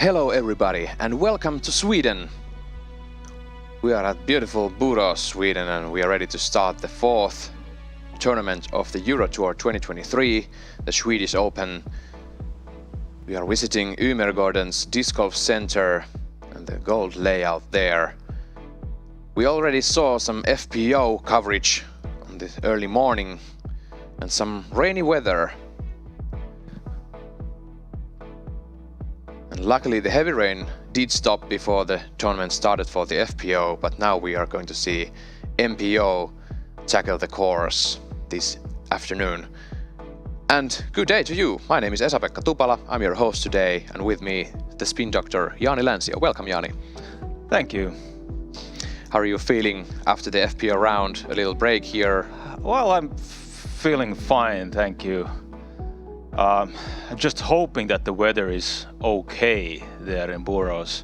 Hello everybody and welcome to Sweden. We are at beautiful Borås, Sweden, and we are ready to start the fourth tournament of the Euro Tour 2023, the Swedish Open. We are visiting Umergården's Disc Golf Center and the gold layout there. We already saw some FPO coverage on the early morning and some rainy weather. And luckily the heavy rain did stop before the tournament started for the FPO, but now we are going to see MPO tackle the course this afternoon. And good day to you. My name is Esa-Pekka Tupala. I'm your host today, and with me the spin doctor Jaani Lansio. Welcome, Jaani. Thank you. How are you feeling after the FPO round? A little break here. Well, I'm feeling fine, thank you. I'm just hoping that the weather is okay there in Borås.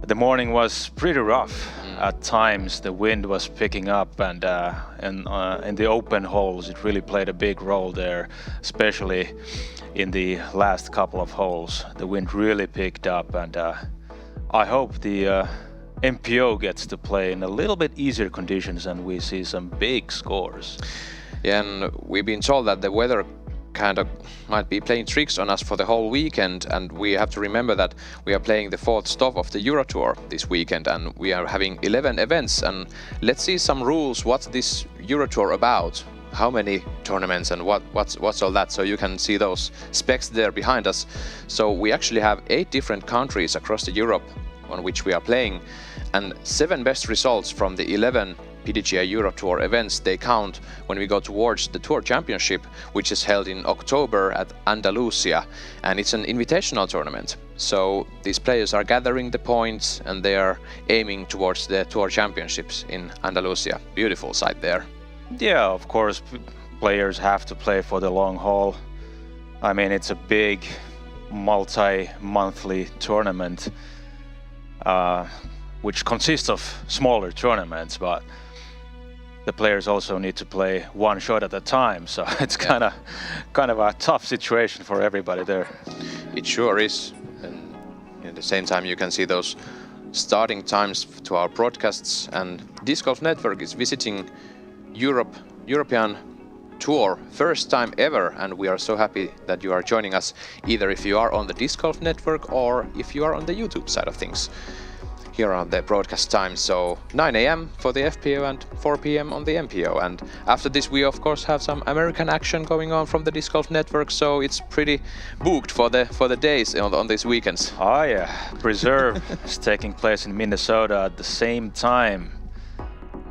The morning was pretty rough. At times the wind was picking up, and in the open holes it really played a big role there, especially in the last couple of holes. The wind really picked up, and I hope the MPO gets to play in a little bit easier conditions and we see some big scores. Yeah, and we've been told that the weather kind of might be playing tricks on us for the whole weekend, and we have to remember that we are playing the fourth stop of the Euro Tour this weekend, and we are having 11 events. And let's see some rules. What's this Euro Tour about? How many tournaments and what's all that? So you can see those specs there behind us. So we actually have 8 different countries across the Europe on which we are playing, and 7 best results from the 11 PDGA Euro Tour events, they count when we go towards the Tour Championship, which is held in October at Andalusia, and it's an invitational tournament. So these players are gathering the points and they are aiming towards the Tour Championships in Andalusia. Beautiful site there. Yeah, of course, players have to play for the long haul. I mean, it's a big multi-monthly tournament, which consists of smaller tournaments, but the players also need to play one shot at a time, so it's kind of a tough situation for everybody there. It sure is, and at the same time you can see those starting times to our broadcasts. And Disc Golf Network is visiting European Tour first time ever, and we are so happy that you are joining us, either if you are on the Disc Golf Network or if you are on the YouTube side of things. Here are the broadcast times, so 9 a.m. for the FPO and 4 p.m. on the MPO. And after this we of course have some American action going on from the Disc Golf Network, so it's pretty booked for the days on these weekends. Oh yeah, Preserve is taking place in Minnesota at the same time.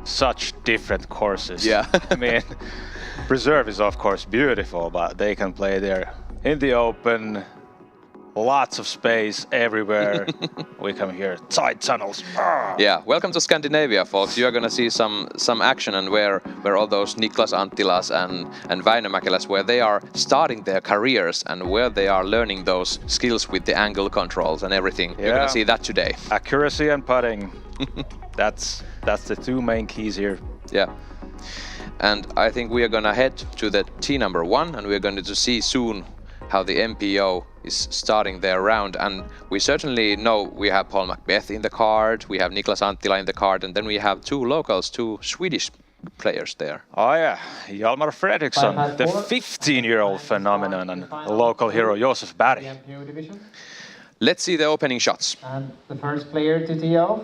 Such different courses. Yeah. I mean, Preserve is of course beautiful, but they can play there in the open. Lots of space everywhere. We come here, tight tunnels. Yeah, welcome to Scandinavia, folks. You are gonna see some action, and where all those Niklas Anttilas and Väinö Mäkeläs, where they are starting their careers and where they are learning those skills with the angle controls and everything. Yeah. You're gonna see that today. Accuracy and putting. That's the 2 main keys here. Yeah. And I think we are gonna head to the tee number 1, and we're going to see soon how the MPO is starting their round. And we certainly know we have Paul Macbeth in the card, we have Niklas Anttila in the card, and then we have 2 locals, 2 Swedish players there. Oh yeah, Hjalmar Fredriksson, the 15-year-old phenomenon, and local hero Josef Berg. Let's see the opening shots. And the first player to tee off,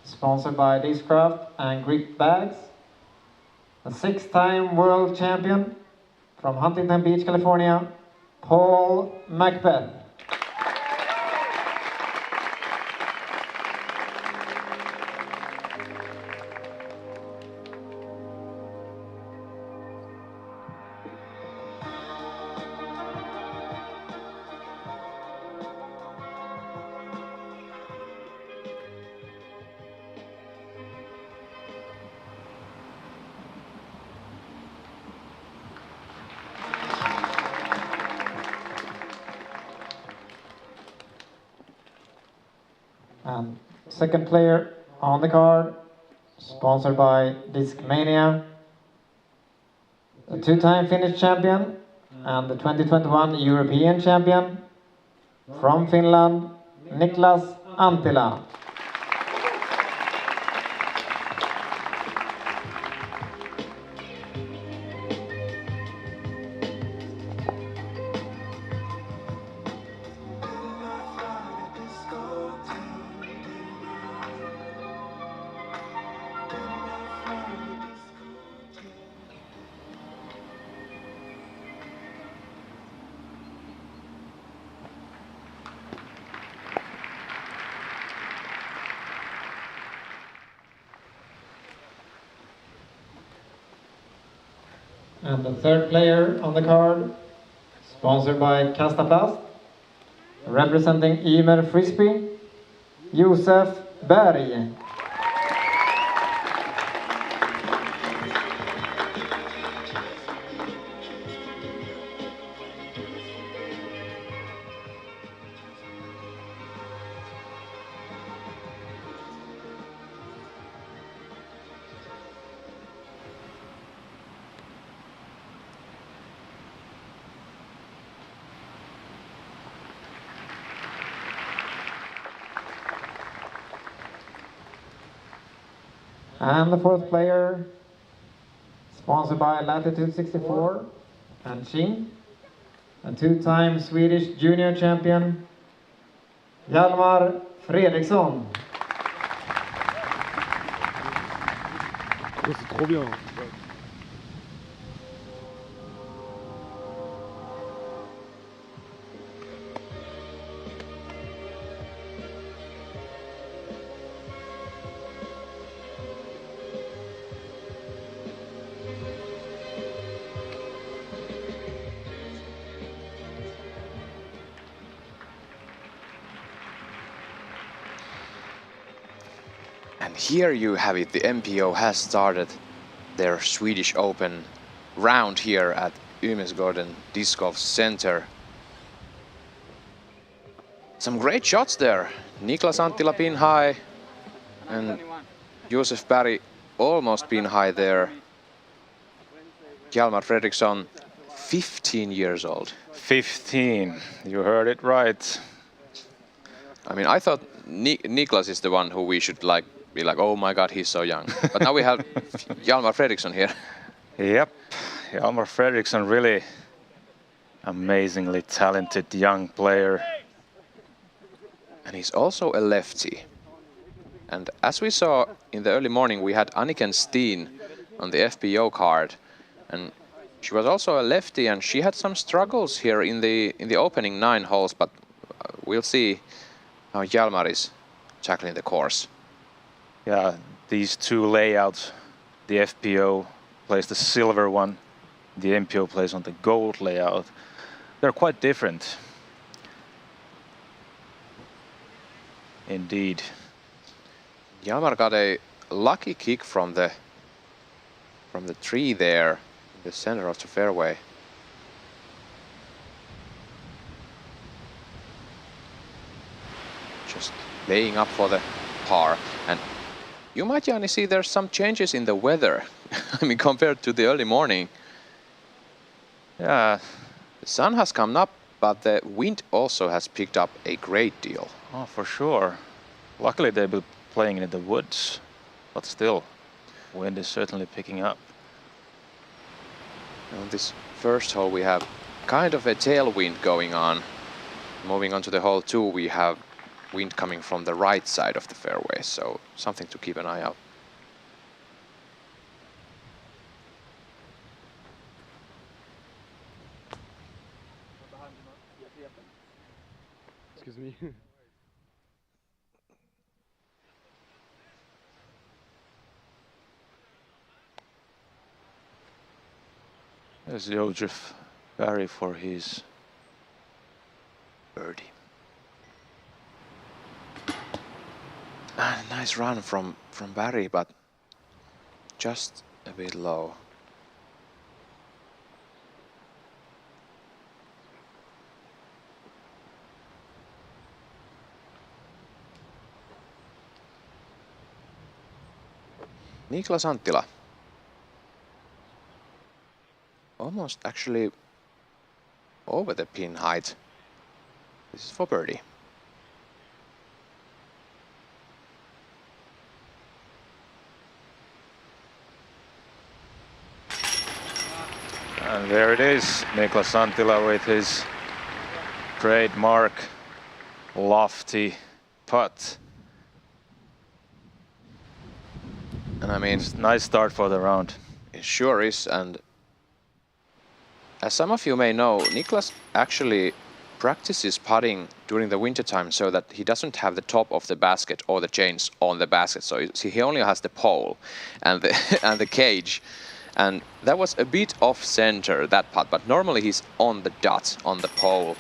sponsored by Discraft and Grip Bags, a 6-time world champion from Huntington Beach, California, Paul Macbeth. And second player on the card, sponsored by Discmania, a 2-time Finnish champion and the 2021 European champion, From Finland, Niklas Anttila. And the third player on the card, sponsored by Kastaplast, representing Ymer Frisbee, Josef Berg. And the fourth player, sponsored by Latitude 64 and Qing, a two-time Swedish junior champion, Hjalmar Fredriksson. C'est trop bien. And here you have it, the MPO has started their Swedish Open round here at Ymesgården Disc Golf Center. Some great shots there. Niklas Anttila pin high and Josef Berg almost pin high there. Hjalmar Fredriksson, 15 years old. 15, you heard it right. I mean, I thought Niklas is the one who we should be like, oh my God, he's so young. But now we have Hjalmar Fredriksson here. Yep, Hjalmar Fredriksson, really amazingly talented young player. And he's also a lefty. And as we saw in the early morning, we had Anniken Steen on the FPO card. And she was also a lefty, and she had some struggles here in the opening 9 holes, but we'll see how Hjalmar is tackling the course. Yeah, these two layouts, the FPO plays the silver one, the MPO plays on the gold layout. They're quite different. Indeed. Hjalmar got a lucky kick from the tree there in the center of the fairway. Just laying up for the par. And you might, Jaani, see there's some changes in the weather. I mean, compared to the early morning. Yeah. The sun has come up, but the wind also has picked up a great deal. Oh, for sure. Luckily they've been playing in the woods, but still, wind is certainly picking up. On this first hole we have kind of a tailwind going on. Moving on to the hole 2, we have wind coming from the right side of the fairway, so something to keep an eye out. Excuse me. There's Josef Berg for his birdie. Nice run from Barry, but just a bit low. Niklas Anttila. Almost actually over the pin height. This is for birdie. And there it is, Niklas Anttila with his trademark lofty putt. And I mean, Nice start for the round. it sure is. And as some of you may know, Niklas actually practices putting during the winter time so that he doesn't have the top of the basket or the chains on the basket. So he only has the pole and the and the cage. And that was a bit off center, that putt, but normally he's on the dot, on the pole.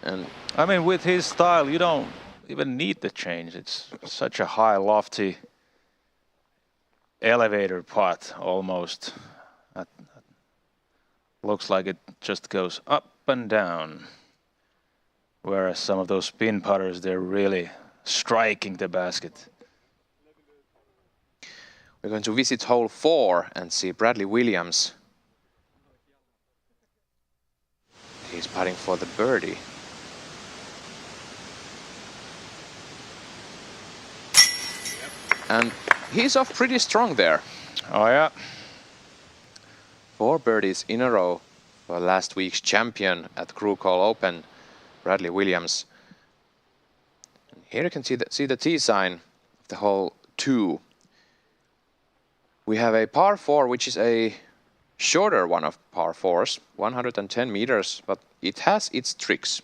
And I mean, with his style, you don't even need the change. It's such a high, lofty elevator putt almost. That looks like it just goes up and down. Whereas some of those spin putters, they're really striking the basket. we're going to visit hole 4 and see Bradley Williams. He's putting for the birdie. And he's off pretty strong there. Oh yeah. 4 birdies in a row for last week's champion at the Crew Call Open, Bradley Williams. And here you can see the tee sign of the hole 2. We have a par 4, which is a shorter one of par 4s, 110 meters, but it has its tricks.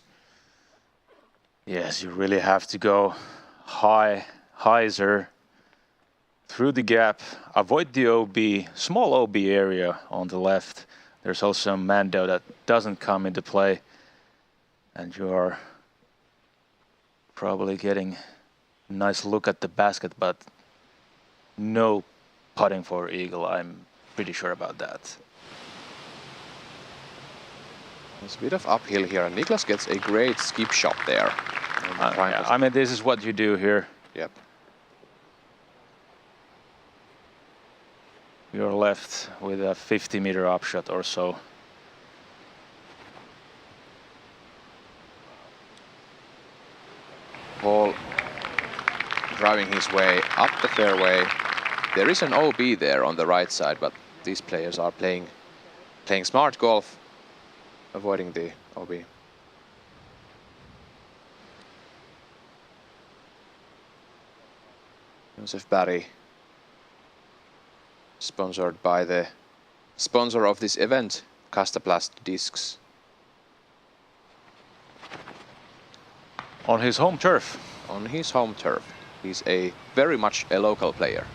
Yes, you really have to go high, hyzer through the gap, avoid the OB, small OB area on the left. There's also a Mando that doesn't come into play. And you are probably getting a nice look at the basket, but no putting for eagle. I'm pretty sure about that. There's a bit of uphill here, and Niklas gets a great skip shot there. Yeah, I mean, this is what you do here. Yep. You're left with a 50-meter upshot or so. Paul driving his way up the fairway. There is an OB there on the right side, but these players are playing smart golf, avoiding the OB. Joseph Barry, sponsored by the sponsor of this event, Castaplast Discs. On his home turf. On his home turf. He's very much a local player.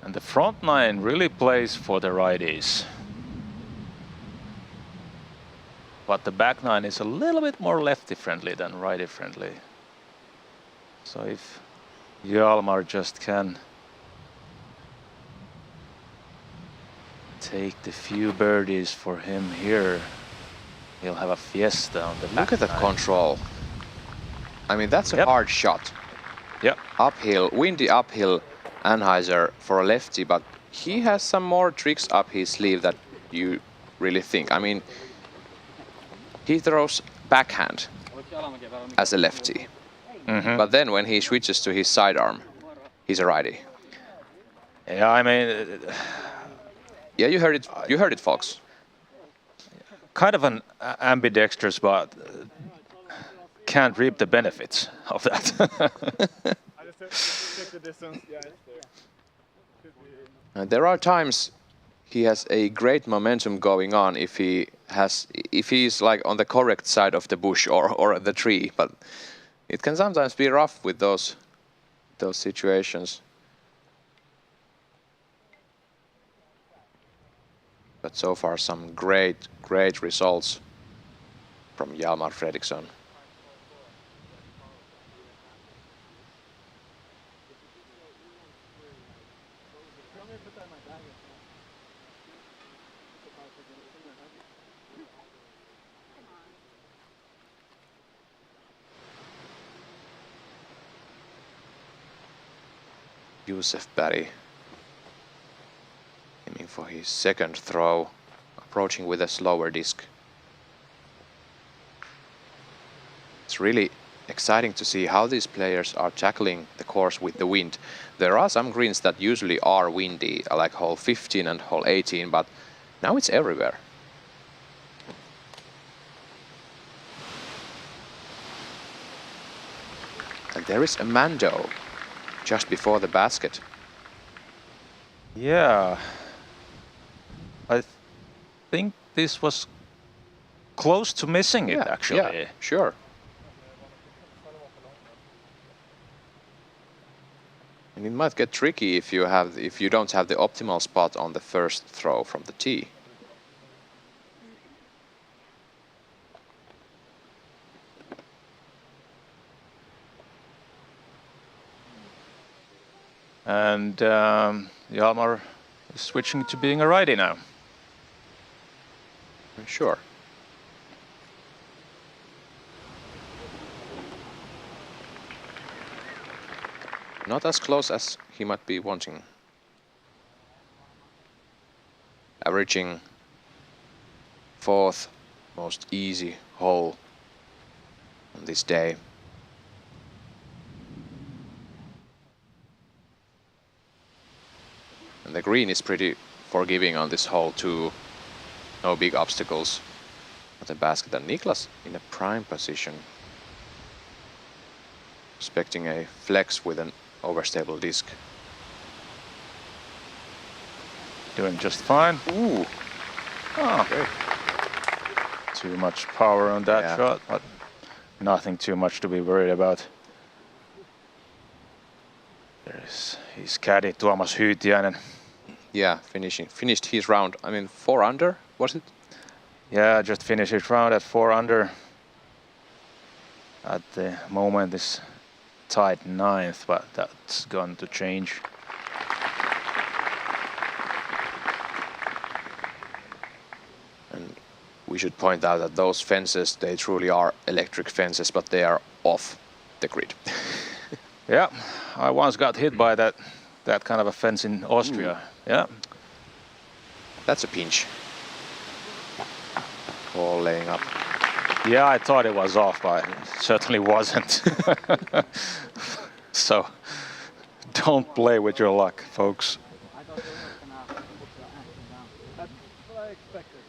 And the front nine really plays for the righties. But the back nine is a little bit more lefty friendly than righty friendly. So if Hjalmar just can take the few birdies for him here, he'll have a fiesta on the back. Look at that control. I mean, that's a hard shot. Yep. Uphill, windy uphill Anheuser for a lefty, but he has some more tricks up his sleeve that you really think. I mean, he throws backhand as a lefty. But then when he switches to his sidearm, he's a righty. Yeah, I mean... Yeah, you heard it, folks. Kind of an ambidextrous, but can't reap the benefits of that. And there are times he has a great momentum going on if he's like on the correct side of the bush or the tree, but it can sometimes be rough with those situations. But so far some great results from Hjalmar Fredriksson. Joseph Barry. Waiting for his second throw, approaching with a slower disc. It's really exciting to see how these players are tackling the course with the wind. There are some greens that usually are windy, like hole 15 and hole 18, but now it's everywhere. And there is a Mando just before the basket. Yeah, I think this was close to missing it, actually. Yeah, sure. And it might get tricky if you don't have the optimal spot on the first throw from the tee. And Hjalmar is switching to being a righty now. Sure. Not as close as he might be wanting. Averaging fourth most easy hole on this day. And the green is pretty forgiving on this hole too. No big obstacles at the basket. And Niklas in a prime position. Expecting a flex with an overstable disc. Doing just fine. Ooh. Oh, Great. Too much power on that shot, but nothing too much to be worried about. There's his caddy, Tuomas Hyytiäinen. Yeah, finished his round. I mean, 4 under, was it? Yeah, just finished his round at 4 under. At the moment is tied 9th, but that's going to change. And we should point out that those fences, they truly are electric fences, but they are off the grid. Yeah, I once got hit by that kind of a fence in Austria. Yeah. That's a pinch. Ball laying up. Yeah, I thought it was off, but it certainly wasn't. So don't play with your luck, folks. I thought they were gonna put the action down. That's what I expected.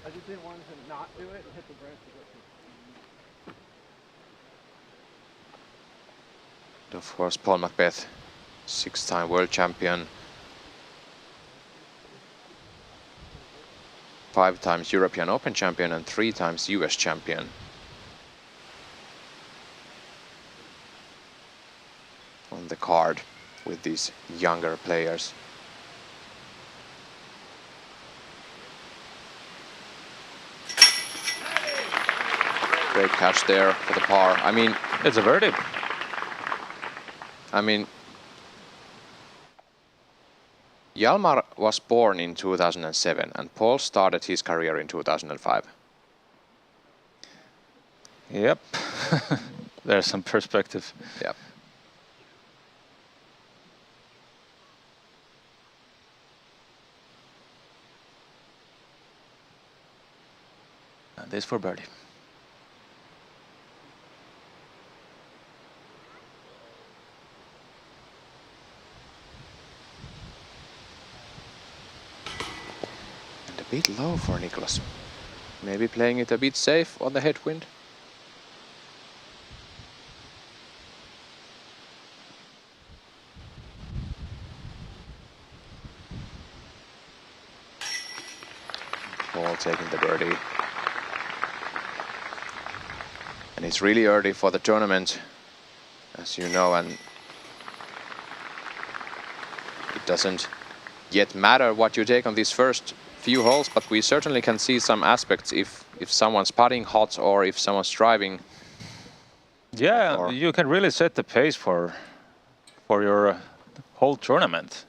I just didn't want him to not do it and hit the branch to go through. And of course, Paul Macbeth, 6-time world champion. 5 times European Open champion and 3 times US champion. On the card with these younger players. Great catch there for the par. I mean, It's a birdie. I mean, Hjalmar was born in 2007 and Paul started his career in 2005. Yep. There's some perspective. Yeah. And this for birdie. And a bit low for Niklas. Maybe playing it a bit safe on the headwind. Paul taking the birdie. And it's really early for the tournament, as you know, and it doesn't yet matter what you take on these first few holes, but we certainly can see some aspects if someone's putting hot or if someone's driving. Yeah, Or- you can really set the pace for your whole tournament.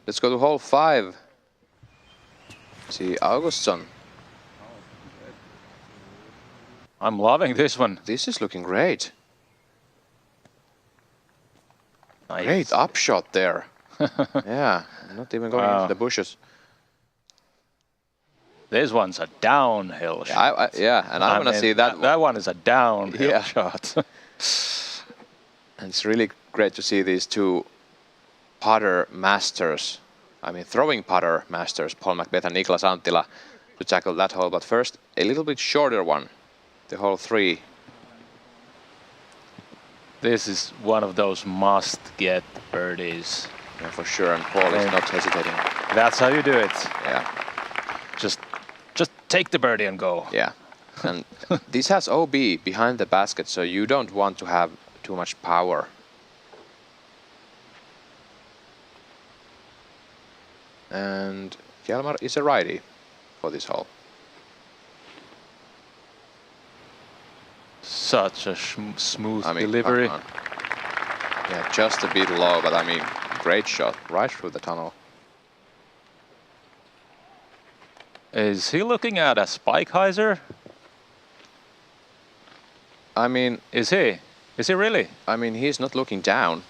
Let's go to hole 5. See Augustsson. I'm loving this one. This is looking great. Nice. Great upshot there. Yeah, not even going into the bushes. This one's a downhill shot. And I want to see that. That one is a downhill shot. And it's really great to see these two putter masters. I mean, throwing putter masters, Paul Macbeth and Niklas Anttila, to tackle that hole. But first, a little bit shorter one, the hole 3. This is one of those must-get birdies. Yeah, for sure, and Paul is not hesitating. That's how you do it. Yeah. Just take the birdie and go. Yeah. And this has OB behind the basket, so you don't want to have too much power. And Hjalmar is a righty for this hole. Such a smooth I mean, delivery. Yeah, just a bit low, but I mean, great shot right through the tunnel. Is he looking at a spike hyzer? I mean, Is he? Is he really? I mean, he's not looking down.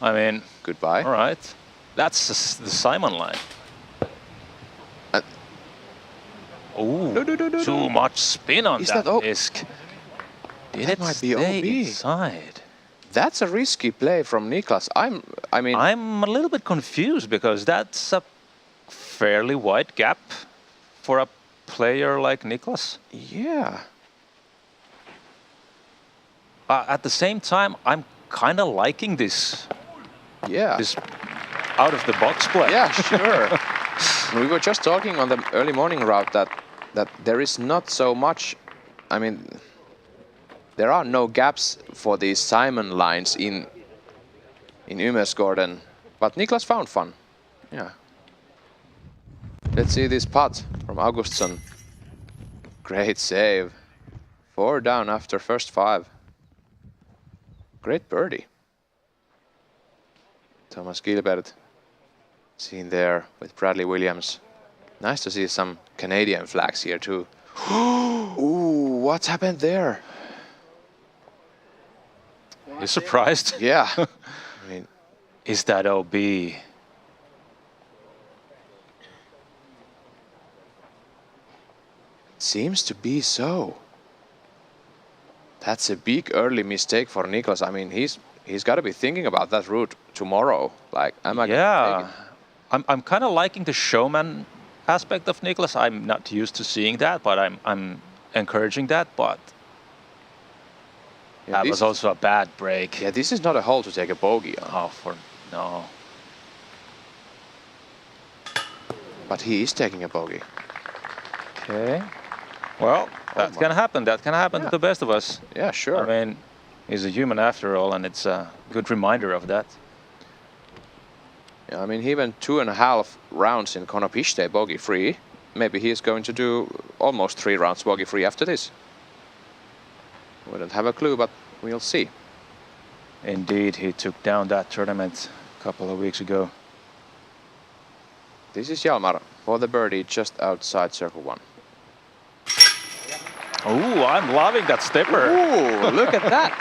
I mean, Goodbye. all right. That's the Simon line. Oh, No. too much spin on Is that that disc. Did That it might be stay OB. inside? That's a risky play from Niklas. I mean, I'm a little bit confused because that's a fairly wide gap for a player like Niklas. yeah. At the same time, I'm kind of liking this Yeah. out of the box play. Yeah, sure. We were just talking on the early morning route that there is not so much. I mean, there are no gaps for these Simon lines in Umersgården, but Niklas found fun. Yeah. Let's see this putt from Augustsson. Great save. 4 down after first 5. Great birdie. Thomas Gilbert seen there with Bradley Williams. Nice to see some Canadian flags here too. Ooh, what happened there? You surprised? Yeah. I mean, Is that OB? seems to be so. That's a big early mistake for Niklas. I mean, he's got to be thinking about that route tomorrow. Like, am I gonna take it? I'm kind of liking the showman aspect of Niklas. I'm not used to seeing that, but I'm encouraging that. But Yeah, that this was also a bad break. Yeah, this is not a hole to take a bogey on. Oh, no. But he is taking a bogey. Okay. Well, that my. can happen. That can happen Yeah. to the best of us. Yeah, sure. I mean, he's a human after all, and it's a good reminder of that. Yeah, I mean, he went 2.5 rounds in Konopiste bogey free. Maybe he is going to do almost 3 rounds bogey free after this. We don't have a clue, but we'll see. Indeed, he took down that tournament a couple of weeks ago. This is Hjalmar for the birdie just outside circle 1. Oh, I'm loving that stepper. Ooh, look at that!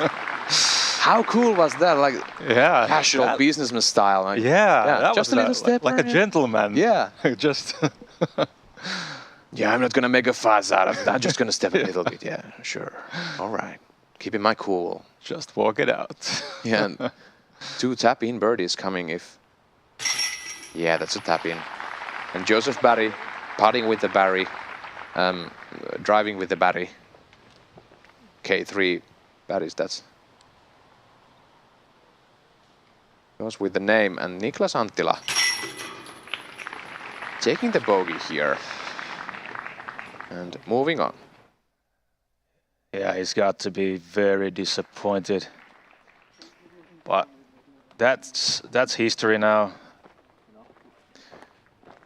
How cool was that? Like Yeah. casual that- businessman style. Like, Yeah, that just was a little step. like a gentleman. Yeah. Just Yeah, I'm not gonna make a fuss out of it. I'm just gonna step a little bit. Yeah, sure. All right. Keeping my cool. just walk it out. Yeah, and 2 tap-in birdies coming if... Yeah, that's a tap-in. And Joseph Barry, putting with the Barry, driving with the Barry. K3 Barrys, that's... Goes with the name, and Niklas Anttila taking the bogey here. And moving on. Yeah, he's got to be very disappointed. But that's history now.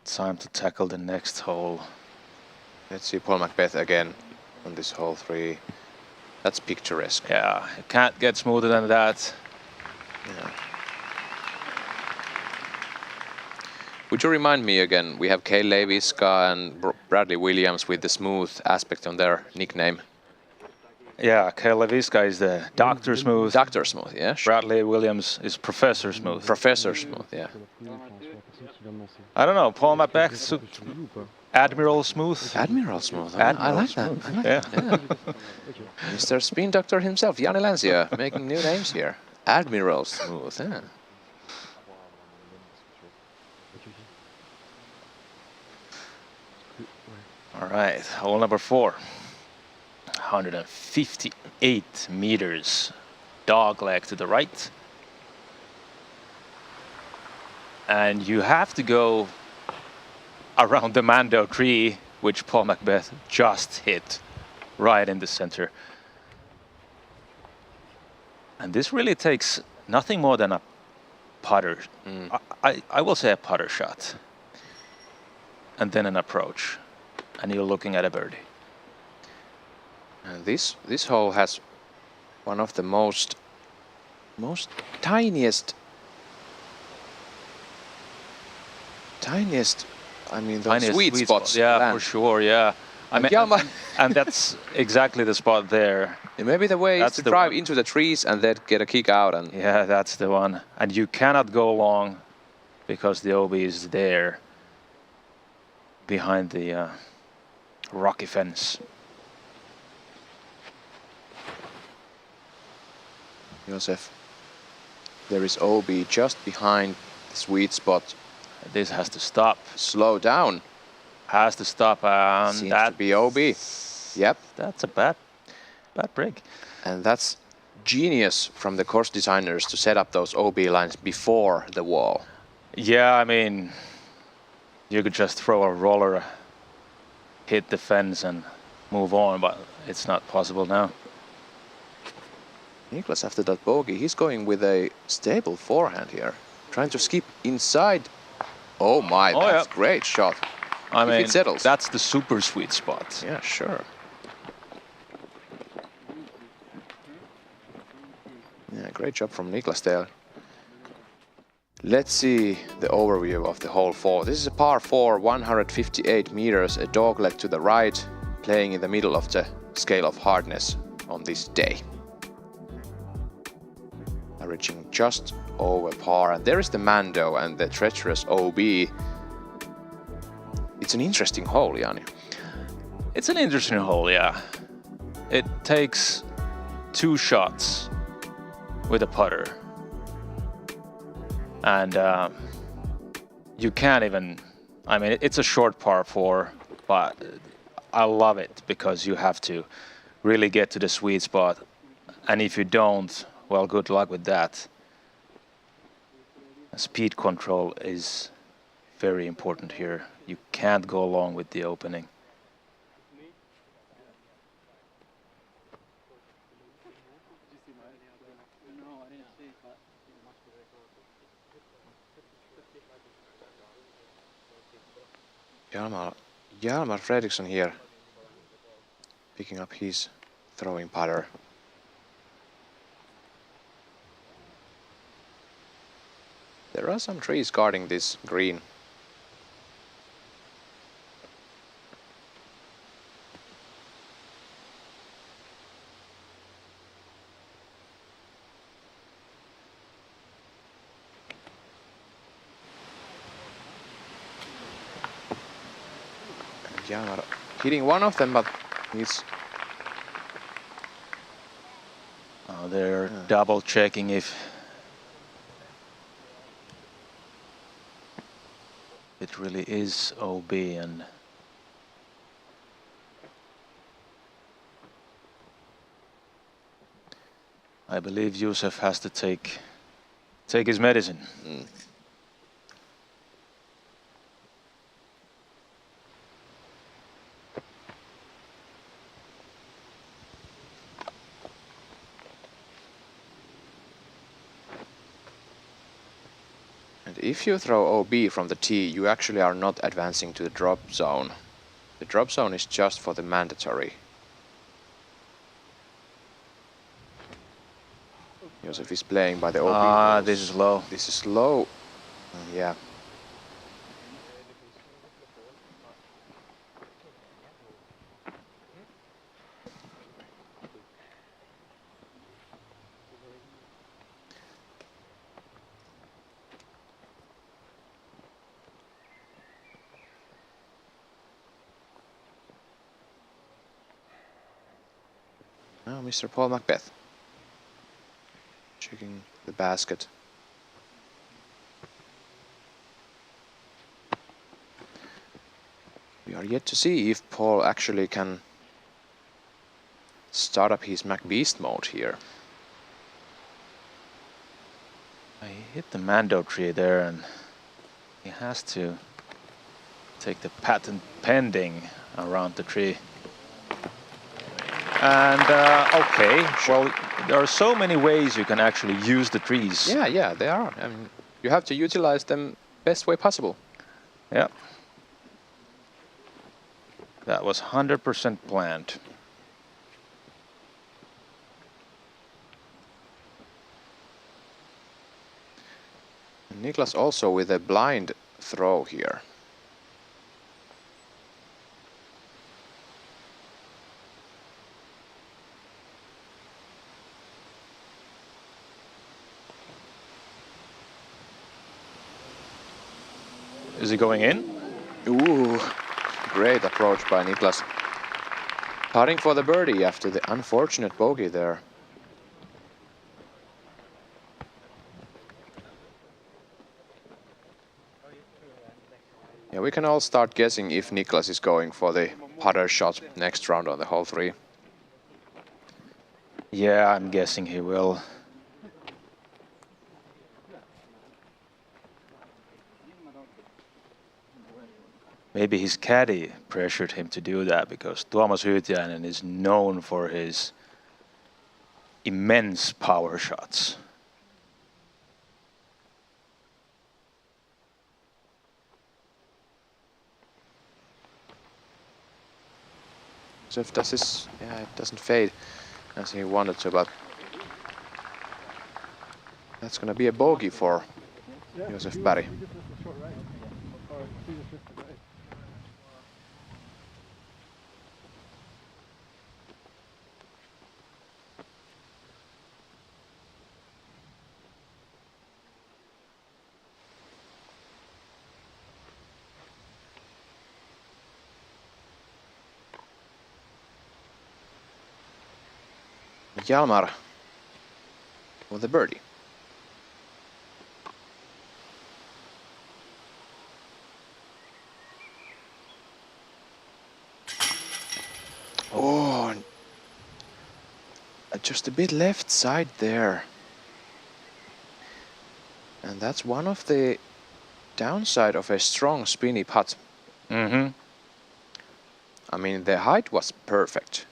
Time to tackle the next hole. Let's see Paul Macbeth again on this hole 3. That's picturesque. Yeah, it can't get smoother than that. Yeah. Would you remind me again, we have Kay Leviska and Bradley Williams with the smooth aspect on their nickname. Yeah, Kyle Leviska is the Dr. Smooth. Dr. Smooth, yeah. Sure. Bradley Williams is Professor Smooth. Professor Smooth, yeah. I don't know, Paul Macbeth, Admiral Smooth. Admiral Smooth. I Admiral like Smooth. that. I like Yeah. that. Yeah. Mr. Spin Doctor himself, Jaani Lansio, making new names here. Admiral Smooth, yeah. All right, hole number 4. 158 meters. Dog leg to the right. And you have to go around the Mando tree, which Paul Macbeth just hit right in the center. And this really takes nothing more than a putter. I will say a putter shot. And then an approach. And you're looking at a birdie. And this hole has one of the most tiniest, I mean, those Tiniest sweet spots. Yeah, land. for sure, yeah. I mean, Hjalmar- and that's exactly the spot there. Maybe the way That's is to the drive one. into the trees and then get a kick out. And Yeah, that's the one. And you cannot go long because the OB is there behind the rocky fence. Josef, there is OB just behind the sweet spot. This has to stop. Slow down. Has to stop. And Seems that to be OB. Yep. That's a bad break. And that's genius from the course designers to set up those OB lines before the wall. Yeah, I mean, you could just throw a roller, hit the fence and move on, but it's not possible now. Niklas, after that bogey, he's going with a stable forehand here. Trying to skip inside. Oh my, Oh, that's yeah. great shot. I If mean, it settles. that's the super sweet spot. Yeah, sure. Yeah, great job from Niklas there. Let's see the overview of the hole 4. This is a par 4, 158 meters, a dogleg to the right, playing in the middle of the scale of hardness on this day. Averaging just over par, and there is the Mando and the treacherous OB. It's an interesting hole, Jaani. It's an interesting hole, yeah. It takes 2 shots with a putter. And you can't even, I mean, it's a short par 4, but I love it because you have to really get to the sweet spot. And if you don't, well, good luck with that. Speed control is very important here. You can't go along with the opening. Hjalmar Fredriksson here, picking up his throwing putter. There are some trees guarding this green. Hjalmar hitting one of them, but he's They're double checking if it really is OB, and I believe Josef has to take his medicine. And if you throw OB from the tee, you actually are not advancing to the drop zone. The drop zone is just for the mandatory. Josef is playing by the OB. rules. This is low. This is low. Yeah. Now Mr. Paul Macbeth. Checking the basket. We are yet to see if Paul actually can start up his MacBeast mode here. He hit the Mando tree there, and he has to take the patent pending around the tree. And okay, well, there are so many ways you can actually use the trees. Yeah, there are. I mean, you have to utilize them best way possible. Yeah. That was 100% planned. Niklas also with a blind throw here. Is he going in? Ooh, great approach by Niklas. Putting for the birdie after the unfortunate bogey there. Yeah, we can all start guessing if Niklas is going for the putter shot next round on the hole 3. Yeah, I'm guessing he will. Maybe his caddy pressured him to do that, because Tuomas Hyytiäinen is known for his immense power shots. So if does this, yeah, it doesn't fade as he wanted to, but that's gonna be a bogey for Josef Berg. Hjalmar with the birdie. Oh, just a bit left side there. And that's one of the downside of a strong spinny putt. Mm-hmm. I mean, the height was perfect,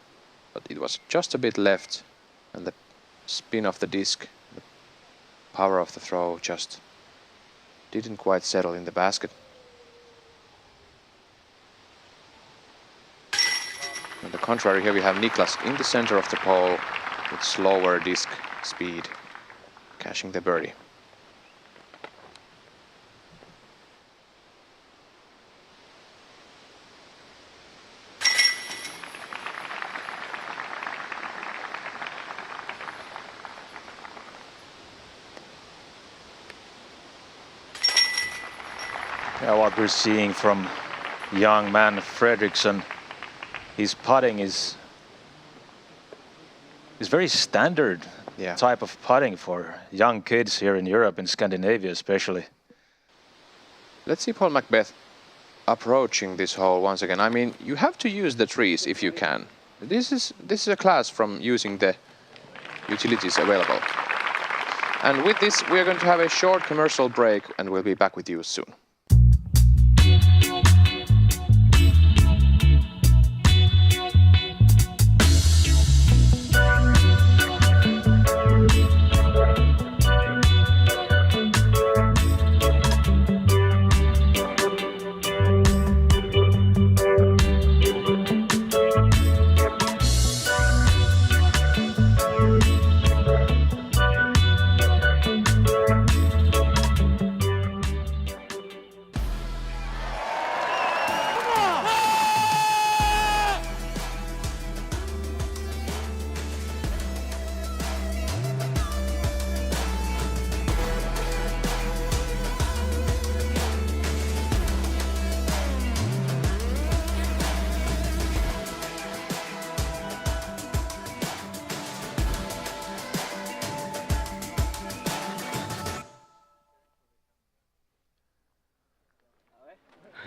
but it was just a bit left. And the spin of the disc, the power of the throw just didn't quite settle in the basket. On the contrary, here we have Niklas in the center of the pole with slower disc speed, cashing the birdie. Yeah, what we're seeing from young man Fredriksson, his putting is very standard type of putting for young kids here in Europe, in Scandinavia especially. Let's see Paul Macbeth approaching this hole once again. I mean, you have to use the trees if you can. This is a class from using the utilities available. And with this, we are going to have a short commercial break, and we'll be back with you soon.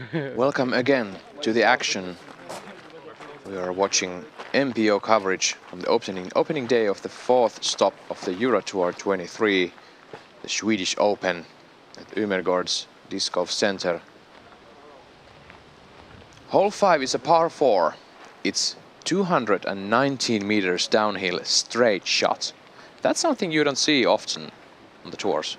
Welcome again to the action. We are watching MPO coverage from the opening day of the fourth stop of the Euro Tour 23, the Swedish Open at Umeågårds Disc Golf Center. Hole 5 is a par 4. It's 219 meters downhill straight shot. That's something you don't see often on the tours.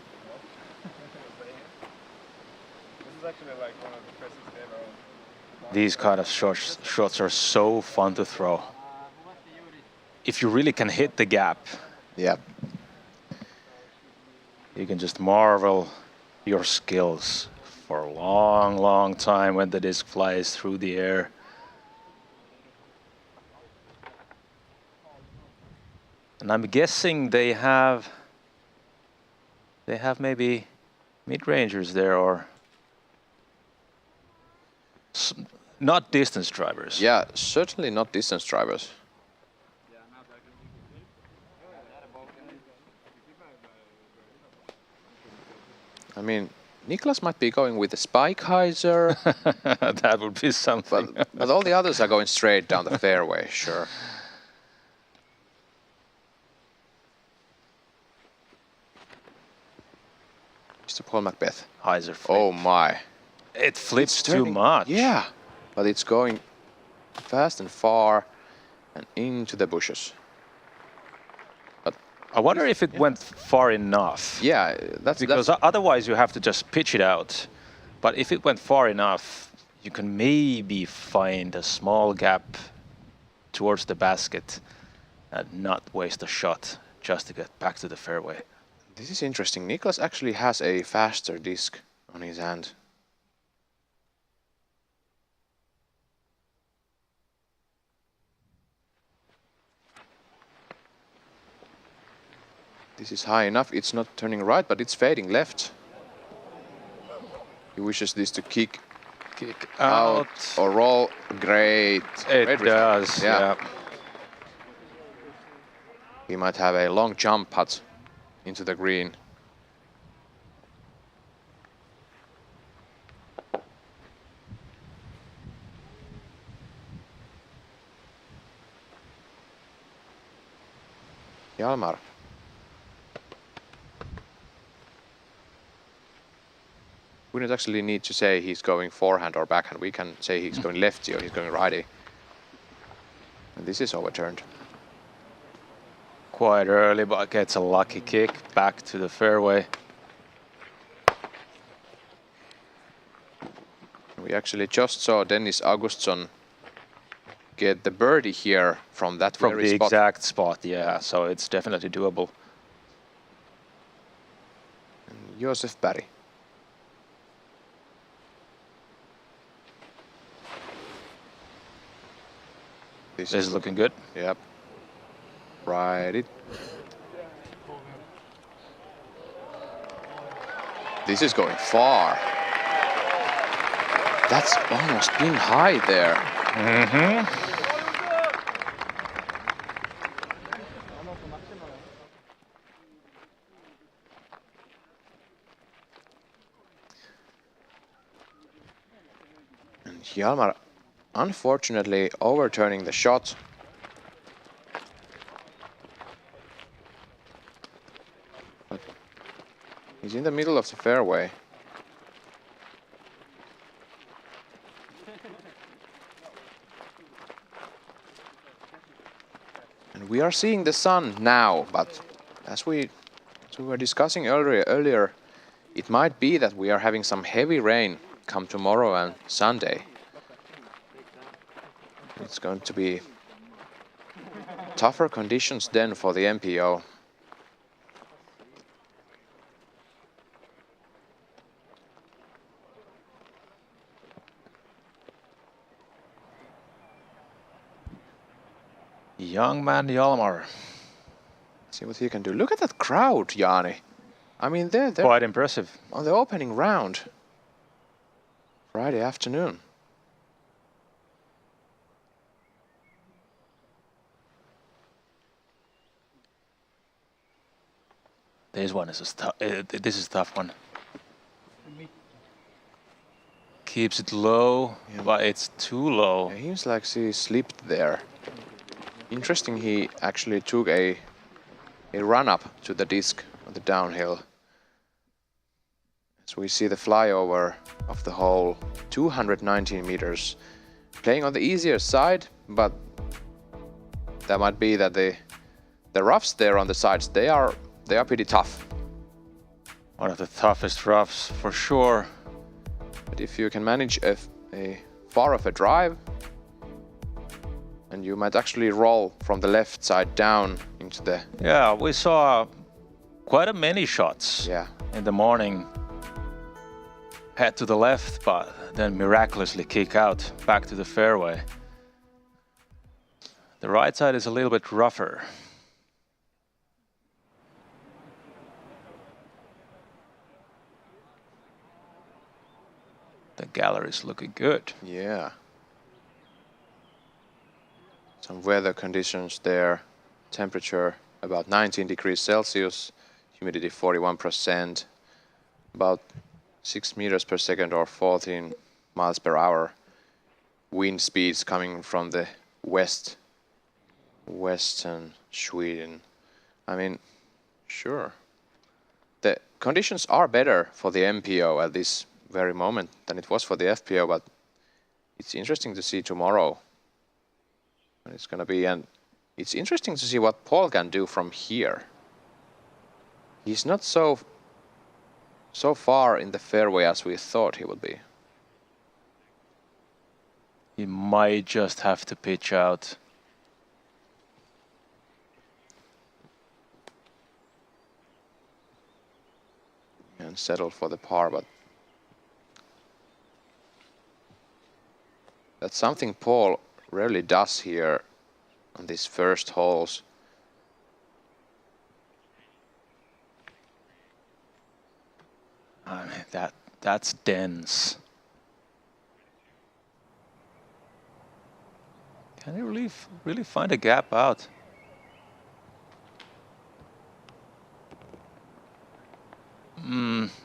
These kind of shots are so fun to throw. If you really can hit the gap, Yeah. you can just marvel your skills for a long, long time when the disc flies through the air. And I'm guessing they have maybe mid-rangers there, or not distance drivers. Yeah, certainly not distance drivers. I mean, Niklas might be going with a spike hyzer, That would be something. but all the others are going straight down the fairway, sure. Mr. Paul Macbeth. Hyzer flip. Oh my. It flips It's too turning- much. Yeah, but it's going fast and far and into the bushes. I wonder if it went far enough. Yeah, Because that's otherwise you have to just pitch it out. But if it went far enough, you can maybe find a small gap towards the basket and not waste a shot just to get back to the fairway. this is interesting. Niklas actually has a faster disc on his hand. This is high enough. It's not turning right, but it's fading left. He wishes this to kick out or roll. Great. It Great does, result. yeah. He might have a long jump putt into the green. Hjalmar. We don't actually need to say he's going forehand or backhand. We can say he's going lefty or he's going righty. And this is overturned. Quite early, but gets a lucky kick back to the fairway. We actually just saw Dennis Augustsson get the birdie here from that From very the spot. exact spot, yeah. So it's definitely doable. And Josef Berg. This is looking good. Yep. Right. This is going far. That's almost pin high there. And Hjalmar unfortunately overturning the shot. But he's in the middle of the fairway. And we are seeing the sun now, but as we were discussing earlier, it might be that we are having some heavy rain come tomorrow and Sunday. It's going to be tougher conditions then for the MPO. Young man Hjalmar. See what he can do. Look at that crowd, Jaani. I mean, they're Quite impressive. on the opening round. Friday afternoon. This one is this is a tough one. Keeps it low, Yeah. but it's too low. It seems like he slipped there. Interesting, he actually took a run up to the disc on the downhill. So we see the flyover of the hole, 219 meters. Playing on the easier side, but that might be that the roughs there on the sides, they are pretty tough. One of the toughest roughs for sure. But if you can manage a far of a drive, and you might actually roll from the left side down into the... Yeah, we saw quite a many shots Yeah, in the morning. Head to the left, but then miraculously kick out back to the fairway. The right side is a little bit rougher. The gallery's looking good. yeah. Some weather conditions there. Temperature about 19 degrees Celsius. Humidity 41%. About 6 meters per second or 14 miles per hour. Wind speeds coming from the western Sweden. I mean, sure. The conditions are better for the MPO at this very moment than it was for the FPO, but it's interesting to see tomorrow. And it's gonna be, and it's interesting to see what Paul can do from here. He's not so far in the fairway as we thought he would be. He might just have to pitch out. And settle for the par, but that's something Paul rarely does here on these first holes. I mean, that's dense. Can he really find a gap out?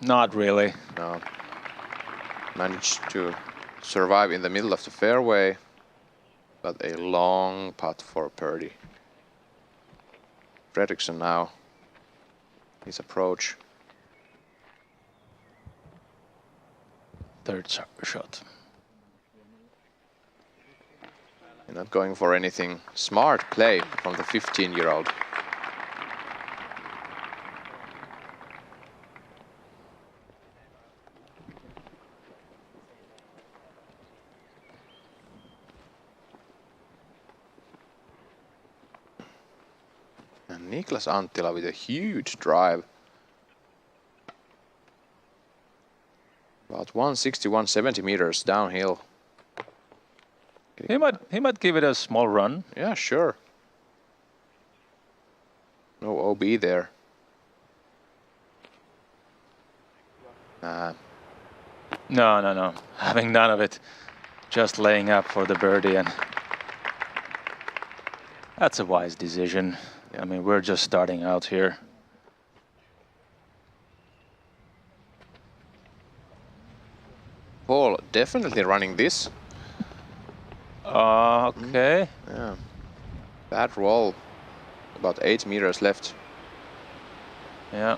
Not really. No. Managed to survive in the middle of the fairway, but a long putt for birdie. Fredriksson now, his approach. Third shot. You're not going for anything. Smart play from the 15-year-old. And Niklas Anttila with a huge drive. About 160, 170 meters downhill. He might give it a small run. Yeah, sure. No OB there. No. Having none of it. Just laying up for the birdie, and that's a wise decision. I mean, we're just starting out here. Paul definitely running this. Okay. Yeah. Bad roll. About 8 meters left. Yeah.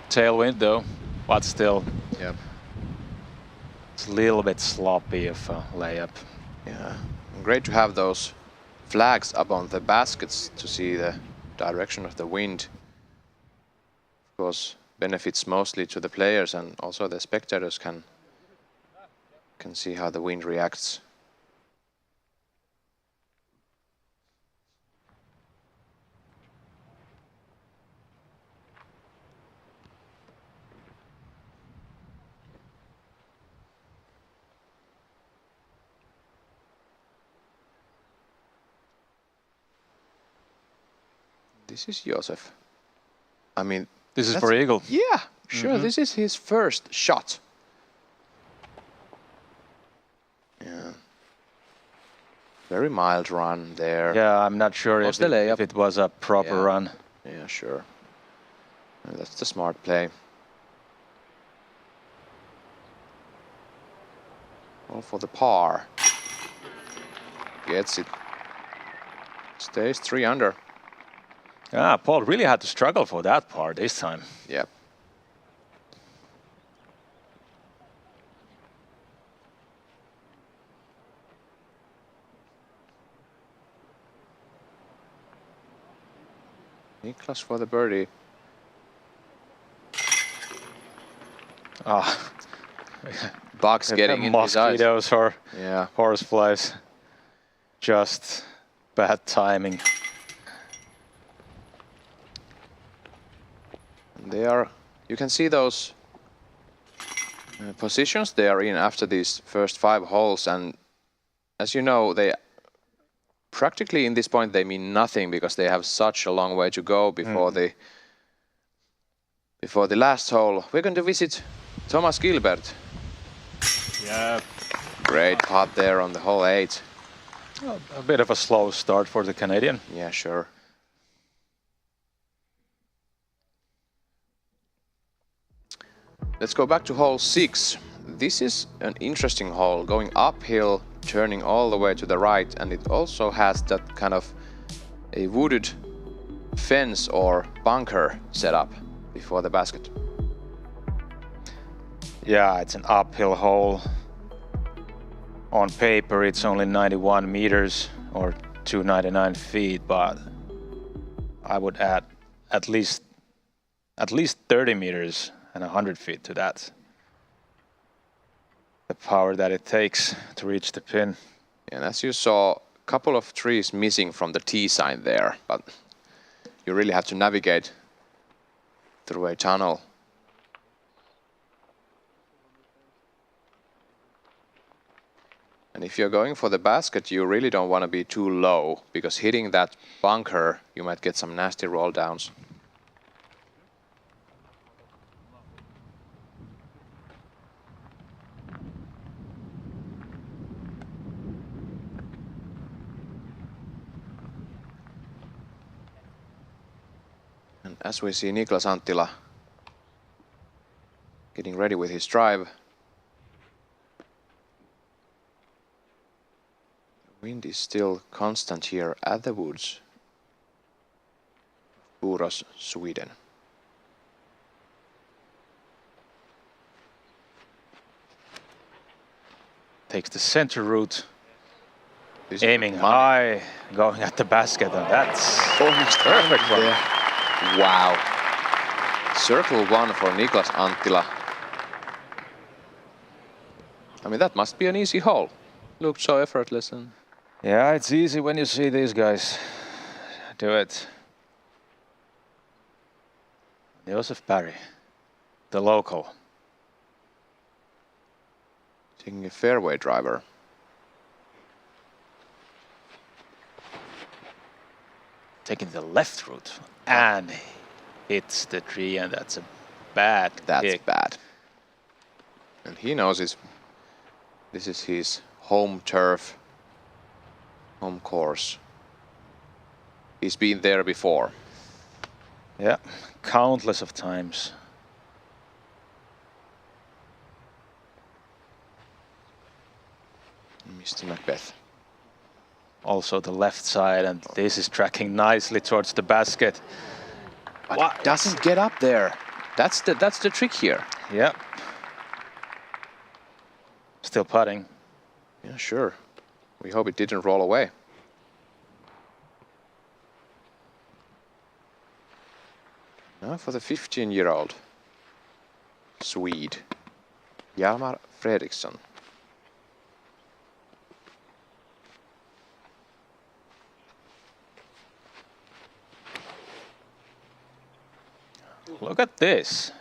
Tailwind though, but still. Yeah. It's a little bit sloppy of a layup. Yeah. Great to have those flags up on the baskets to see the direction of the wind. Of course, benefits mostly to the players, and also the spectators can see how the wind reacts. This is Josef. I mean, This is for Eagle. Yeah, sure. This is his first shot. Yeah. Very mild run there. Yeah, I'm not sure Was if the layup. it was a proper Yeah. run. Yeah, sure. And that's the smart play. All for the par. Gets it. Stays 3 under. Ah, Paul really had to struggle for that par this time. Yep. Niklas for the birdie. Ah, Bugs getting in his eyes. mosquitoes or Yeah. horseflies. Just bad timing. They are. You can see those positions they are in after these first 5 holes, and as you know, they practically in this point they mean nothing because they have such a long way to go before the last hole. We're going to visit Thomas Gilbert. Yeah. Great putt there on the hole 8. A bit of a slow start for the Canadian. Yeah, sure. Let's go back to hole 6. This is an interesting hole, going uphill, turning all the way to the right, and it also has that kind of a wooded fence or bunker set up before the basket. Yeah, it's an uphill hole. On paper, it's only 91 meters or 299 feet, but I would add at least 30 meters and 100 feet to that. The power that it takes to reach the pin. And as you saw, a couple of trees missing from the T sign there, but you really have to navigate through a tunnel. And if you're going for the basket, you really don't want to be too low, because hitting that bunker, you might get some nasty roll downs. And as we see Niklas Anttila getting ready with his drive. The wind is still constant here at the woods. Borås, Sweden. Takes the center route, aiming high, going at the basket, and that's almost perfect one. Wow. Circle 1 for Niklas Anttila. I mean, that must be an easy hole. Looked so effortless. And yeah, it's easy when you see these guys do it. Joseph Parry, the local. Taking a fairway driver. Taking the left route and hits the tree, and that's a bad pick. Bad. And he knows this is his home turf, home course. He's been there before. Yeah, countless of times. Mr. Macbeth. Also the left side, and this is tracking nicely towards the basket. But it doesn't get up there. That's the trick here. Yeah. Still putting. Yeah, sure. We hope it didn't roll away. Now for the 15-year-old Swede, Hjalmar Fredriksson. Look at this.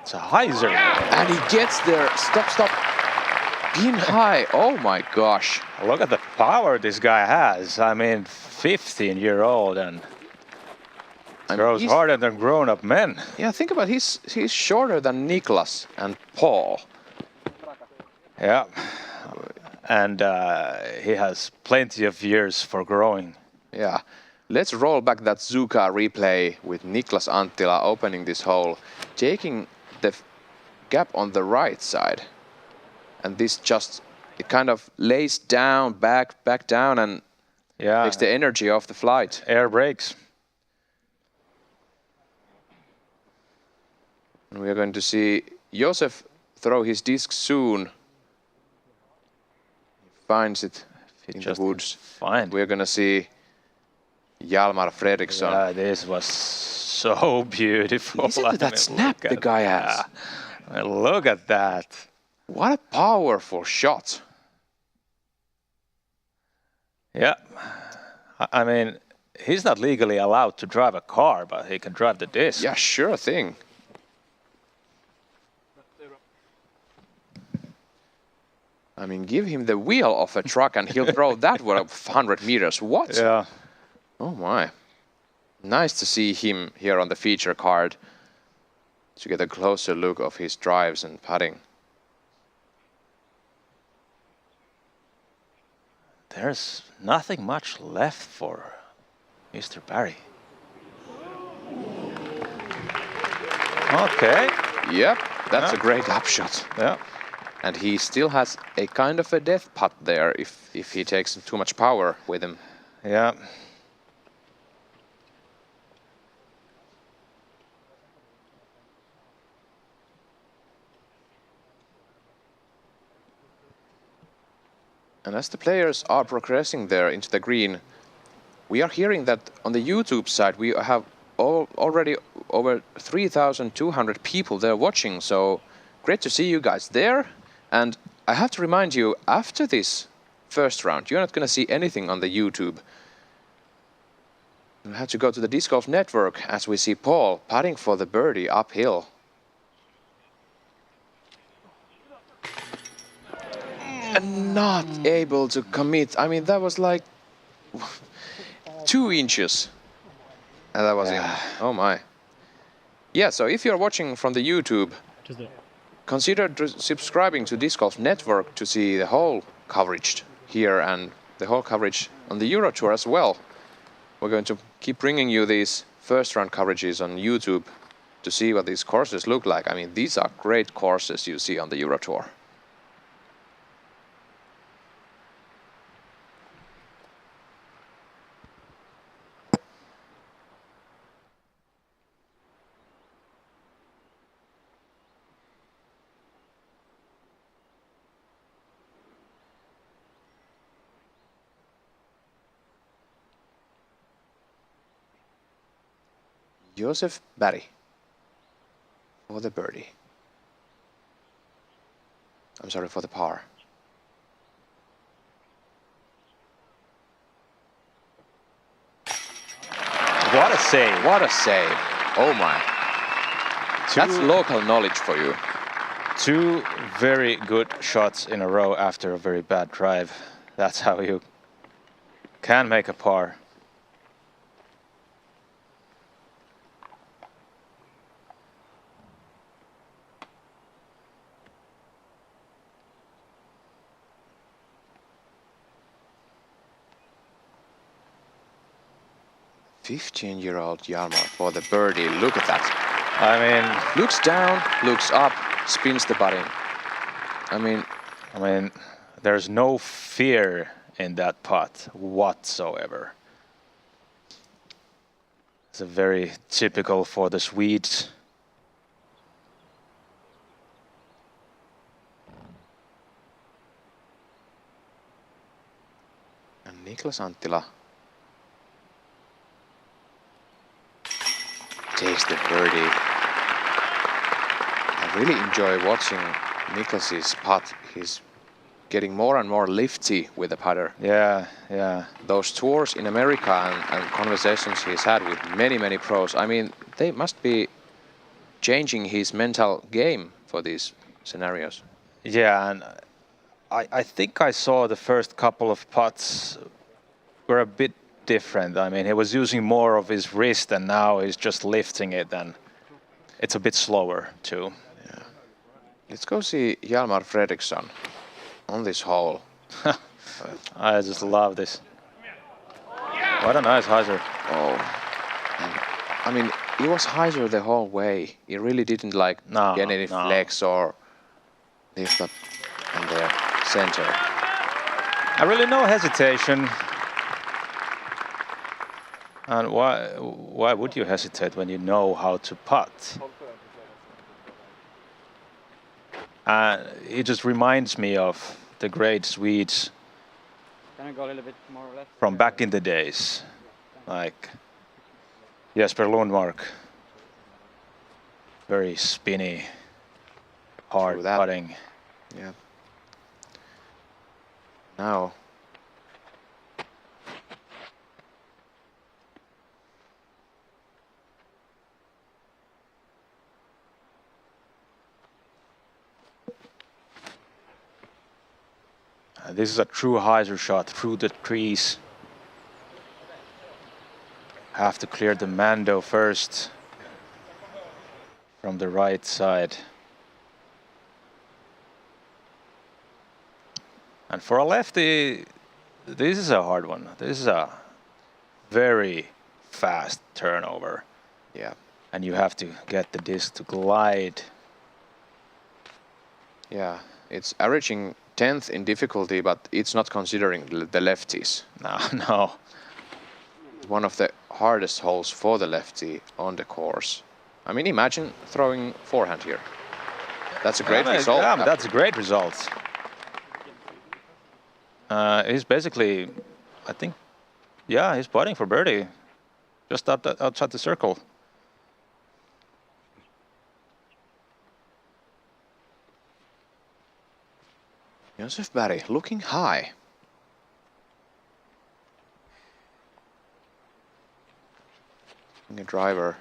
It's a hyzer. And he gets there. Stop. Pin high. Oh my gosh. Look at the power this guy has. I mean, 15-year-old and throws harder than grown-up men. Yeah, think about he's shorter than Niklas and Paul. Yeah. And he has plenty of years for growing. Yeah. Let's roll back that Zuka replay with Niklas Anttila opening this hole, taking the gap on the right side. And this just it kind of lays down, back down, and takes the energy off the flight. Air brakes. And we are going to see Josef throw his disc soon. He finds it in the woods. We're going to see Hjalmar Fredriksson. Yeah, this was so beautiful. Listen to that snap the guy has. Look at that. What a powerful shot. Yeah. I mean, he's not legally allowed to drive a car, but he can drive the disc. Yeah, sure thing. I mean, give him the wheel of a truck and he'll throw that 100 meters. What? Yeah. Oh my. Nice to see him here on the feature card to get a closer look of his drives and putting. There's nothing much left for Mr. Barry. Okay. Yep, that's a great upshot. Yeah. And he still has a kind of a death putt there if he takes too much power with him. Yeah. And as the players are progressing there into the green, we are hearing that on the YouTube side we have already over 3,200 people there watching. So great to see you guys there. And I have to remind you, after this first round, you're not going to see anything on the YouTube. You have to go to the Disc Golf Network as we see Paul putting for the birdie uphill. And not able to commit. I mean, that was like 2 inches. And that was in. Oh my. Yeah, so if you're watching from the YouTube, consider subscribing to Disc Golf Network to see the whole coverage here and the whole coverage on the Euro Tour as well. We're going to keep bringing you these first round coverages on YouTube to see what these courses look like. I mean, these are great courses you see on the Euro Tour. Josef Barry for the birdie. I'm sorry, for the par. What a save. What a save. Oh my. That's local knowledge for you. 2 very good shots in a row after a very bad drive. That's how you can make a par. Fifteen-year-old Hjalmar for the birdie. Look at that. I mean, looks down, looks up, spins the button. I mean, there's no fear in that putt whatsoever. It's a very typical for the Swedes. And Niklas Anttila takes the birdie. I really enjoy watching Niklas's putt. He's getting more and more lifty with the putter. Yeah, yeah. Those tours in America and conversations he's had with many pros, I mean, they must be changing his mental game for these scenarios. Yeah, and I think I saw the first couple of putts were a bit different. I mean, he was using more of his wrist and now he's just lifting it, and it's a bit slower too. Yeah. Let's go see Hjalmar Fredriksson on this hole. I just love this. What a nice hyzer. Oh, and, I mean, he was hyzer the whole way. He really didn't get any flex or lift up and there. center. I really no hesitation. And why would you hesitate when you know how to putt? It just reminds me of the great Swedes Can I go a little bit more left? from back in the days, like Jesper Lundmark. Very spinny, hard that. putting. Yeah. Now. This is a true hyzer shot through the crease. Have to clear the Mando first from the right side. And for a lefty, this is a hard one. This is a very fast turnover. Yeah. And you have to get the disc to glide. Yeah. It's averaging 10th in difficulty, but it's not considering the lefties. No. One of the hardest holes for the lefty on the course. I mean, imagine throwing forehand here. That's a great result. Yeah, that's a great result. He's basically, I think, yeah, he's putting for birdie. Just outside the circle. Joseph Barry looking high. The driver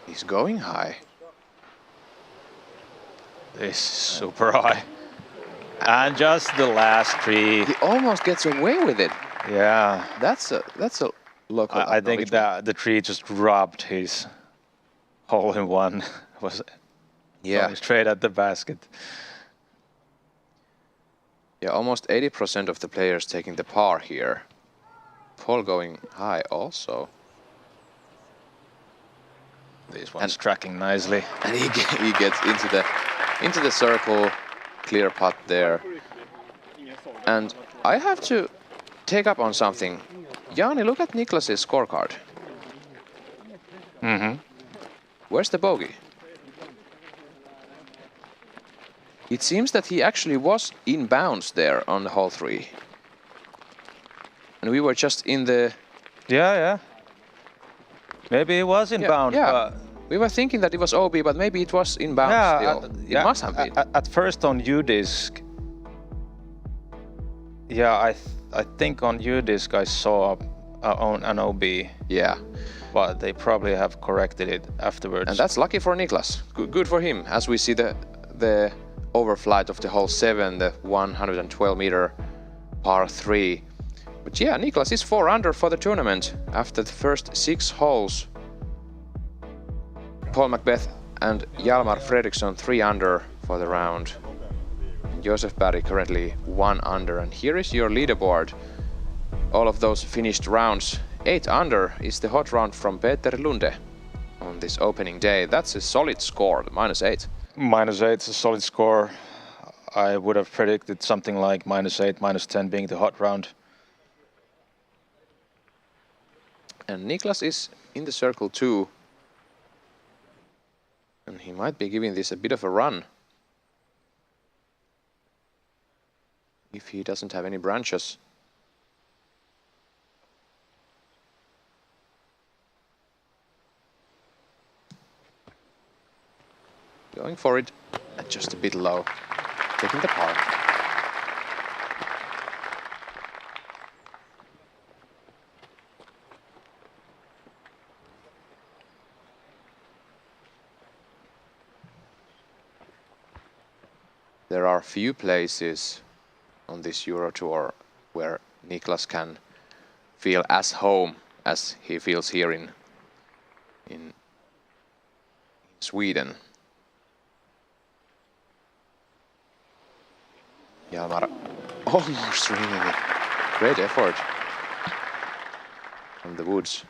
is going high. This is super high. And just the last tree. He almost gets away with it. Yeah. That's a local. I think that the tree just robbed his hole-in-one. Was going straight at the basket. Yeah, almost 80% of the players taking the par here. Paul going high also. This one's tracking nicely. And he gets into the circle, clear putt there. And I have to take up on something. Jaani, look at Niklas's scorecard. Mm-hmm. Where's the bogey? It seems that he actually was in bounds there on the hole 3. And we were just in the... Yeah. Maybe it was in bounds. Yeah. We were thinking that it was OB, but maybe it was in bounds still. It must have been. At first on U-Disc, yeah, I think on U-Disc I saw an OB. Yeah. But they probably have corrected it afterwards. And that's lucky for Niklas. Good for him, as we see the overflight of the hole 7, the 112-meter par 3. But yeah, Niklas is 4 under for the tournament after the first 6 holes. Paul Macbeth and Hjalmar Fredriksson 3 under for the round. Joseph Barry currently 1 under. And here is your leaderboard. All of those finished rounds. 8 under is the hot round from Peter Lunde on this opening day. That's a solid score, -8. -8 is a solid score. I would have predicted something like -8, -10 being the hot round. And Niklas is in the circle too. And he might be giving this a bit of a run. If he doesn't have any branches. Going for it, just a bit low. Taking the par. There are few places on this Euro Tour where Niklas can feel as home as he feels here in Sweden. Hjalmar almost ringing it. Great effort from the woods.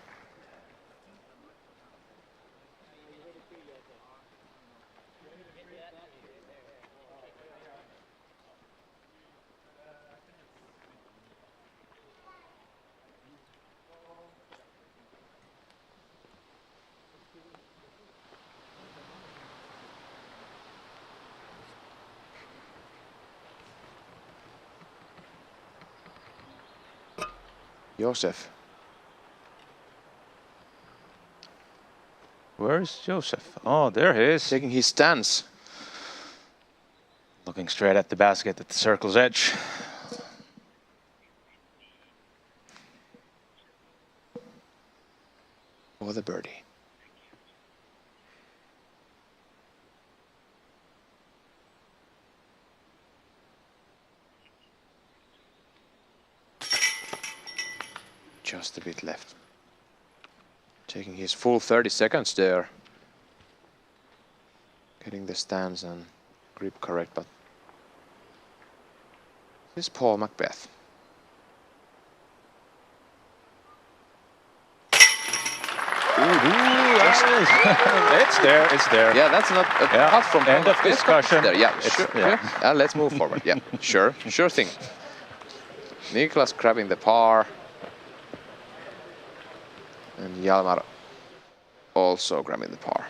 Josef. Where is Joseph? Oh, there he is. Taking his stance. Looking straight at the basket at the circle's edge. For the birdie. Just a bit left. Taking his full 30 seconds there. Getting the stance and grip correct, but this is Paul Macbeth. It's there, it's there. Yeah, that's not a cut from end of Macbeth, discussion. there. Yeah, It's- sure. yeah. Yeah. Let's move forward. Yeah, sure thing. Niklas grabbing the par. And Hjalmar also grabbing the par.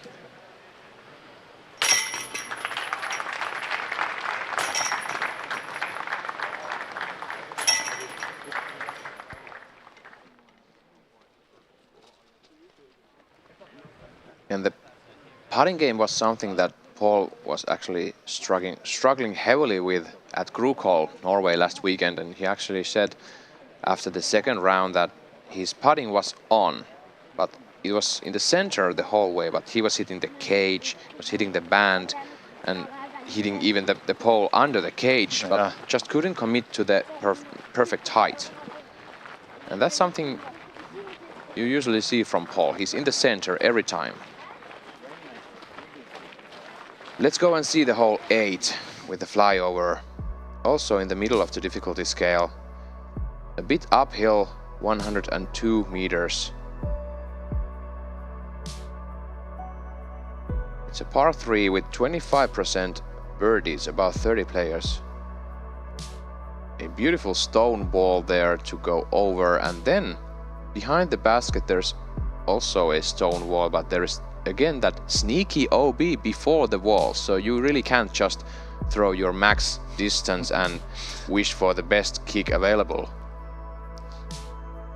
And the putting game was something that Paul was actually struggling heavily with at Grukol, Norway last weekend, and he actually said after the second round that his putting was on, but it was in the center the whole way, but he was hitting the cage, was hitting the band, and hitting even the pole under the cage, but just couldn't commit to the perfect height. And that's something you usually see from Paul. He's in the center every time. Let's go and see the hole 8 with the flyover. Also in the middle of the difficulty scale. A bit uphill, 102 meters. It's a par 3 with 25% birdies, about 30 players. A beautiful stone ball there to go over, and then behind the basket there's also a stone wall, but there is again that sneaky OB before the wall, so you really can't just throw your max distance and wish for the best kick available.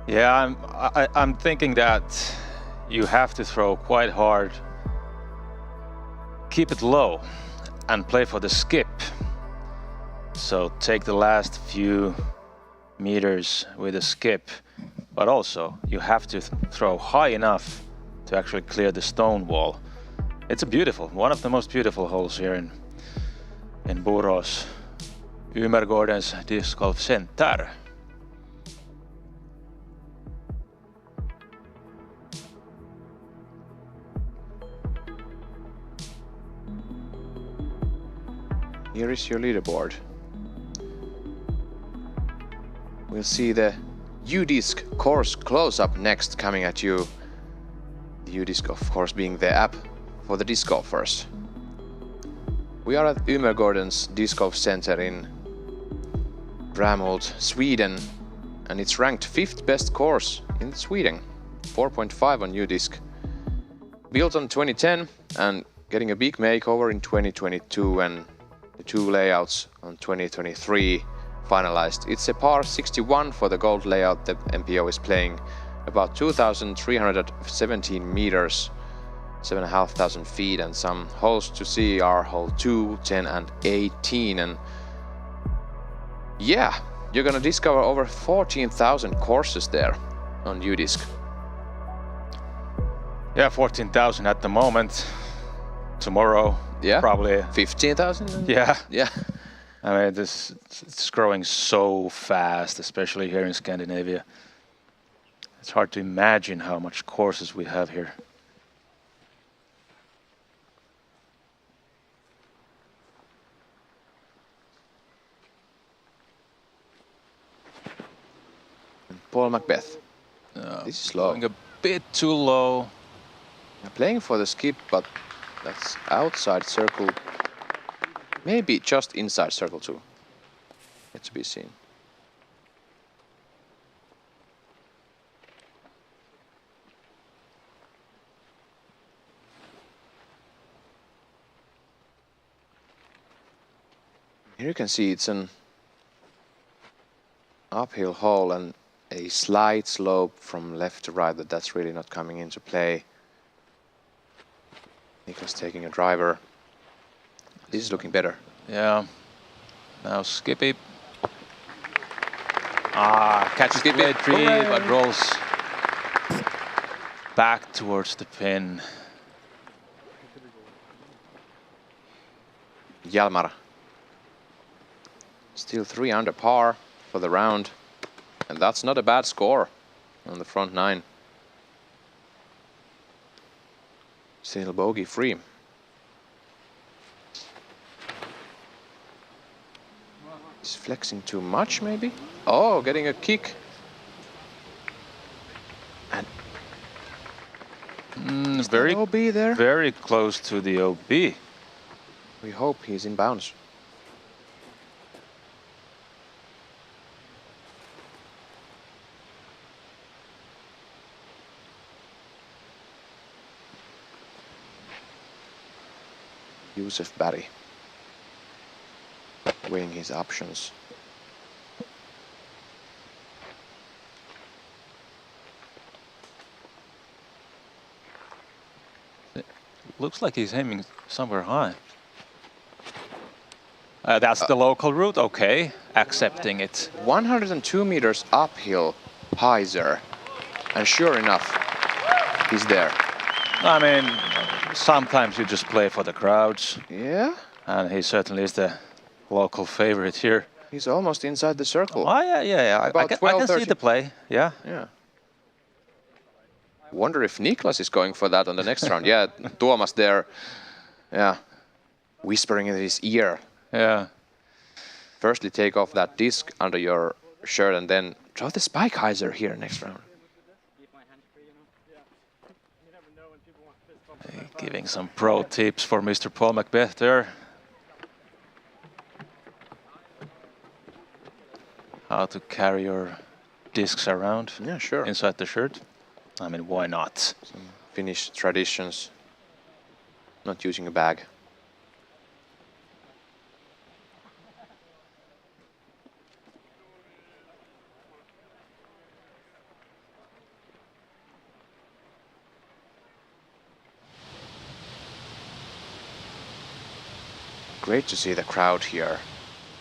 Yeah, I'm thinking that you have to throw quite hard, keep it low, and play for the skip. So take the last few meters with a skip, but also you have to throw high enough to actually clear the stone wall. It's a beautiful, one of the most beautiful holes here in Borås, Ymergårdens Disc Golf Center. Here is your leaderboard. We'll see the U-Disc course close-up next coming at you. The U-Disc, of course, being the app for the disc golfers. We are at Ymergårdens Disc Golf Center in Bramhult, Sweden, and it's ranked 5th best course in Sweden, 4.5 on U-Disc. Built on 2010 and getting a big makeover in 2022, and the 2 layouts on 2023 finalized. It's a par 61 for the gold layout that MPO is playing, about 2,317 meters, 7,500 feet, and some holes to see are hole 2, 10 and 18. And yeah, you're gonna discover over 14,000 courses there on U-Disc. Yeah, 14,000 at the moment. Tomorrow, yeah, probably 15,000. Yeah. I mean, it's growing so fast, especially here in Scandinavia. It's hard to imagine how much courses we have here. Paul Macbeth. This is low. Going a bit too low. Playing for the skip, but that's outside circle. Maybe just inside circle 2. Yet to be seen. Here you can see it's an uphill hole, and a slight slope from left to right, but that's really not coming into play. Niklas taking a driver. This is looking better. Yeah. Now Skippy. Catches the Skippy. late tree, Hooray. but rolls back towards the pin. Hjalmar. Still 3 under par for the round. And that's not a bad score on the front 9. Still bogey free. He's flexing too much, maybe? Oh, getting a kick. And Very OB there? Very close to the OB. We hope he's in bounds. Yusuf Barry weighing his options. Looks like he's aiming somewhere high. That's the local route, okay. Accepting it. 102 meters uphill, Heiser. And sure enough, he's there. I mean, sometimes you just play for the crowds. Yeah? And he certainly is the local favorite here. He's almost inside the circle. Oh, yeah. I About can 12, see 13. the play, yeah. Yeah. Wonder if Niklas is going for that on the next round. Yeah, Tuomas there. Yeah. Whispering in his ear. Yeah. Firstly, take off that disc under your shirt and then draw the spike Heiser here next round. Keep my hands free, you know. You never know when people want fist bumps. Giving some pro tips for Mr. Paul Macbeth there. How to carry your discs around Yeah, sure. inside the shirt. I mean, why not? Some Finnish traditions. Not using a bag. Great to see the crowd here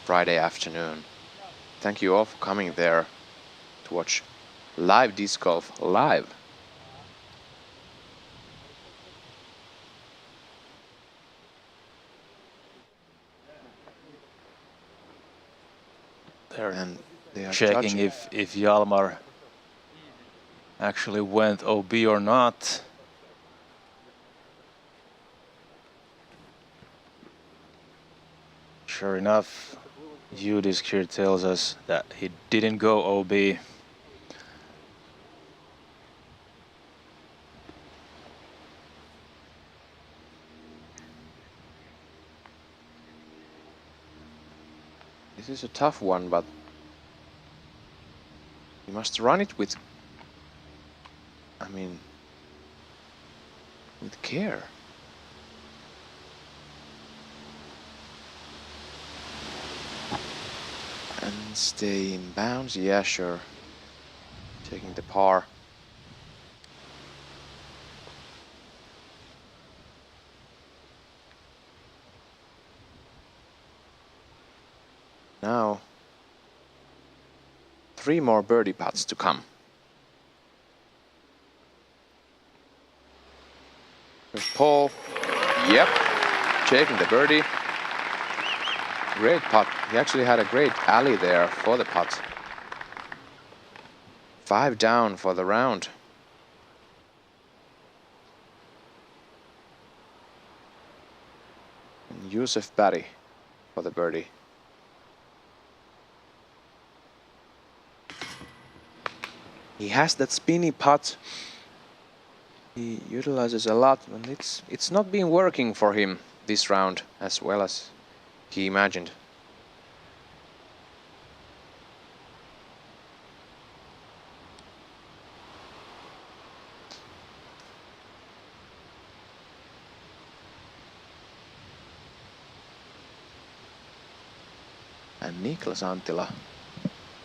Friday afternoon. Thank you all for coming there to watch live disc golf live. They're And they are checking judging. if Hjalmar actually went OB or not. Sure enough, U-Disc here tells us that he didn't go OB. This is a tough one, but you must run it with, I mean, with care. And stay in bounds, yeah, sure. Taking the par. Now, 3 more birdie putts to come. There's Paul. Yep, taking the birdie. Great putt. He actually had a great alley there for the putt. 5 down for the round. And Yusuf Barry for the birdie. He has that spinny putt. He utilizes a lot, and it's not been working for him this round as well as he imagined. And Niklas Anttila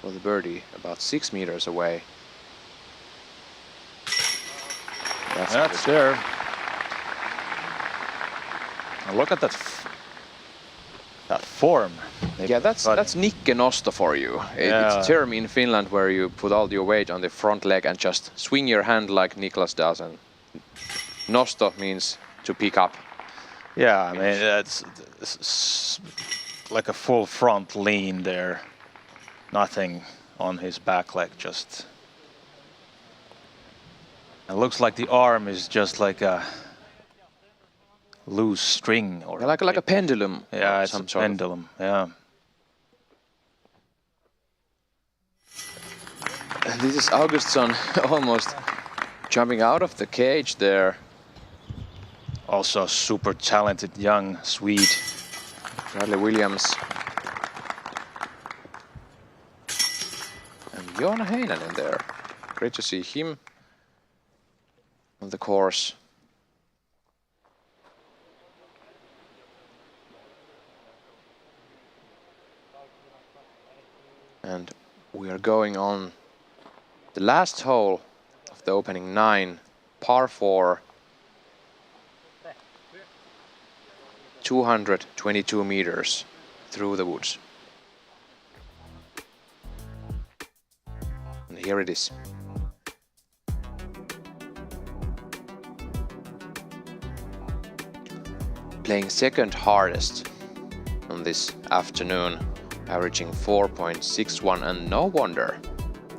for the birdie, about 6 meters away. That's there. And look at that form. Yeah, that's Nikke-nosto for you. It's a term in Finland where you put all your weight on the front leg and just swing your hand like Niklas does. And nosto means to pick up. Yeah, I mean, it's like a full front lean there. Nothing on his back leg, just... It looks like the arm is just like a loose string, or like a pendulum. Yeah, it's a pendulum. Yeah. And this is Augustsson almost jumping out of the cage there. Also, super talented young Swede, Bradley Williams. And Joona Heinonen there. Great to see him on the course. And we are going on the last hole of the opening 9, par 4, 222 meters through the woods. And here it is. Playing second hardest on this afternoon, averaging 4.61, and no wonder.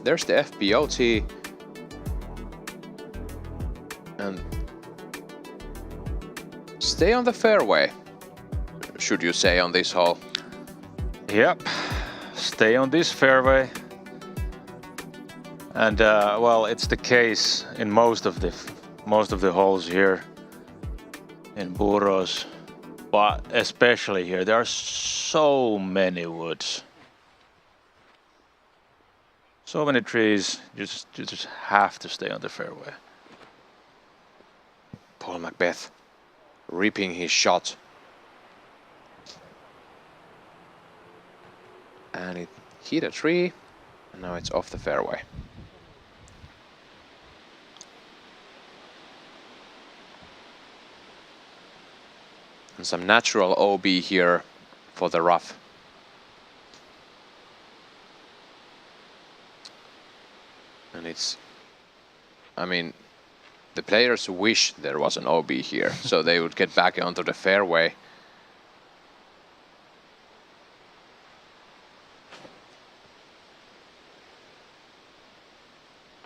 There's the FPO tee. And stay on the fairway, should you say, on this hole? Yep, stay on this fairway. And well, it's the case in most of the holes here in Buros, but especially here, there are so many woods, so many trees. You just have to stay on the fairway. Paul Macbeth ripping his shot. And it hit a tree, and now it's off the fairway. And some natural OB here for the rough. And it's, I mean, the players wish there was an OB here, so they would get back onto the fairway.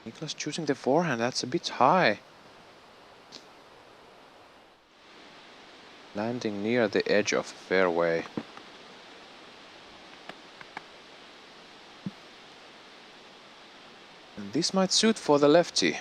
Niklas choosing the forehand, that's a bit high. Landing near the edge of fairway. And this might suit for the lefty.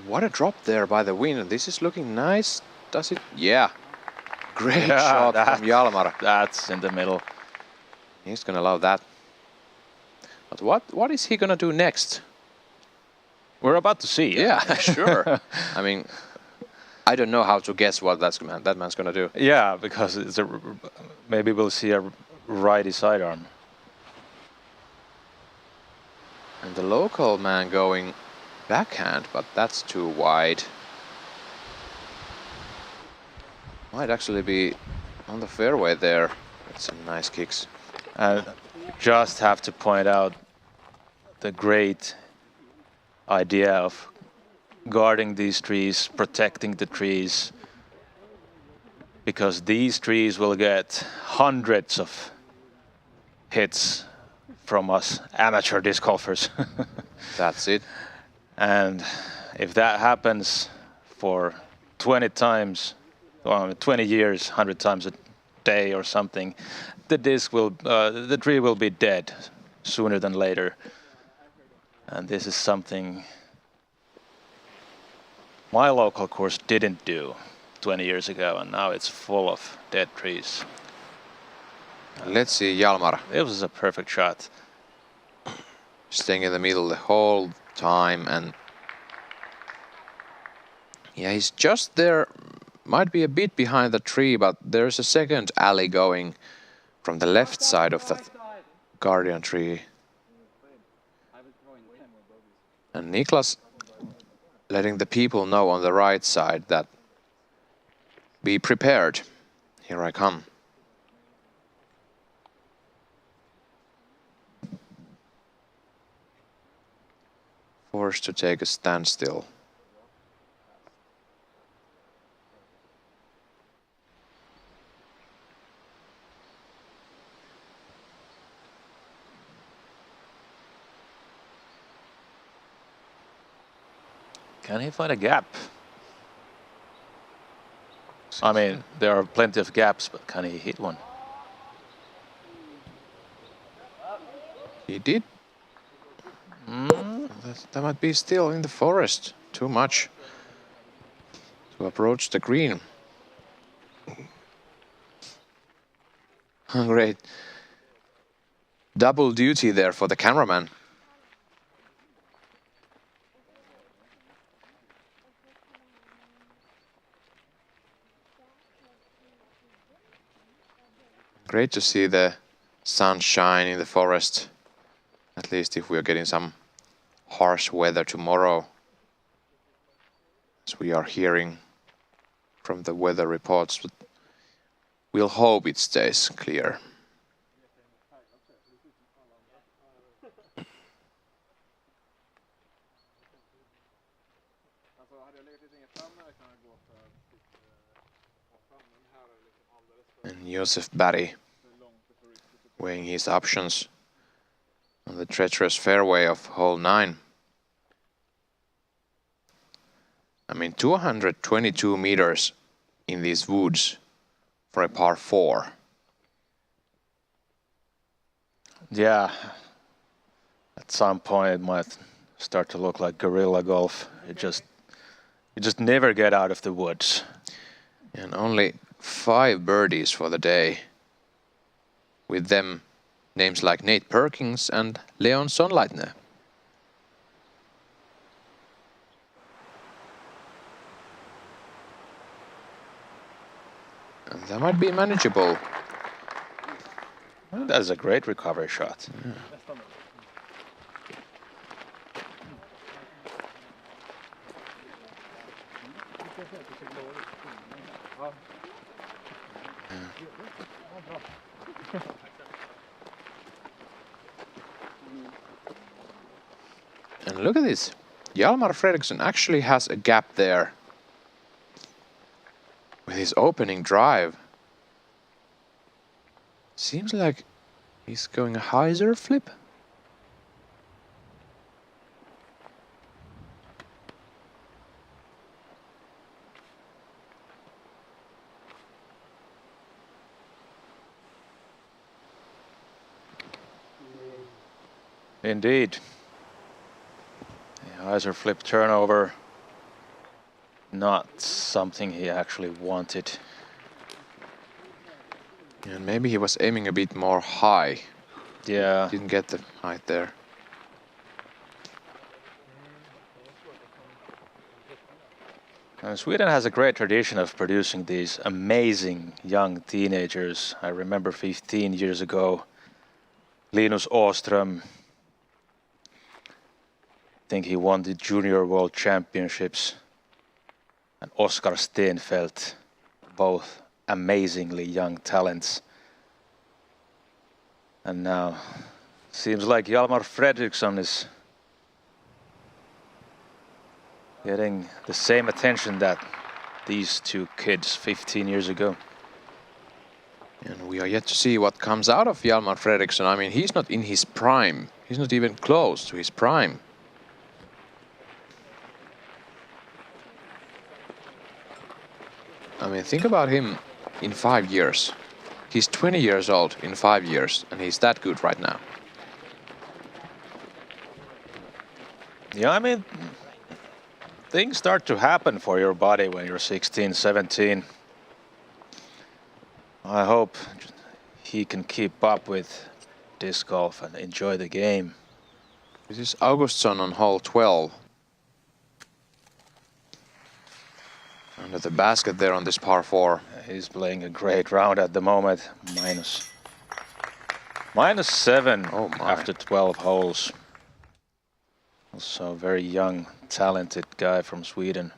What a drop there by the wind. This is looking nice. Does it? Yeah. Great shot from Jalmar. That's in the middle. He's gonna love that. But what is he gonna do next? We're about to see. Yeah, sure. I mean, I don't know how to guess what that man's gonna do. Yeah, because it's maybe we'll see a righty sidearm. And the local man going backhand, but that's too wide. Might actually be on the fairway there. That's some nice kicks. And just have to point out the great idea of guarding these trees, protecting the trees, because these trees will get hundreds of hits from us amateur disc golfers. That's it. And if that happens for 20 times, well, 20 years, 100 times a day or something, the tree will be dead sooner than later. And this is something my local course didn't do 20 years ago, and now it's full of dead trees. Let's see Hjalmar It was a perfect shot. staying in the middle the whole time, and yeah, he's just there. Might be a bit behind the tree, but there's a second alley going from the left side of that guardian tree. And Niklas letting the people know on the right side that be prepared. Here I come. Forced to take a standstill. Can he find a gap? I mean, there are plenty of gaps, but can he hit one? He did. That might be still in the forest. Too much to approach the green. Great. Double duty there for the cameraman. Great to see the sunshine in the forest. At least if we are getting some harsh weather tomorrow, as we are hearing from the weather reports, but we'll hope it stays clear. And Josef Barry weighing his options on the treacherous fairway of hole 9. I mean, 222 meters in these woods for a par 4. Yeah. At some point it might start to look like guerrilla golf. You just never get out of the woods. And only 5 birdies for the day. With them, names like Nate Perkins and Leon Sonnleitner. And that might be manageable. Well, that is a great recovery shot. Yeah. And look at this. Hjalmar Fredriksson actually has a gap there with his opening drive. Seems like he's going a hyzer flip. Indeed. The hyzer flip turnover, not something he actually wanted. And maybe he was aiming a bit more high. Yeah. Didn't get the height there. Sweden has a great tradition of producing these amazing young teenagers. I remember 15 years ago, Linus Åström, I think he won the Junior World Championships, and Oskar Stenfeldt, both amazingly young talents. And now, seems like Hjalmar Fredriksson is getting the same attention that these two kids 15 years ago. And we are yet to see what comes out of Hjalmar Fredriksson. I mean, he's not in his prime. He's not even close to his prime. I mean, think about him in 5 years. He's 20 years old in 5 years, and he's that good right now. Yeah, I mean, things start to happen for your body when you're 16, 17. I hope he can keep up with disc golf and enjoy the game. This is Augustsson on hole 12. Under the basket there on this par 4. He's playing a great round at the moment. -7 Oh my. after 12 holes. Also a very young, talented guy from Sweden.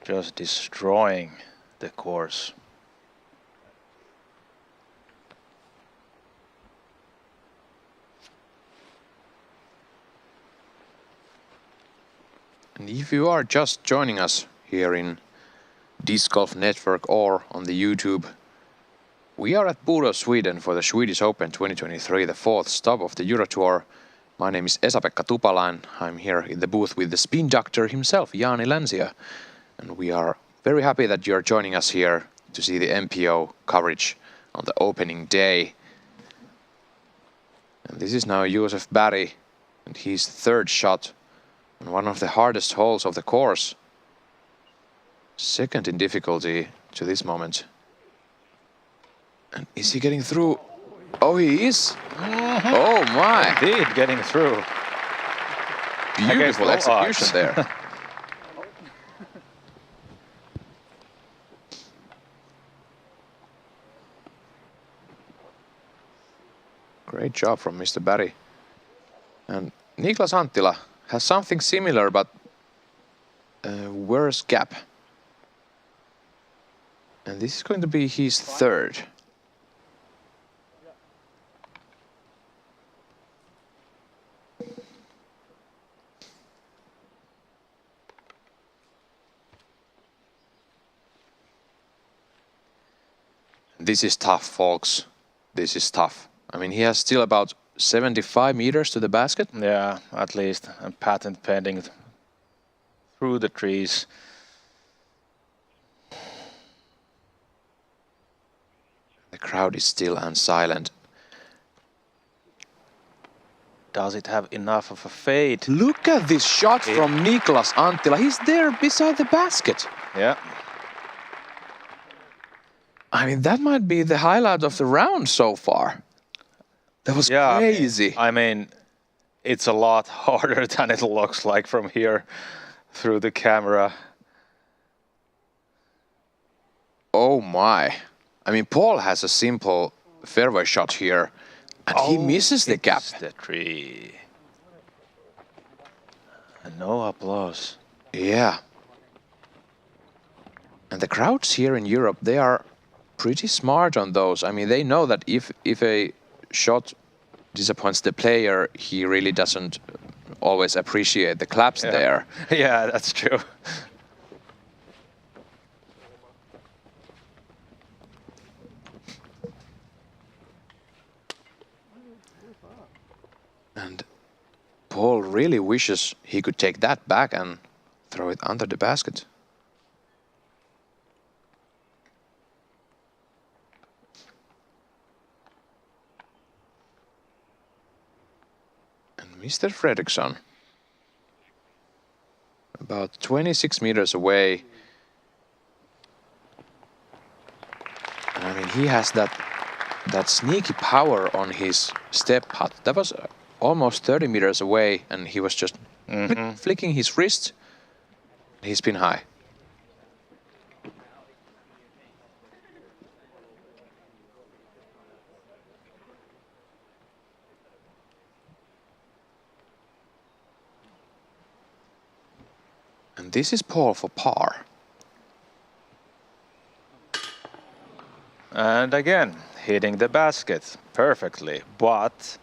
Just destroying the course. And if you are just joining us here in Disc Golf Network or on the YouTube, we are at Bodø, Sweden for the Swedish Open 2023, the 4th stop of the Euro Tour. My name is Esa-Pekka Tupala and I'm here in the booth with the spin doctor himself, Jaani Lansio. And we are very happy that you're joining us here to see the MPO coverage on the opening day. And this is now Josef Barry and his 3rd shot on one of the hardest holes of the course. 2nd in difficulty to this moment. And is he getting through? Oh, he is! Oh my! Indeed, getting through. Beautiful execution there. Great job from Mr. Barry. And Niklas Anttila has something similar, but worse gap. And this is going to be his 3rd. This is tough, folks. This is tough. I mean, he has still about 75 meters to the basket. Yeah, at least. And patent pending through the trees. The crowd is still and silent. Does it have enough of a fade? Look at this shot from Niklas Anttila. He's there beside the basket. Yeah. I mean, that might be the highlight of the round so far. That was crazy. I mean, it's a lot harder than it looks like from here through the camera. Oh my. I mean, Paul has a simple fairway shot here, and he misses the gap. The tree. And no applause. Yeah. And the crowds here in Europe, they are pretty smart on those. I mean, they know that if a shot disappoints the player, he really doesn't always appreciate the claps there. Yeah, that's true. And Paul really wishes he could take that back and throw it under the basket. And Mr. Fredriksson, about 26 meters away. And I mean, he has that sneaky power on his step putt. That was almost 30 meters away, and he was just flicking his wrist. He's been high. And this is Paul for par. And again, hitting the basket perfectly, but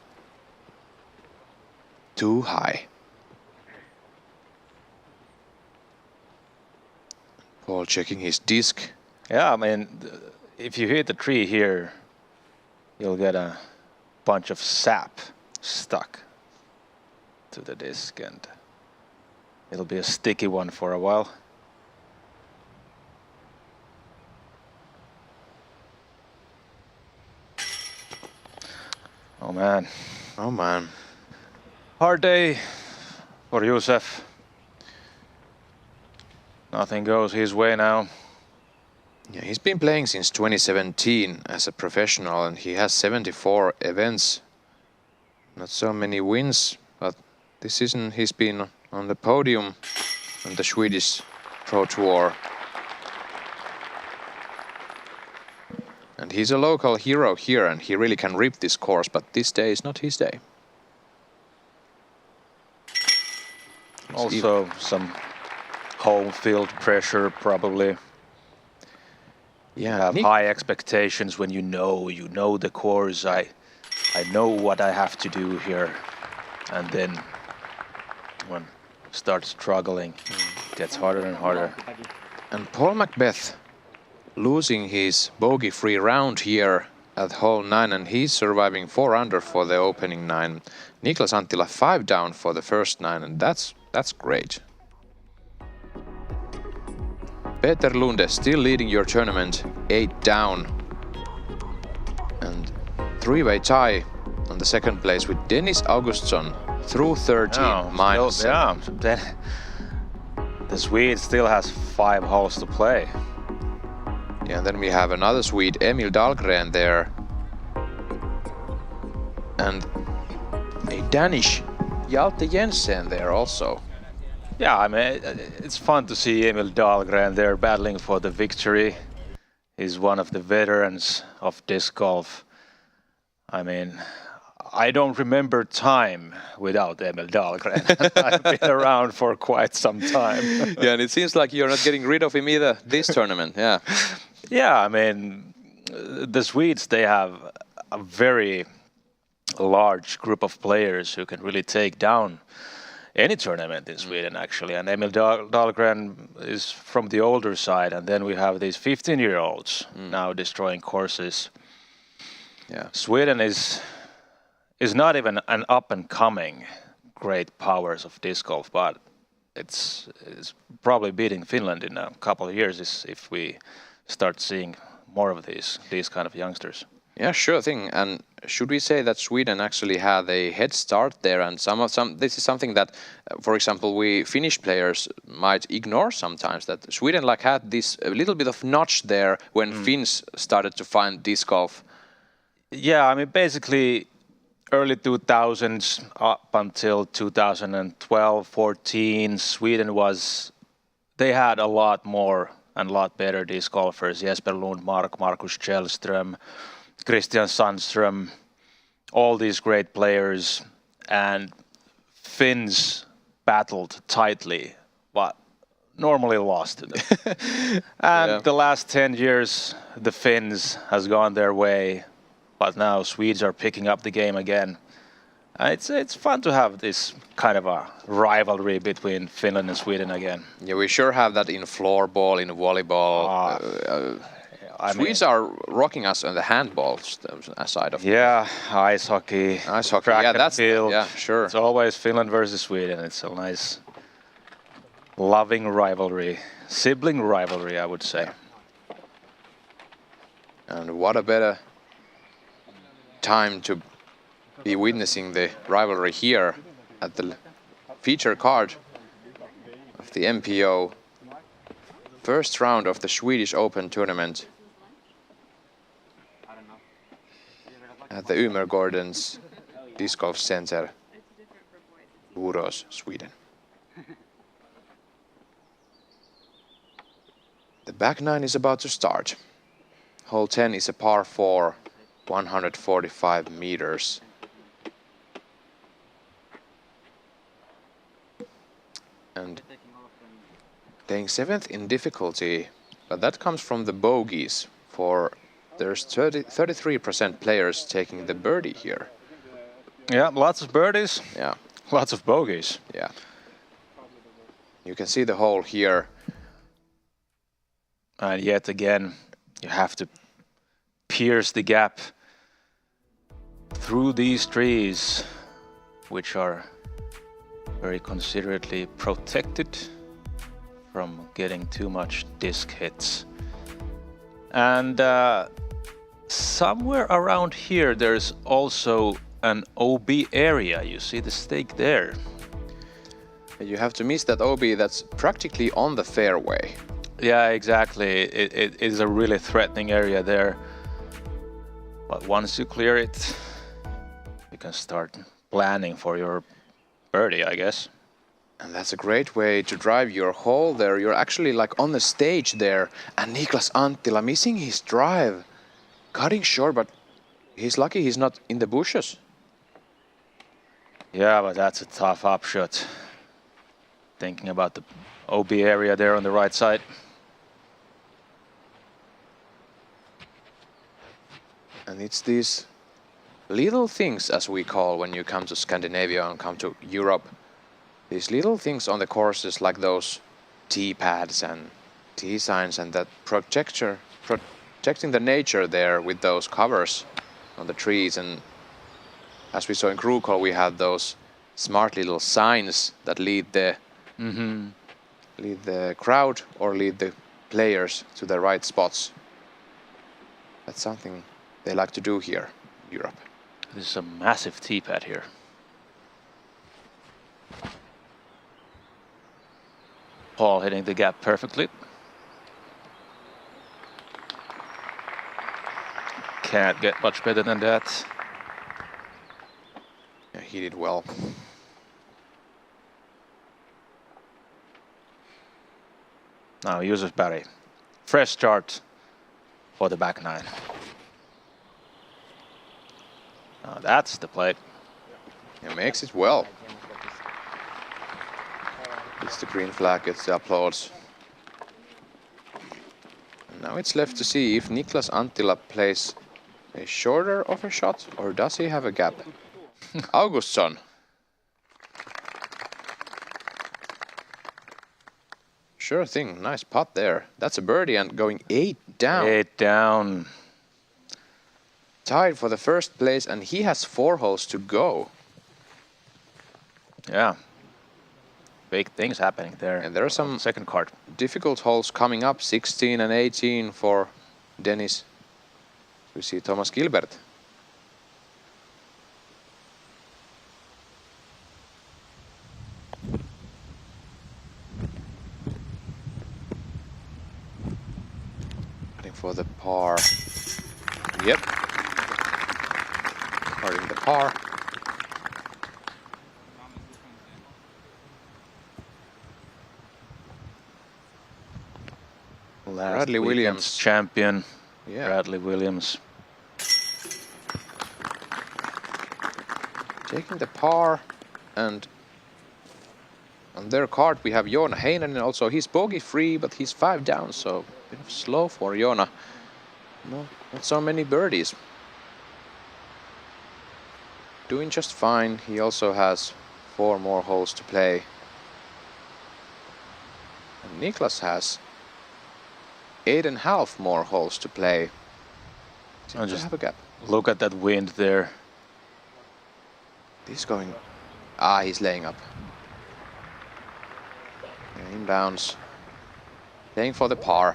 too high. Paul checking his disc. Yeah, I mean, if you hit the tree here, you'll get a bunch of sap stuck to the disc, and it'll be a sticky one for a while. Oh man. Oh man. Hard day for Josef. Nothing goes his way now. Yeah, he's been playing since 2017 as a professional, and he has 74 events. Not so many wins, but this season he's been on the podium on the Swedish Pro Tour. And he's a local hero here, and he really can rip this course, but this day is not his day. Also some home field pressure probably. Yeah, Have high expectations when you know the course. I know what I have to do here, and then when start struggling, it gets harder and harder. And Paul Macbeth losing his bogey-free round here at hole 9, and he's surviving 4 under for the opening 9. Niklas Anttila 5 down for the first 9, and that's great. Peter Lunde still leading your tournament, 8 down. And 3-way tie on the second place with Dennis Augustsson through 13 minus. Yeah, then the Swede still has 5 holes to play. Yeah, and then we have another Swede, Emil Dahlgren there. And a Danish, Hjalte Jensen there also. Yeah, I mean, it's fun to see Emil Dahlgren there battling for the victory. He's one of the veterans of disc golf. I mean, I don't remember time without Emil Dahlgren. I've been around for quite some time. Yeah, and it seems like you're not getting rid of him either this tournament, yeah. Yeah, I mean, the Swedes, they have a very large group of players who can really take down any tournament in Sweden, actually. And Emil Dahlgren is from the older side, and then we have these 15-year-olds now destroying courses. Yeah, Sweden is not even an up-and-coming great powers of disc golf, but it's probably beating Finland in a couple of years if we start seeing more of these kind of youngsters. Yeah, sure thing. And should we say that Sweden actually had a head start there, and this is something that, for example, we Finnish players might ignore sometimes, that Sweden had this a little bit of notch there when Finns started to find disc golf. Yeah, I mean, basically early 2000s up until 2012, 14, Sweden they had a lot more and a lot better disc golfers. Jesper Lundmark, Marcus Källström, Christian Sandström, all these great players, and Finns battled tightly, but normally lost to them. And the last 10 years, the Finns has gone their way, but now Swedes are picking up the game again. It's fun to have this kind of a rivalry between Finland and Sweden again. Yeah, we sure have that in floorball, in volleyball. Swedes are rocking us on the handball side of Yeah, ice hockey, track and field. Yeah, sure. It's always Finland versus Sweden. It's a nice, loving rivalry, sibling rivalry, I would say. And what a better time to be witnessing the rivalry here at the feature card of the MPO first round of the Swedish Open tournament at the Umeågårdens Disc Golf Center, Borås, Sweden. The back nine is about to start. Hole 10 is a par 4, 145 meters. And playing 7th in difficulty, but that comes from the bogeys. There's 33% players taking the birdie here. Yeah, lots of birdies. Yeah. Lots of bogeys. Yeah. You can see the hole here. And yet again, you have to pierce the gap through these trees, which are very considerately protected from getting too much disc hits. And somewhere around here there's also an OB area. You see the stake there. You have to miss that OB that's practically on the fairway. Yeah, exactly. It is a really threatening area there. But once you clear it, you can start planning for your birdie, I guess. And that's a great way to drive your hole there. You're actually like on the stage there. And Niklas Anttila missing his drive. Cutting short, but he's lucky he's not in the bushes. Yeah, but that's a tough upshot. Thinking about the OB area there on the right side. And it's these little things, as we call when you come to Scandinavia and come to Europe. These little things on the courses like those tee pads and tee signs and that protecting the nature there with those covers on the trees. And as we saw in crew call, we had those smart little signs that lead the crowd or lead the players to the right spots. That's something they like to do here in Europe. This is a massive tee pad here. Paul hitting the gap perfectly. Can't get much better than that. Yeah, he did well. Now Josef Barry. Fresh start for the back nine. Now that's the play. He makes it well. It's the green flag, it's the applause. And now it's left to see if Niklas Anttila plays a shorter of a shot or does he have a gap? Augustsson. Sure thing, nice putt there. That's a birdie and going 8 down. 8 down. Tied for the first place and he has 4 holes to go. Yeah. Big things happening there. And there are some second card. Difficult holes coming up, 16 and 18 for Dennis. We see Thomas Gilbert. Heading for the par. Yep. Parting the par. Bradley Williams. Champion. Yeah. Bradley Williams. Taking the par, and on their card we have Joona Heinonen also. He's bogey free, but he's 5 down, so a bit of slow for Joona. No, not so many birdies. Doing just fine. He also has 4 more holes to play. And Niklas has 8.5 more holes to play. I'll just have a gap. Look at that wind there. He's going. He's laying up. Yeah, inbounds. Playing for the par.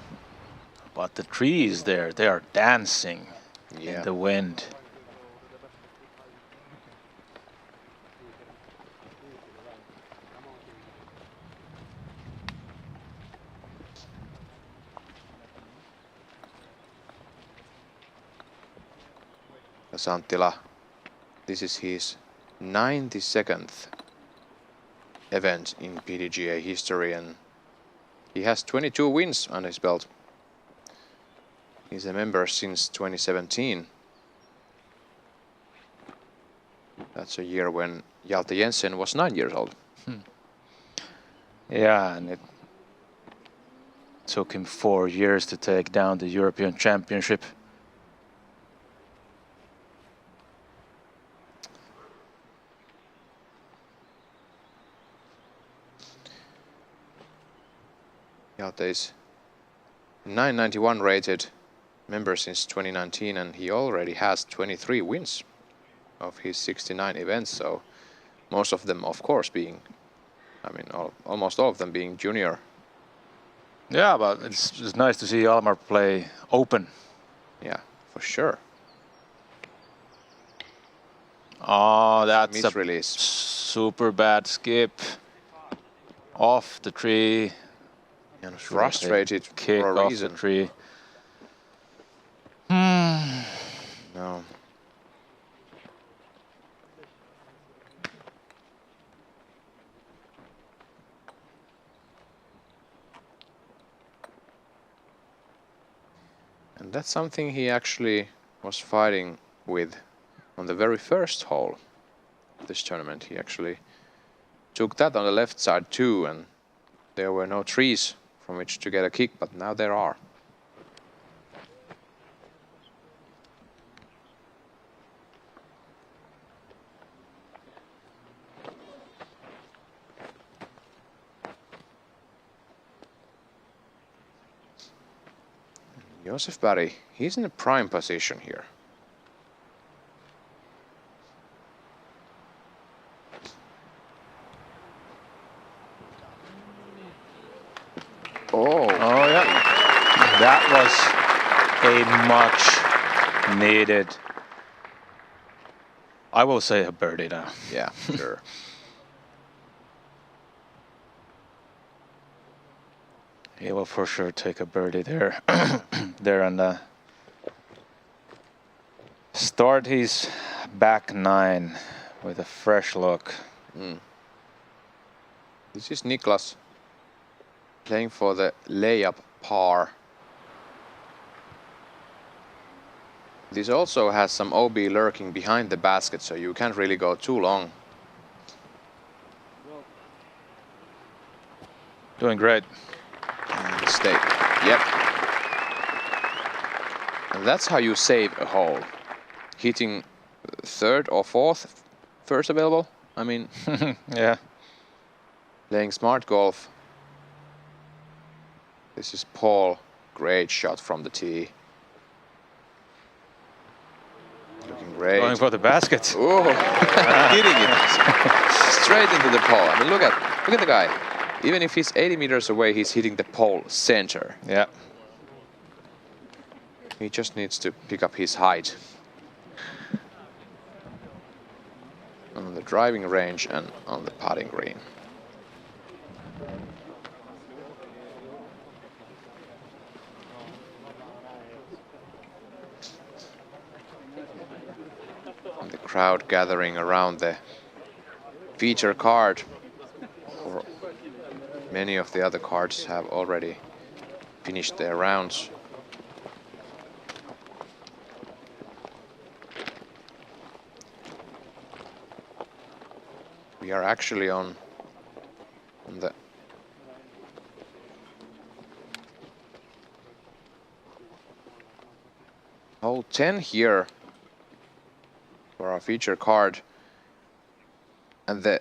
But the trees there, they are dancing in the wind. Anttila, this is his 92nd event in PDGA history and he has 22 wins on his belt. He's a member since 2017. That's a year when Hjalte Jensen was 9 years old. Yeah, and it took him 4 years to take down the European Championship. Hjalte is 991 rated member since 2019 and he already has 23 wins of his 69 events, so most of them of course being, almost all of them being junior. Yeah, but it's nice to see Almar play open. Yeah, for sure. Oh, that's a release. Super bad skip. Off the tree. And frustrated Kick for a off reason. the tree. No. And that's something he actually was fighting with on the very first hole of this tournament. He actually took that on the left side too, and there were no trees from which to get a kick, but now there are. Joseph Barry, he's in a prime position here. Oh, yeah. That was a much needed, I will say, a birdie now. yeah, sure. He will for sure take a birdie there. There and start his back nine with a fresh look. This is Niklas playing for the layup par. This also has some OB lurking behind the basket, so you can't really go too long. Doing great. Mistake. Yep. And that's how you save a hole. Hitting third or fourth, first available. I mean, Yeah. playing smart golf. This is Paul. Great shot from the tee. Looking great. Going for the basket. Oh, hitting it straight into the pole. I mean, look at the guy. Even if he's 80 meters away, he's hitting the pole center. Yeah. He just needs to pick up his height on the driving range and on the putting green. And the crowd gathering around the feature card. Or many of the other cards have already finished their rounds. We are actually on the hole 10 here for our feature card, and the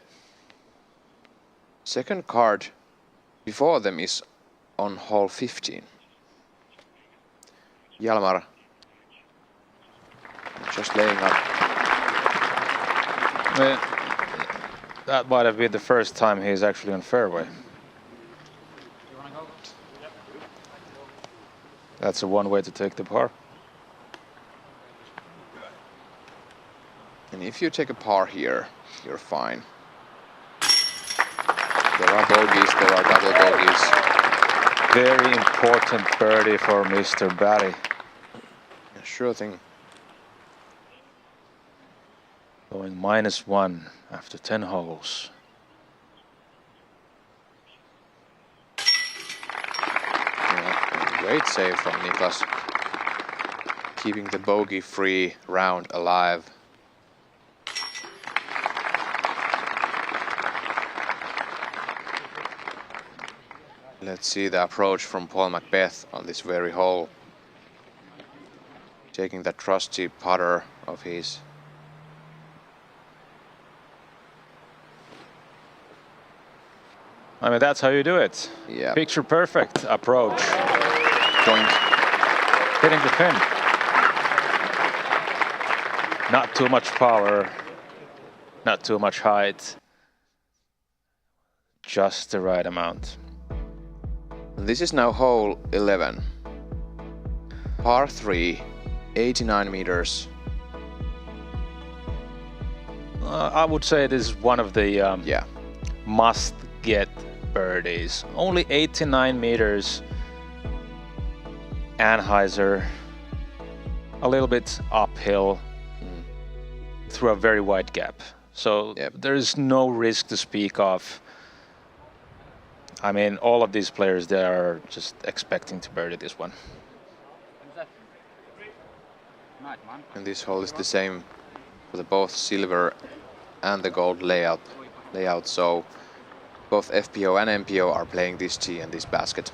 second card before them is on hole 15. Hjalmar just laying up. That might have been the first time he's actually on fairway. That's a one way to take the par. And if you take a par here, you're fine. There are bogeys, there are double bogeys. Very important birdie for Mr. Barry. Yeah, sure thing. Going -1 after 10 holes. Yeah, great save from Niklas. Keeping the bogey-free round alive. Let's see the approach from Paul Macbeth on this very hole. Taking that trusty putter of his. I mean, that's how you do it. Yeah. Picture perfect approach. Joint. Hitting the pin. Not too much power. Not too much height. Just the right amount. This is now hole 11. Par 3, 89 meters. I would say this is one of the Yeah. must get birdies. Only 89 meters. Anheuser, a little bit uphill through a very wide gap. So there is no risk to speak of. I mean, all of these players, they are just expecting to birdie this one. And this hole is the same for the both silver and the gold layout. So both FPO and MPO are playing this tee and this basket.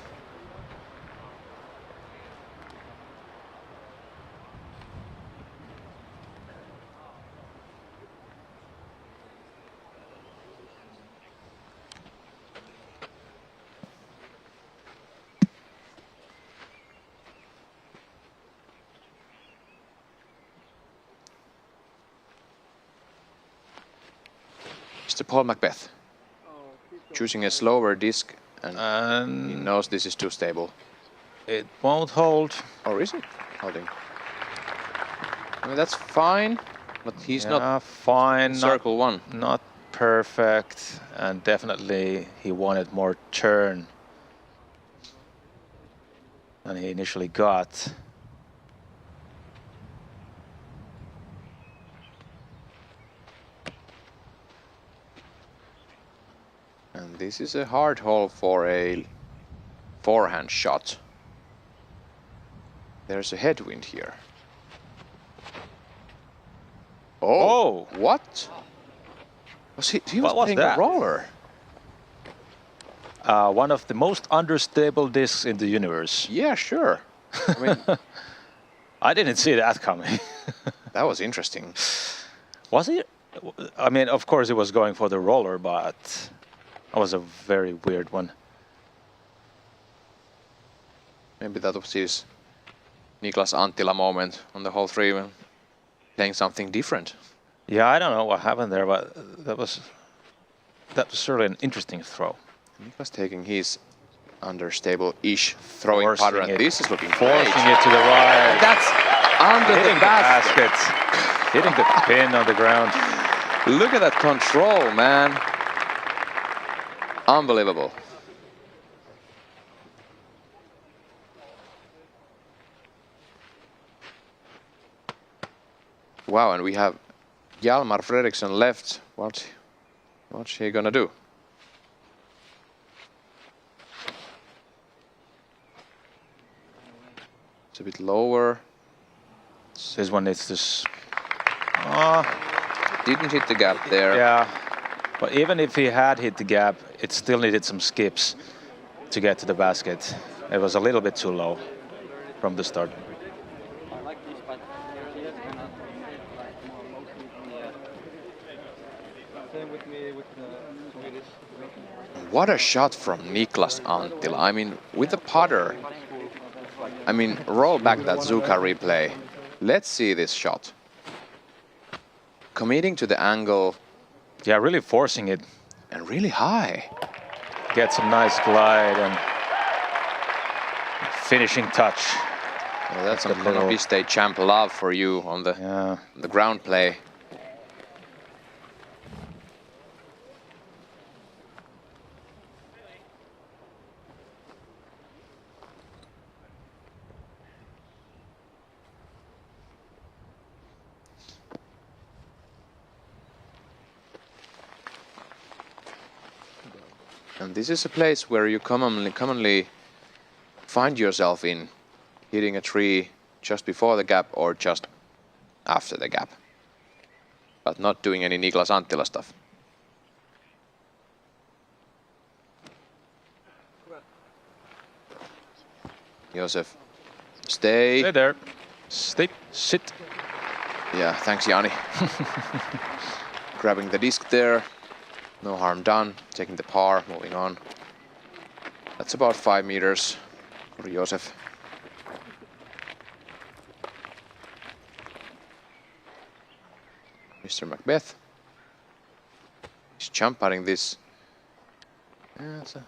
Mr. Paul Macbeth choosing a slower disc, and he knows this is too stable. It won't hold. Or is it holding? I mean, that's fine, but he's not fine. Circle one. Not perfect, and definitely he wanted more turn than he initially got. And this is a hard hole for a forehand shot. There's a headwind here. Oh! What? He was playing a roller. One of the most unstable discs in the universe. Yeah, sure. I mean, I didn't see that coming. that was interesting. Was it? I mean, of course, it was going for the roller, but that was a very weird one. Maybe that was his Niklas Anttila moment on the hole 3, playing something different. Yeah, I don't know what happened there, but that was certainly an interesting throw. Niklas taking his understable-ish throwing putter, and this is looking great. Forcing it to the right. That's under the basket. Hitting the pin on the ground. Look at that control, man. Unbelievable. Wow, and we have Hjalmar Fredriksson left. What's he gonna do? It's a bit lower. This one needs this. Didn't hit the gap there. Yeah, but even if he had hit the gap, it still needed some skips to get to the basket. It was a little bit too low from the start. I like this, but he is gonna like mostly in the air. Same with me with the Swedish. What a shot from Niklas Anttila. I mean, with the putter. I mean, roll back that Zuka replay. Let's see this shot. Committing to the angle. Yeah, really forcing it. And really high. Get some nice glide and finishing touch. Well, that's a little B-State champ love for you on the ground play. And this is a place where you commonly find yourself in, hitting a tree just before the gap or just after the gap, but not doing any Niklas Anttila stuff. Josef, stay. Stay there. Stay. Sit. Yeah, thanks, Jaani. Grabbing the disc there. No harm done. Taking the par, moving on. That's about 5 meters for Josef. Mr. Macbeth. He's jump putting this. That's a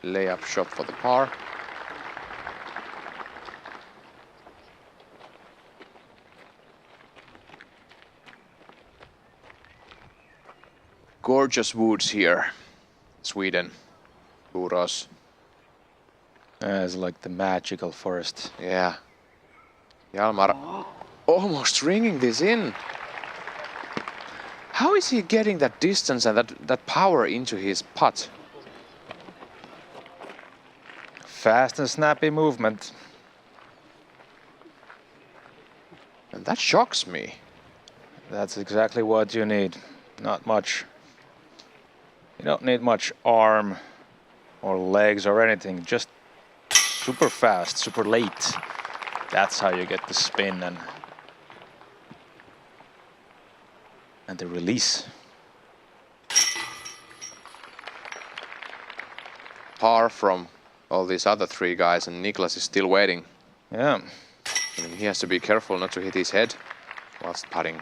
layup shot for the par. Gorgeous woods here, Sweden. Buros. It's like the magical forest. Yeah. Jalmar almost ringing this in. How is he getting that distance and that power into his putt? Fast and snappy movement. And that shocks me. That's exactly what you need. Not much. You don't need much arm or legs or anything. Just super fast, super late. That's how you get the spin and the release. Par from all these other three guys, and Niklas is still waiting. Yeah. And he has to be careful not to hit his head whilst putting.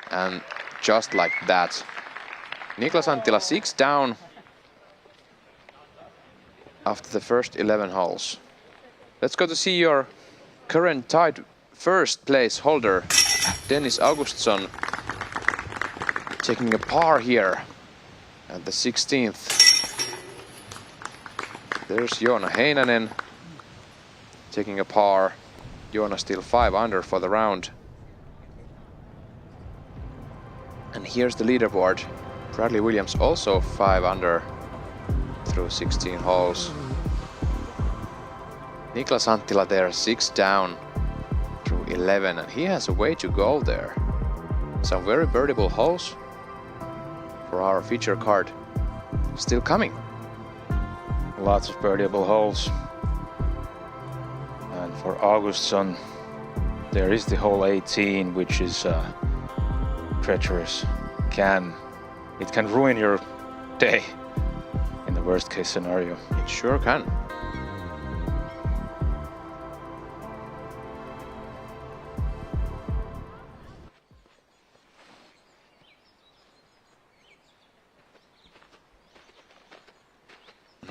And just like that, Niklas Anttila 6 down after the first 11 holes. Let's go to see your current tied first place holder, Dennis Augustsson, taking a par here at the 16th. There's Joona Heinonen taking a par. Joona still 5 under for the round. And here's the leaderboard. Bradley Williams also 5 under through 16 holes. Niklas Anttila there 6 down through 11, and he has a way to go there. Some very birdable holes for our feature card still coming. Lots of birdieable holes. And for Augustsson, there is the hole 18, which is treacherous. It can ruin your day in the worst case scenario. It sure can.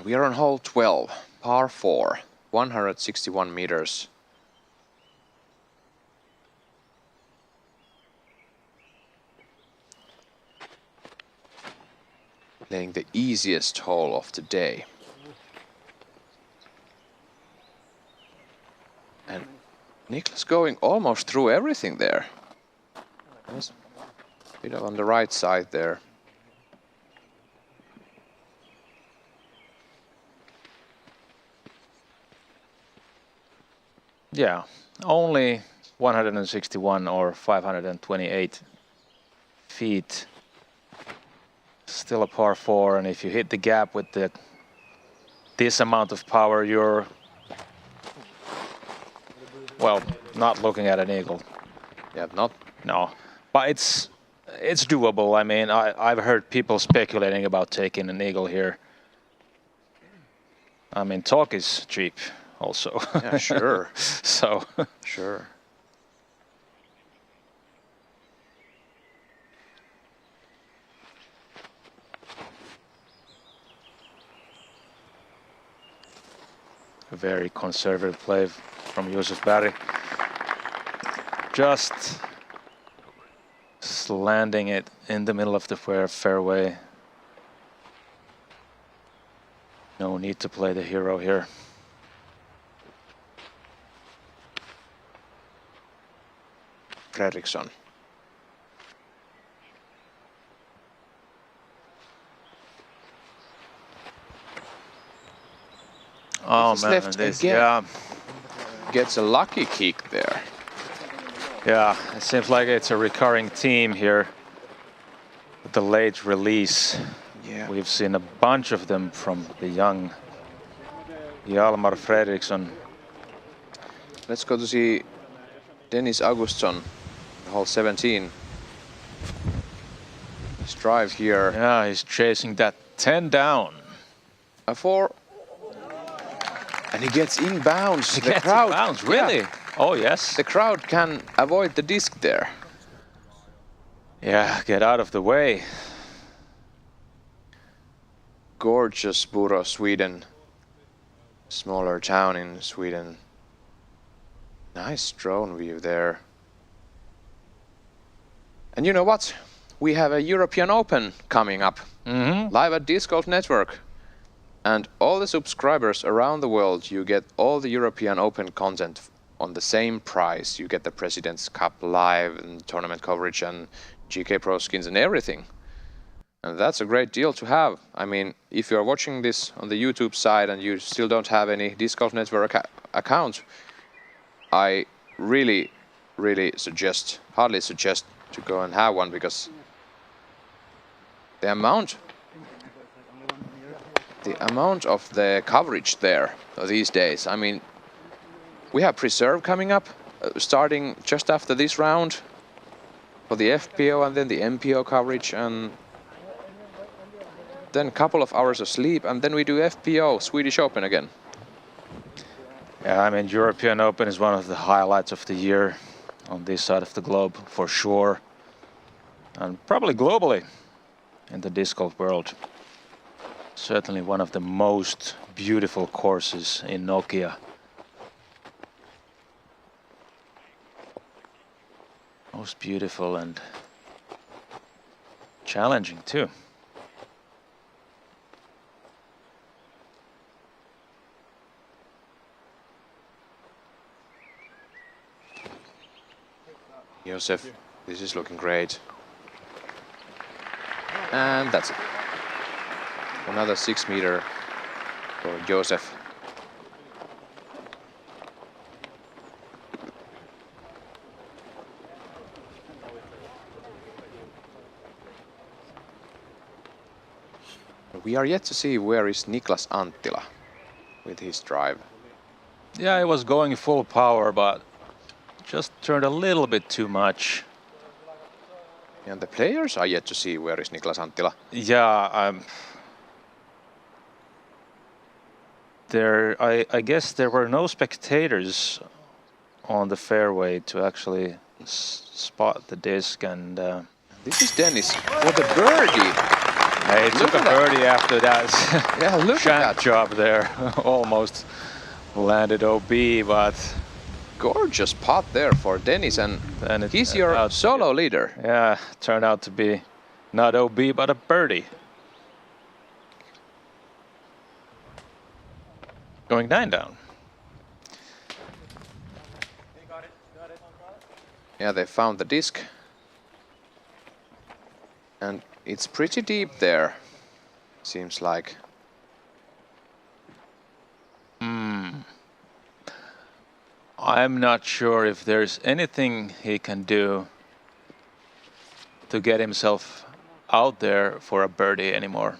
We are on hole 12, par 4, 161 meters. Playing the easiest hole of the day. And Niklas going almost through everything there. Was a bit on the right side there. Yeah, only 161 or 528 feet. Still a par 4, and if you hit the gap with this amount of power, you're, well, not looking at an eagle. Yeah, not. No, but it's doable. I mean, I've heard people speculating about taking an eagle here. I mean, talk is cheap also. Yeah, sure. So. Sure. A very conservative play from Josef Berg. Just landing it in the middle of the fairway. No need to play the hero here. Fredriksson. Oh This is man, left this, again. yeah. Gets a lucky kick there. Yeah, it seems like it's a recurring theme here. The late release. Yeah. We've seen a bunch of them from the young Hjalmar Fredriksson. Let's go to see Dennis Augustsson, hole 17. His drive here. Yeah, he's chasing that 10 down. A 4. And he gets inbounds. He gets inbounds, really? Yeah. Oh, yes. The crowd can avoid the disc there. Yeah, get out of the way. Gorgeous Buro, Sweden. Smaller town in Sweden. Nice drone view there. And you know what? We have a European Open coming up. Mm-hmm. Live at Disc Golf Network. And all the subscribers around the world, you get all the European Open content on the same price. You get the President's Cup live and tournament coverage and GK Pro skins and everything. And that's a great deal to have. I mean, if you're watching this on the YouTube side and you still don't have any Disc Golf Network account, I really suggest, hardly suggest to go and have one, because the amount of the coverage there these days. I mean, we have Preserve coming up, starting just after this round for the FPO, and then the MPO coverage, and then a couple of hours of sleep, and then we do FPO, Swedish Open again. Yeah, I mean, European Open is one of the highlights of the year on this side of the globe, for sure. And probably globally in the disc golf world. Certainly one of the most beautiful courses in Nokia. Most beautiful and challenging too. Josef, this is looking great. And that's it. Another 6 meter for Josef. We are yet to see where is Niklas Anttila with his drive. Yeah, it was going full power, but just turned a little bit too much. And the players are yet to see where is Niklas Anttila. Yeah, I guess there were no spectators on the fairway to actually spot the disc, and this is Dennis for the birdie. He took a birdie after that. Yeah, look shank at that job there. Almost landed OB, but gorgeous putt there for Dennis, and he's your solo leader. Yeah, turned out to be not OB, but a birdie. Going 9 down. Yeah, they found the disc. And it's pretty deep there, seems like. I'm not sure if there's anything he can do to get himself out there for a birdie anymore.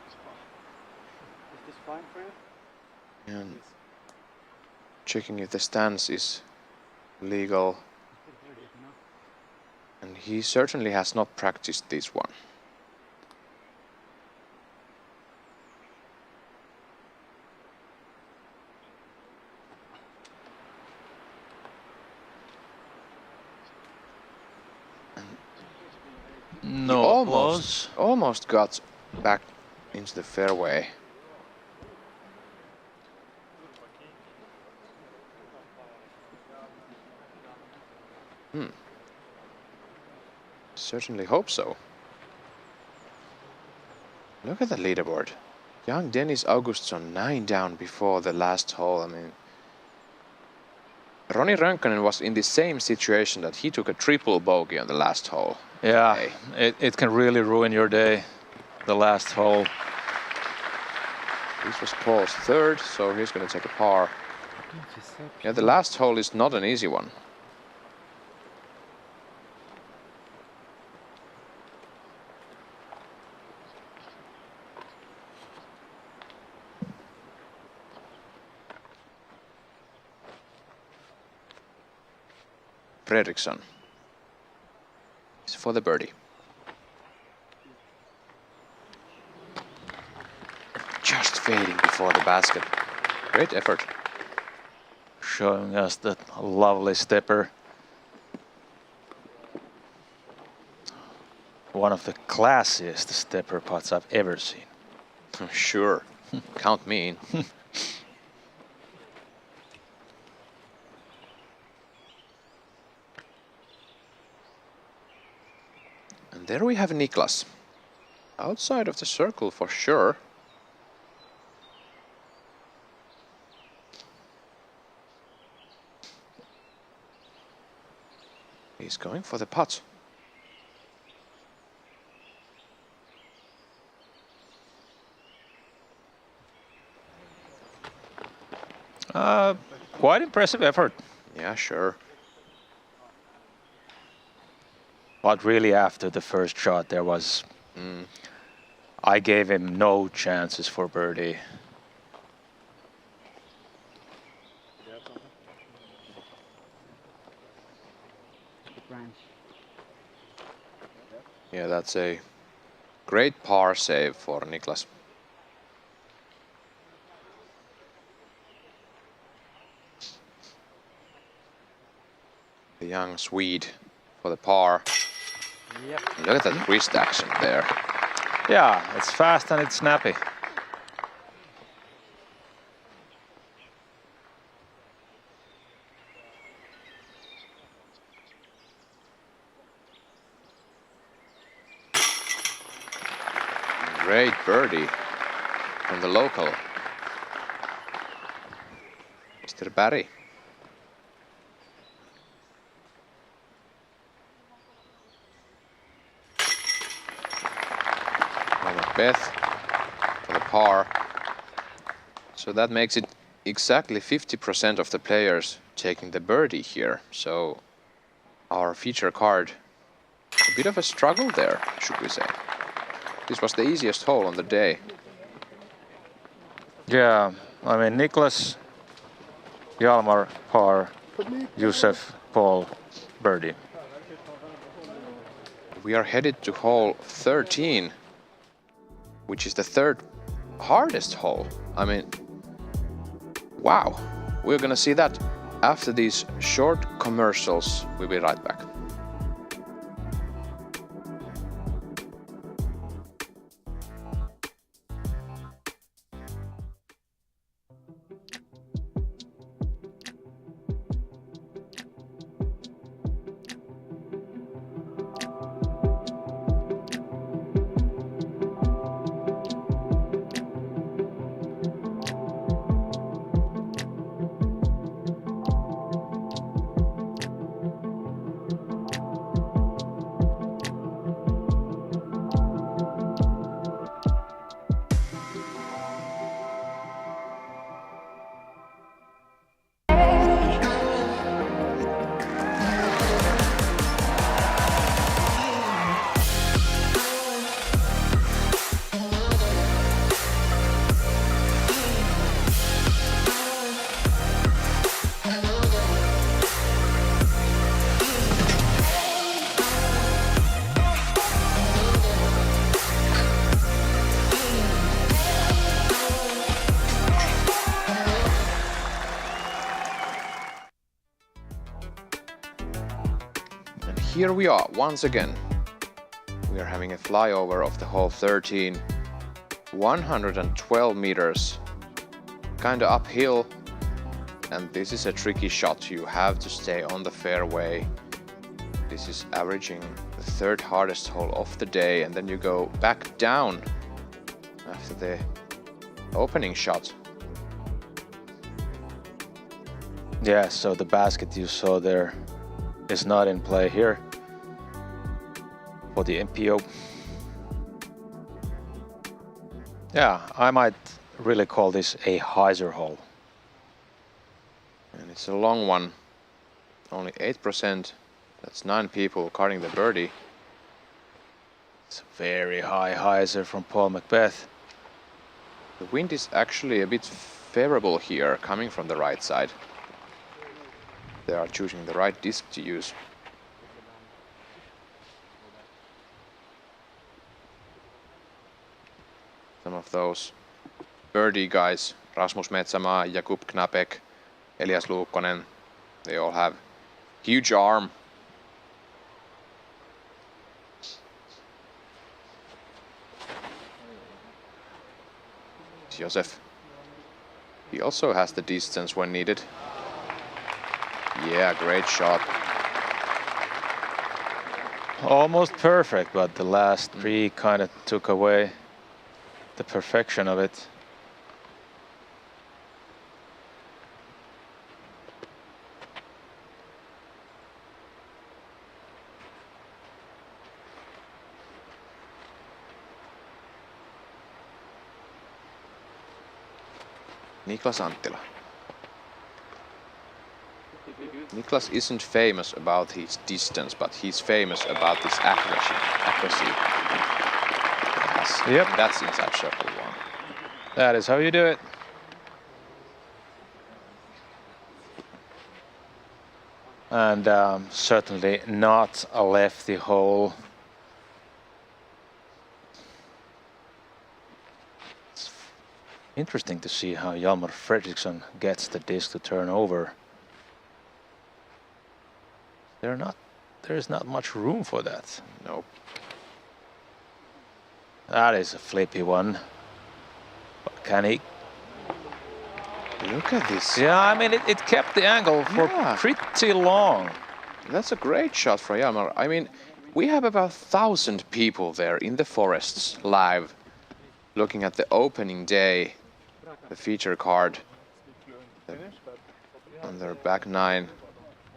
Is this fine for you? And checking if the stance is legal. And he certainly has not practiced this one. No, almost got back into the fairway. Certainly hope so. Look at the leaderboard. Young Dennis Augustsson 9 down before the last hole. I mean, Ronnie Rönkönen was in the same situation, that he took a triple bogey on the last hole. Yeah, Hey. it can really ruin your day, the last hole. This was Paul's third, so he's going to take a par. Yeah, the last hole is not an easy one. Fredriksson is for the birdie. Just fading before the basket. Great effort. Showing us that lovely stepper. One of the classiest stepper putts I've ever seen. Sure. Count me in. And there we have Niklas. Outside of the circle for sure. He's going for the putt. Quite impressive effort. Yeah, sure. But really after the first shot there was... I gave him no chances for birdie. Yeah, that's a great par save for Niklas. The young Swede for the par. Yep. Look at that wrist action there. Yeah, it's fast and it's snappy. Great birdie from the local, Mr. Barry. Beth for the par. So that makes it exactly 50% of the players taking the birdie here. So our feature card, a bit of a struggle there, should we say. This was the easiest hole on the day. Yeah, I mean Niklas, Hjalmar, par, Josef, Paul, birdie. We are headed to hole 13, which is the third hardest hole. I mean, wow. We're gonna see that after these short commercials. We'll be right back. Here we are once again. We are having a flyover of the hole 13, 112 meters, kinda uphill, and this is a tricky shot. You have to stay on the fairway. This is averaging the third hardest hole of the day, and then you go back down after the opening shot. Yeah, so the basket you saw there is not in play here for the MPO. Yeah, I might really call this a hyzer hole. And it's a long one, only 8%. That's 9 people carding the birdie. It's a very high hyzer from Paul Macbeth. The wind is actually a bit favorable here, coming from the right side. They are choosing the right disc to use. Some of those birdie guys, Rasmus Metsämaa, Jakub Knapek, Elias Luukkonen, they all have huge arm. Josef, he also has the distance when needed. Yeah, great shot. almost perfect, but the last three kind of took away the perfection of it. Niklas Anttila. Niklas isn't famous about his distance, but he's famous about his accuracy. Yes, Yep. That's inside circle 1. That is how you do it. And certainly not a lefty hole. It's interesting to see how Hjalmar Fredriksson gets the disc to turn over. There is not much room for that. Nope. That is a flippy one. But can he? Look at this. Yeah, I mean, it kept the angle for Yeah. pretty long. That's a great shot for Hjalmar. I mean, we have about 1,000 people there in the forests live, looking at the opening day, the feature card on their back 9,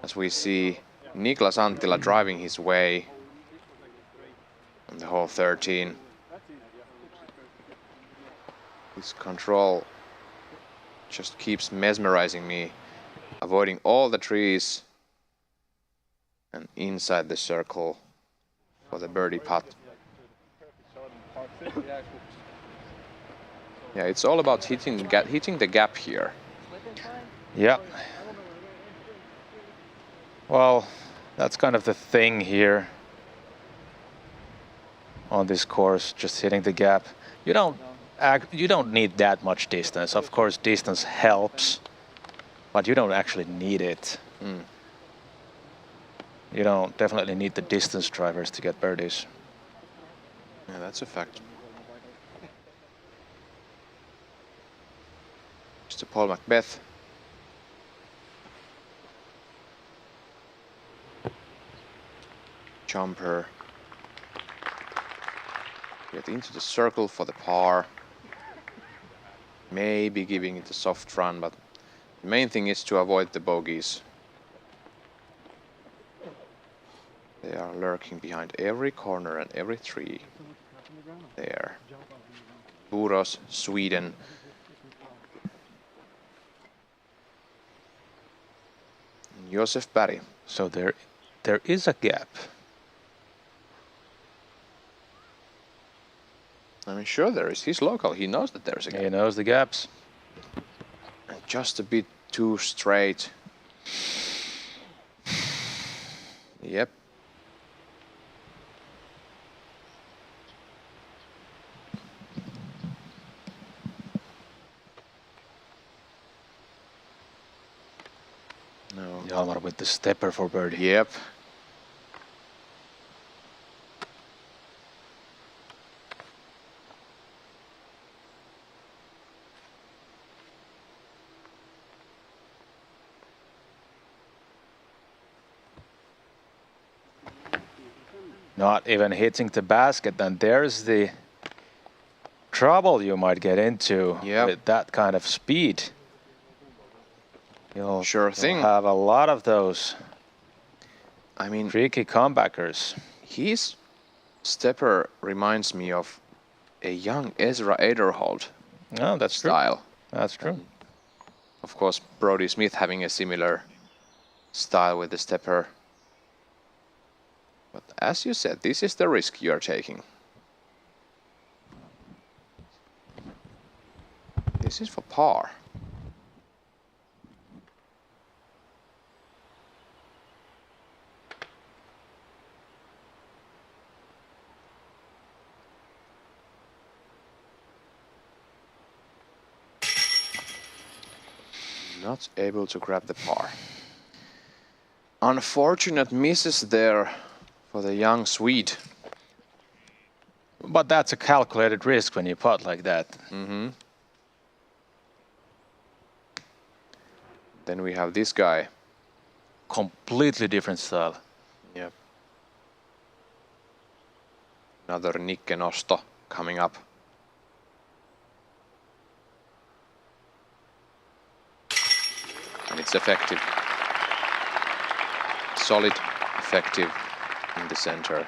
as we see Niklas Anttila driving his way on the hole 13. His control just keeps mesmerizing me, avoiding all the trees and inside the circle for the birdie putt. Yeah, it's all about hitting the gap here. Yeah. Well, that's kind of the thing here on this course, just hitting the gap. You don't need that much distance. Of course, distance helps, but you don't actually need it. You don't definitely need the distance drivers to get birdies. Yeah, that's a fact. Mr. Paul Macbeth. Jumper. Get into the circle for the par. Maybe giving it a soft run, but the main thing is to avoid the bogeys. They are lurking behind every corner and every tree. There. Buros, Sweden. And Josef Berg. So there is a gap. I mean, sure there is. He's local. He knows that there's a gap. He knows the gaps. And just a bit too straight. Yep. No. Hjalmar with the stepper for birdie. Yep. Not even hitting the basket, and there's the trouble you might get into with that kind of speed. You'll have a lot of those. I mean, tricky comebackers. His stepper reminds me of a young Ezra Ederhold style. True. That's true. Of course, Brody Smith having a similar style with the stepper. But as you said, this is the risk you're taking. This is for par. Not able to grab the par. Unfortunate misses there for the young Swede. But that's a calculated risk when you putt like that. Mm-hmm. Then we have this guy. Completely different style. Yep. Another Nikke nosto coming up. And it's effective. Solid, effective in the center.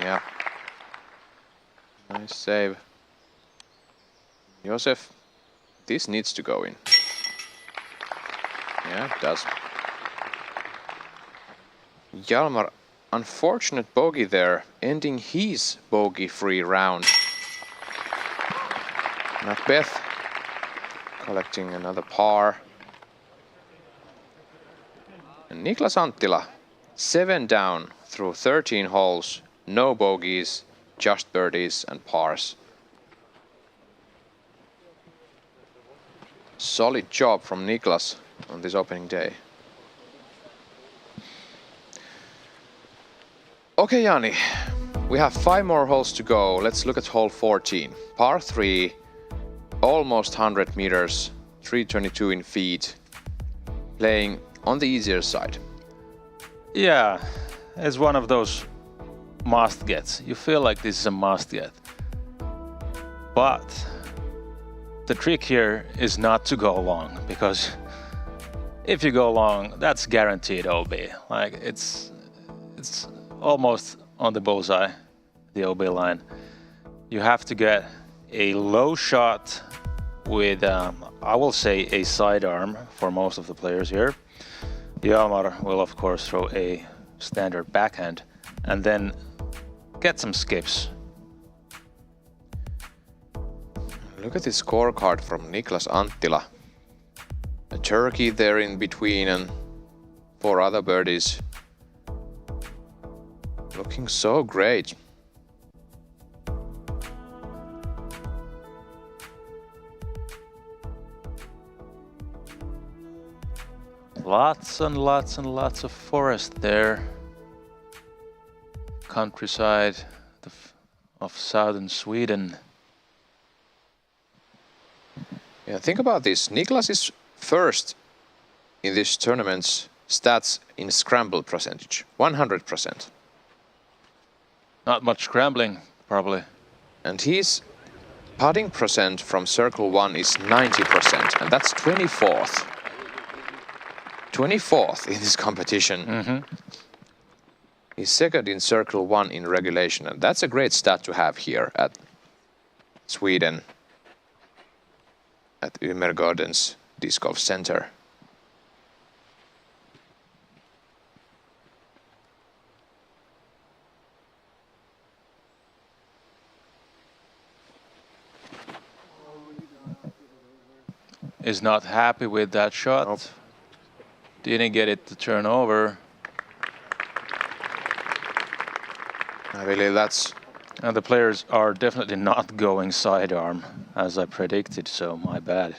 Yeah. Nice save. Josef, this needs to go in. Yeah, it does. Hjalmar, unfortunate bogey there, ending his bogey-free round. Macbeth collecting another par. And Niklas Anttila, 7 down through 13 holes, no bogeys, just birdies and pars. Solid job from Niklas on this opening day. Okay, Jaani, we have 5 more holes to go. Let's look at hole 14. Par 3, almost 100 meters, 322 in feet, playing on the easier side. Yeah, it's one of those must gets. You feel like this is a must get. But the trick here is not to go long, because if you go long, that's guaranteed OB. Like it's almost on the bullseye, the OB line. You have to get a low shot with, I will say, a sidearm for most of the players here. Hjalmar will of course throw a standard backhand and then get some skips. Look at this scorecard from Niklas Anttila. A turkey there in between and 4 other birdies. Looking so great. Lots and lots and lots of forest there. Countryside of southern Sweden. Yeah, think about this. Niklas is first in this tournament's stats in scramble percentage, 100%. Not much scrambling, probably. And his putting percent from circle 1 is 90%, and that's 24th. 24th in this competition. Mm-hmm. He's second in circle 1 in regulation, and that's a great stat to have here at Sweden, at Umeågårdens Disc Golf Center. Is not happy with that shot. Nope. Didn't get it to turn over. I believe that's... And the players are definitely not going sidearm, as I predicted, so my bad.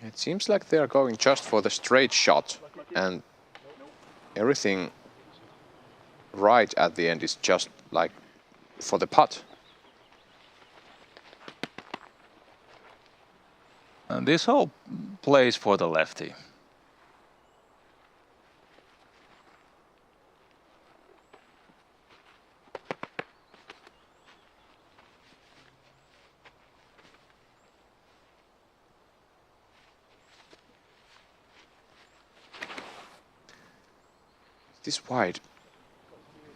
It seems like they are going just for the straight shot, and everything right at the end is just like for the putt. And this hole plays for the lefty. This wide.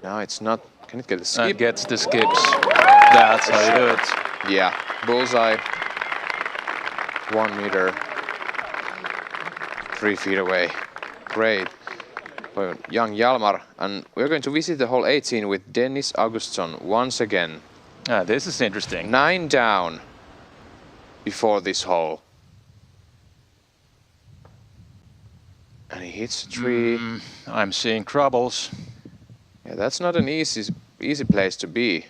No, it's not. Can it get a skip? And gets the skips. That's how you do it. Yeah, bullseye. 1 meter. 3 feet away. Great. For young Hjalmar. And we're going to visit the hole 18 with Dennis Augustsson once again. This is interesting. 9 down before this hole. And he hits a tree. I'm seeing troubles. Yeah, that's not an easy place to be.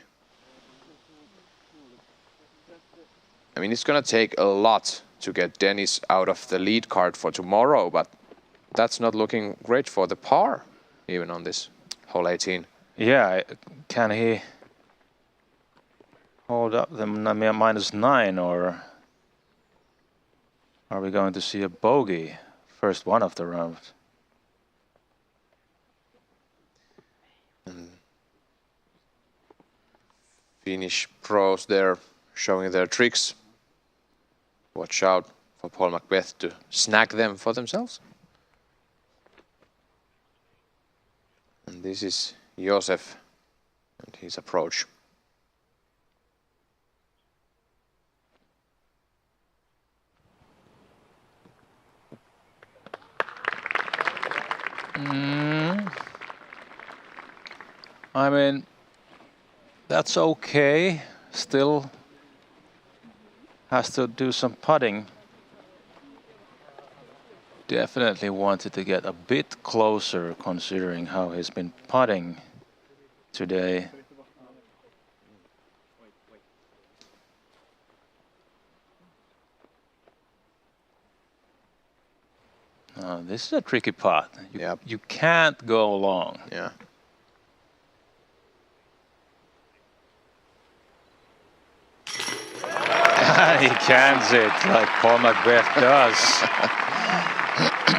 I mean, it's gonna take a lot to get Dennis out of the lead card for tomorrow, but that's not looking great for the par, even on this hole 18. Yeah, can he hold up the -9, or are we going to see a bogey first one of the rounds? Finnish pros there showing their tricks. Watch out for Paul Macbeth to snag them for themselves. And this is Josef and his approach. I mean, that's okay. Still has to do some putting. Definitely wanted to get a bit closer considering how he's been putting today. This is a tricky putt. You can't go long. Yeah. He cans it like Paul Macbeth does.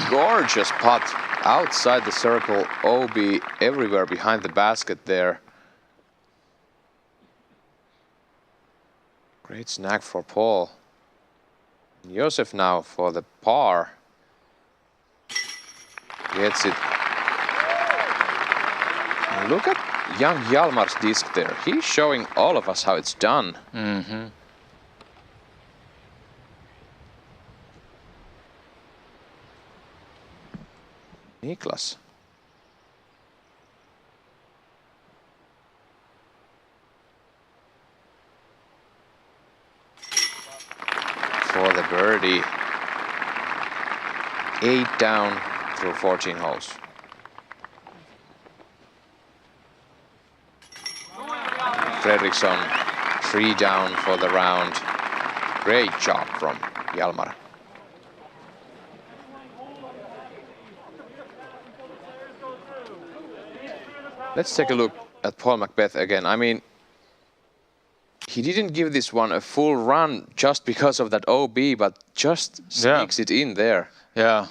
Gorgeous putt outside the circle, OB everywhere behind the basket there. Great snag for Paul. And Josef now for the par. Gets it. And look at young Hjalmar's disc there. He's showing all of us how it's done. Mm-hmm. Niklas. For the birdie. 8 down through 14 holes. Fredriksson 3 down for the round. Great job from Hjalmar. Let's take a look at Paul Macbeth again. I mean, he didn't give this one a full run just because of that OB, but just sneaks it in there. Yeah.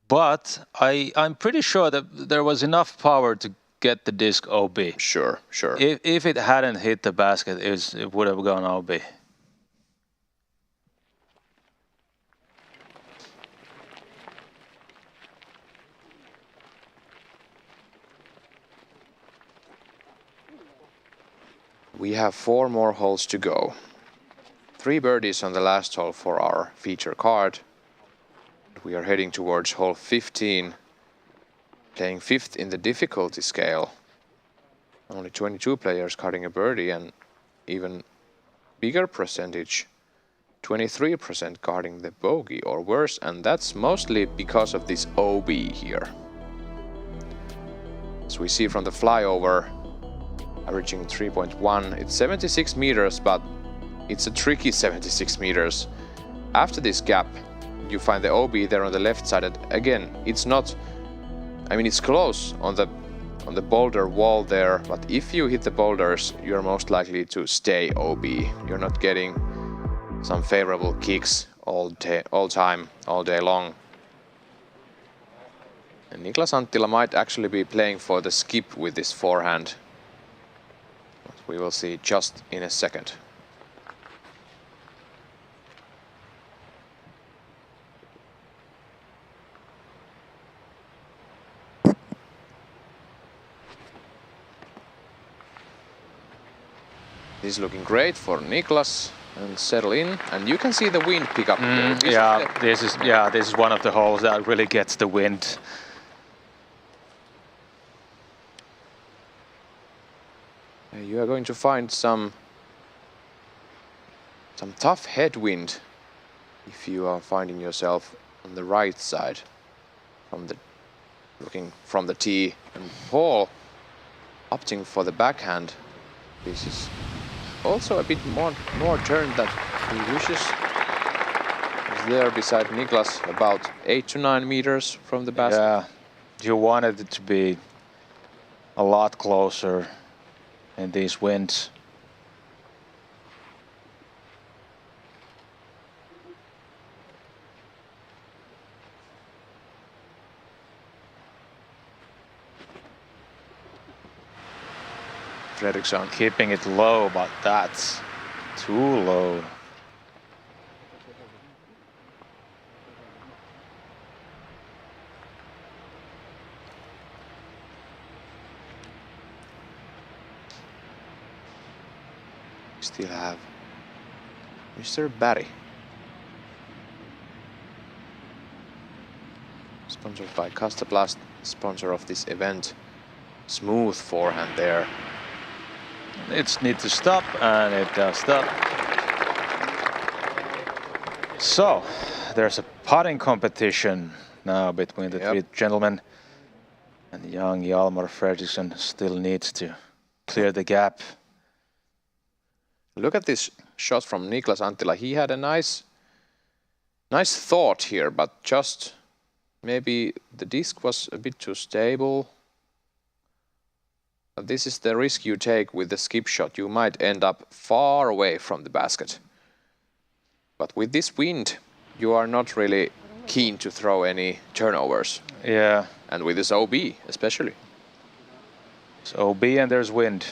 But I'm pretty sure that there was enough power to get the disc OB. Sure, sure. If it hadn't hit the basket, it would have gone OB. We have 4 more holes to go. 3 birdies on the last hole for our feature card. We are heading towards hole 15, playing 5th in the difficulty scale. Only 22 players carding a birdie, and even bigger percentage, 23% carding the bogey or worse, and that's mostly because of this OB here. As we see from the flyover, averaging 3.1, it's 76 meters, but it's a tricky 76 meters. After this gap, you find the OB there on the left side, and again, it's not, I mean, it's close on the boulder wall there, but if you hit the boulders, you're most likely to stay OB. You're not getting some favorable kicks all day long. And Niklas Anttila might actually be playing for the skip with this forehand. We will see just in a second. This is looking great for Niklas, and settle in, and you can see the wind pick up. This is one of the holes that really gets the wind. You are going to find some tough headwind if you are finding yourself on the right side looking from the tee, and Paul opting for the backhand. This is also a bit more turn than he wishes. He's there beside Niklas, about 8 to 9 meters from the basket. Yeah, you wanted it to be a lot closer in these winds. Fredriksson Keeping it low, but that's too low. still have Mr. Barry. Sponsored by Castablast, sponsor of this event. Smooth forehand there. It needs to stop, and it does stop. So, there's a putting competition now between the three gentlemen. And young Hjalmar Fredriksson still needs to clear the gap. Look at this shot from Niklas Anttila. He had a nice thought here, but just maybe the disc was a bit too stable. But this is the risk you take with the skip shot. You might end up far away from the basket. But with this wind, you are not really keen to throw any turnovers. Yeah. And with this OB especially. It's OB and there's wind.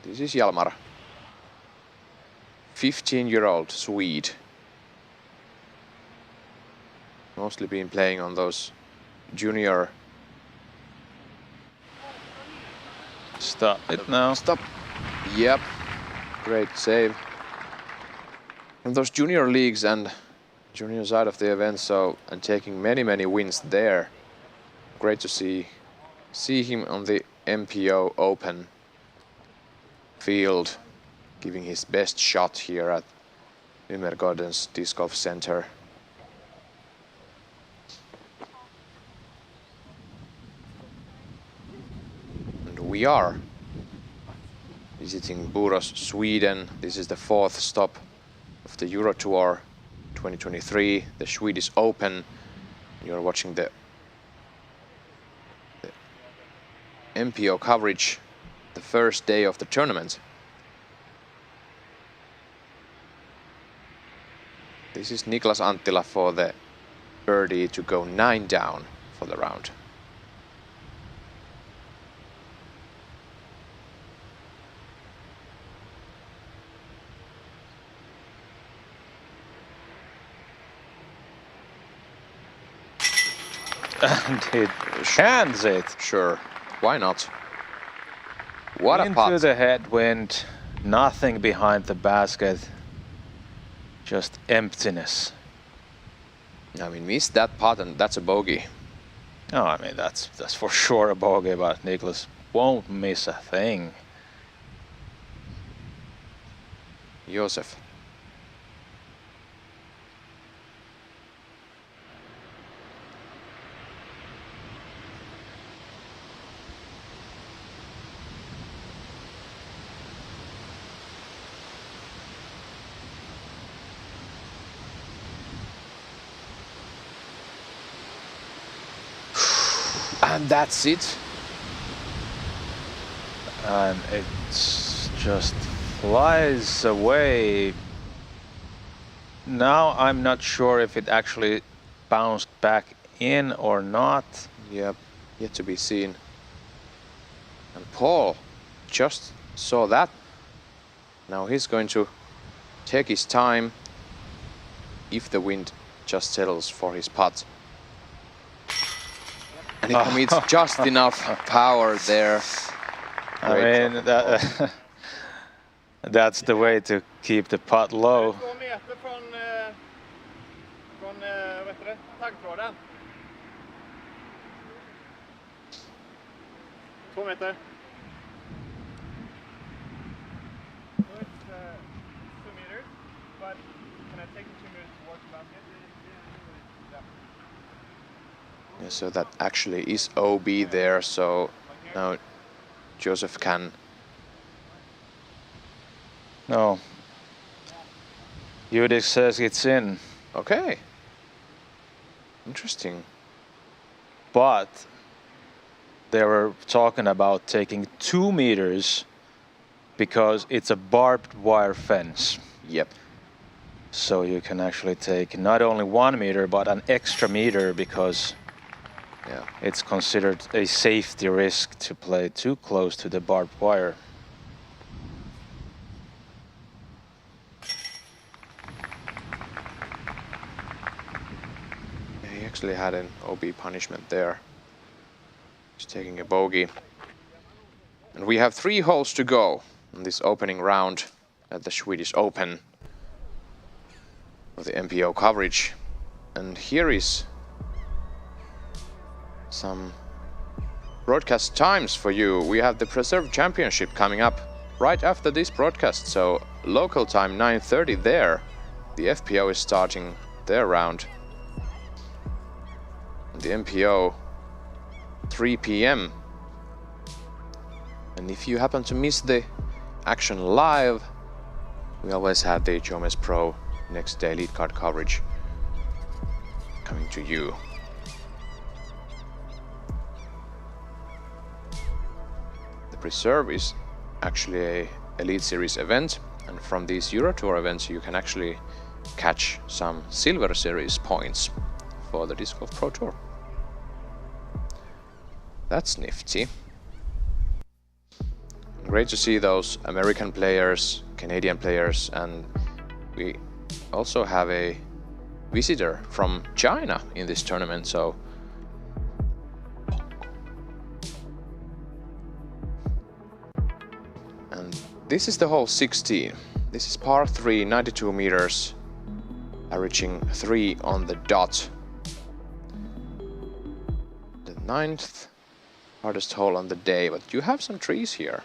This is Hjalmar. 15-year-old Swede. Mostly been playing on those junior. Stop it now. Stop. Yep. Great save. And those junior leagues and junior side of the event, so and taking many wins there. Great to see him on the MPO Open field, giving his best shot here at Gardens Disc Golf Center. And we are visiting Borås, Sweden. This is the 4th stop of the Euro Tour 2023, the Swedish Open. You're watching the MPO coverage, the first day of the tournament. This is Niklas Anttila for the birdie to go 9 down for the round. And it hands it. Sure, why not? What a putt. Into the headwind, nothing behind the basket, just emptiness. I mean, missed that putt and that's a bogey. No, I mean, that's for sure a bogey, but Niklas won't miss a thing. Josef. And that's it. And it just flies away. Now I'm not sure if it actually bounced back in or not. Yep, yet to be seen. And Paul just saw that. Now he's going to take his time if the wind just settles for his putt. And he commits just enough power there. I mean, that's the way to keep the putt low. 2 meter från vad heter det? Taggtråden. 2 meter. So it's 2 meters, but can I take the 2 meters towards the basket? Yeah, so that actually is OB there, so now Joseph can. No. Judic says it's in. Okay. Interesting. But they were talking about taking 2 meters because it's a barbed wire fence. Yep. So you can actually take not only 1 meter but an extra meter because it's considered a safety risk to play too close to the barbed wire. He actually had an OB punishment there. He's taking a bogey. And we have 3 holes to go in this opening round at the Swedish Open of the MPO coverage. And here is some broadcast times for you. We have the Preserve Championship coming up right after this broadcast, so local time 9:30 there. The FPO is starting their round. And the MPO 3 p.m. And if you happen to miss the action live, we always have the HOMS Pro next day lead card coverage coming to you. The Preserve is actually a Elite Series event, and from these Euro Tour events you can actually catch some Silver Series points for the Disc Golf Pro Tour. That's nifty. Great to see those American players, Canadian players, and we also have a visitor from China in this tournament, so and this is the hole 16. This is par 3, 92 meters, averaging 3 on the dot. The 9th hardest hole on the day, but you have some trees here.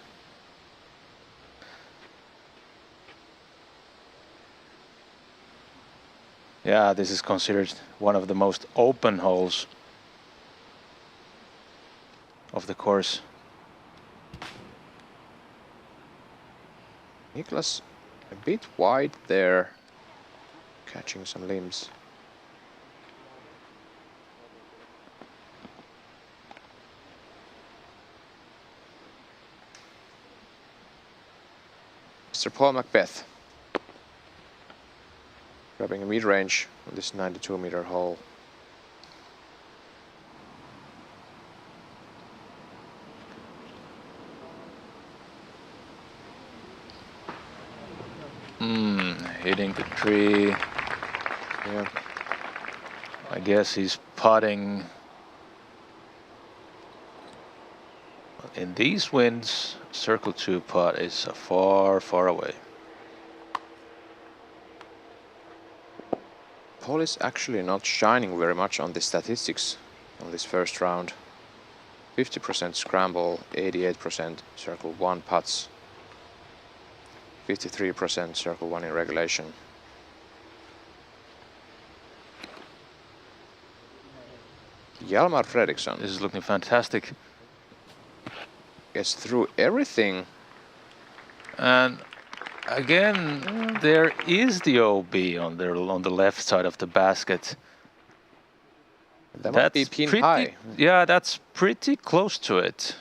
Yeah, this is considered one of the most open holes of the course. Niklas a bit wide there, catching some limbs. Mr. Paul Macbeth grabbing a mid-range on this 92-meter hole. Hitting the tree. Yeah. I guess he's putting. In these winds, circle 2 putt is far, far away. Paul is actually not shining very much on the statistics on this first round. 50% scramble, 88% circle 1 putts, 53% circle 1 in regulation. Hjalmar Fredriksson This is looking fantastic. gets through everything. And again, there is the OB on the left side of the basket. That might be pin pretty, high. Yeah, that's pretty close to it.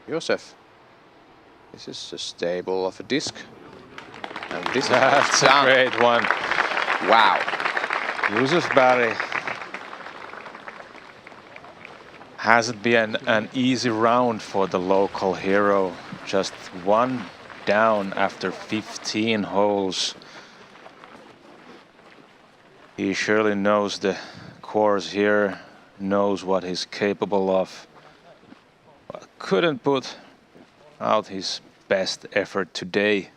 Josef, this is a stable of a disc. And this That's is a done. great one. Wow. Josef Barry hasn't been an easy round for the local hero. Just 1 down after 15 holes. He surely knows the course here, knows what he's capable of. But couldn't put out his best effort today.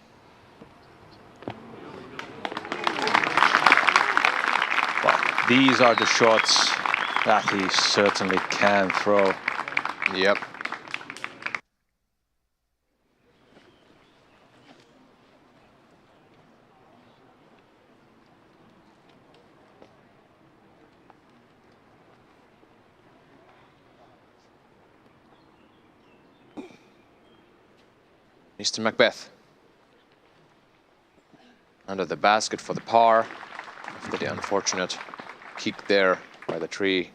These are the shots that he certainly can throw. Yep. Mr. Macbeth. Under the basket for the par after the unfortunate kick there by the tree.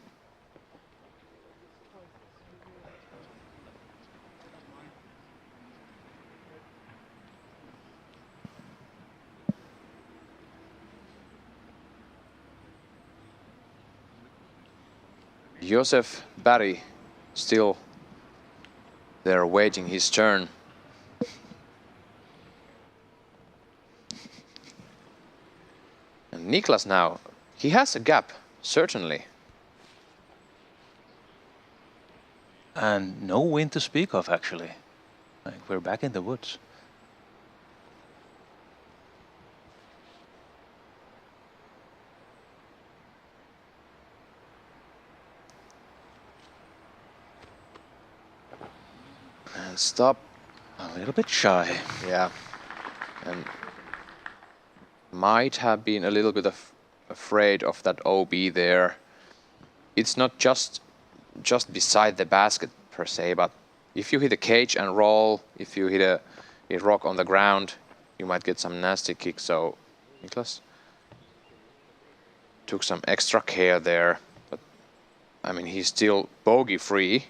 Joseph Barry still there waiting his turn. And Niklas now, he has a gap, certainly. And no wind to speak of, actually. Like, we're back in the woods. And stop. A little bit shy. Yeah. And might have been a little bit afraid of that OB there. It's not just beside the basket per se, but if you hit a cage and roll, if you hit a rock on the ground, you might get some nasty kicks. So Niklas took some extra care there, but I mean, he's still bogey free.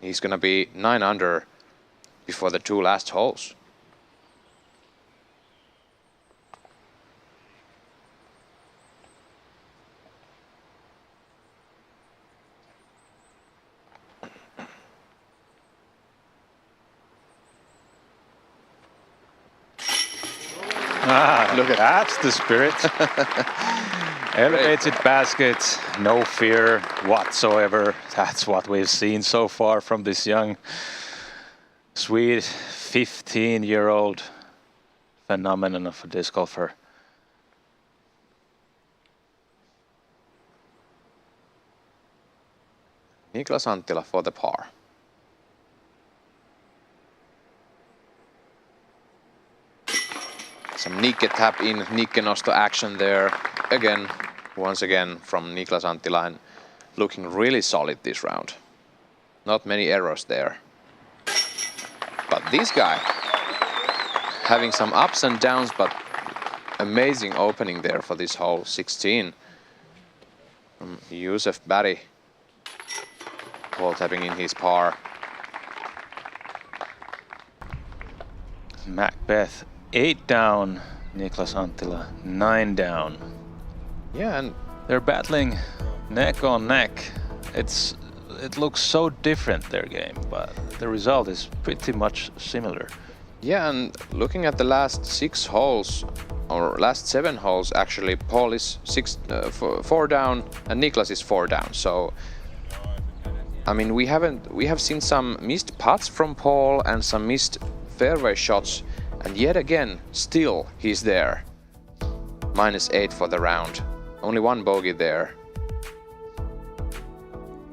He's gonna be 9 under before the 2 last holes. Look at that's the spirit. Elevated basket, no fear whatsoever. That's what we've seen so far from this young Swede, 15-year-old phenomenon of a disc golfer. Niklas Anttila for the par. Some Nikke tap in, Nikke nosto action there. Again, once again from Niklas Anttila, and looking really solid this round. Not many errors there. But this guy having some ups and downs, but amazing opening there for this hole 16. From Joseph Barry. Ball tapping in his par. Macbeth 8 down, Niklas Anttila 9 down. Yeah, and they're battling neck on neck. It looks so different, their game, but the result is pretty much similar. yeah, and looking at the last 6 holes, or last 7 holes actually, Paul is 4 down and Niklas is 4 down. So I mean, we have seen some missed putts from Paul and some missed fairway shots, and yet again still he's there. -8 for the round. Only 1 bogey there.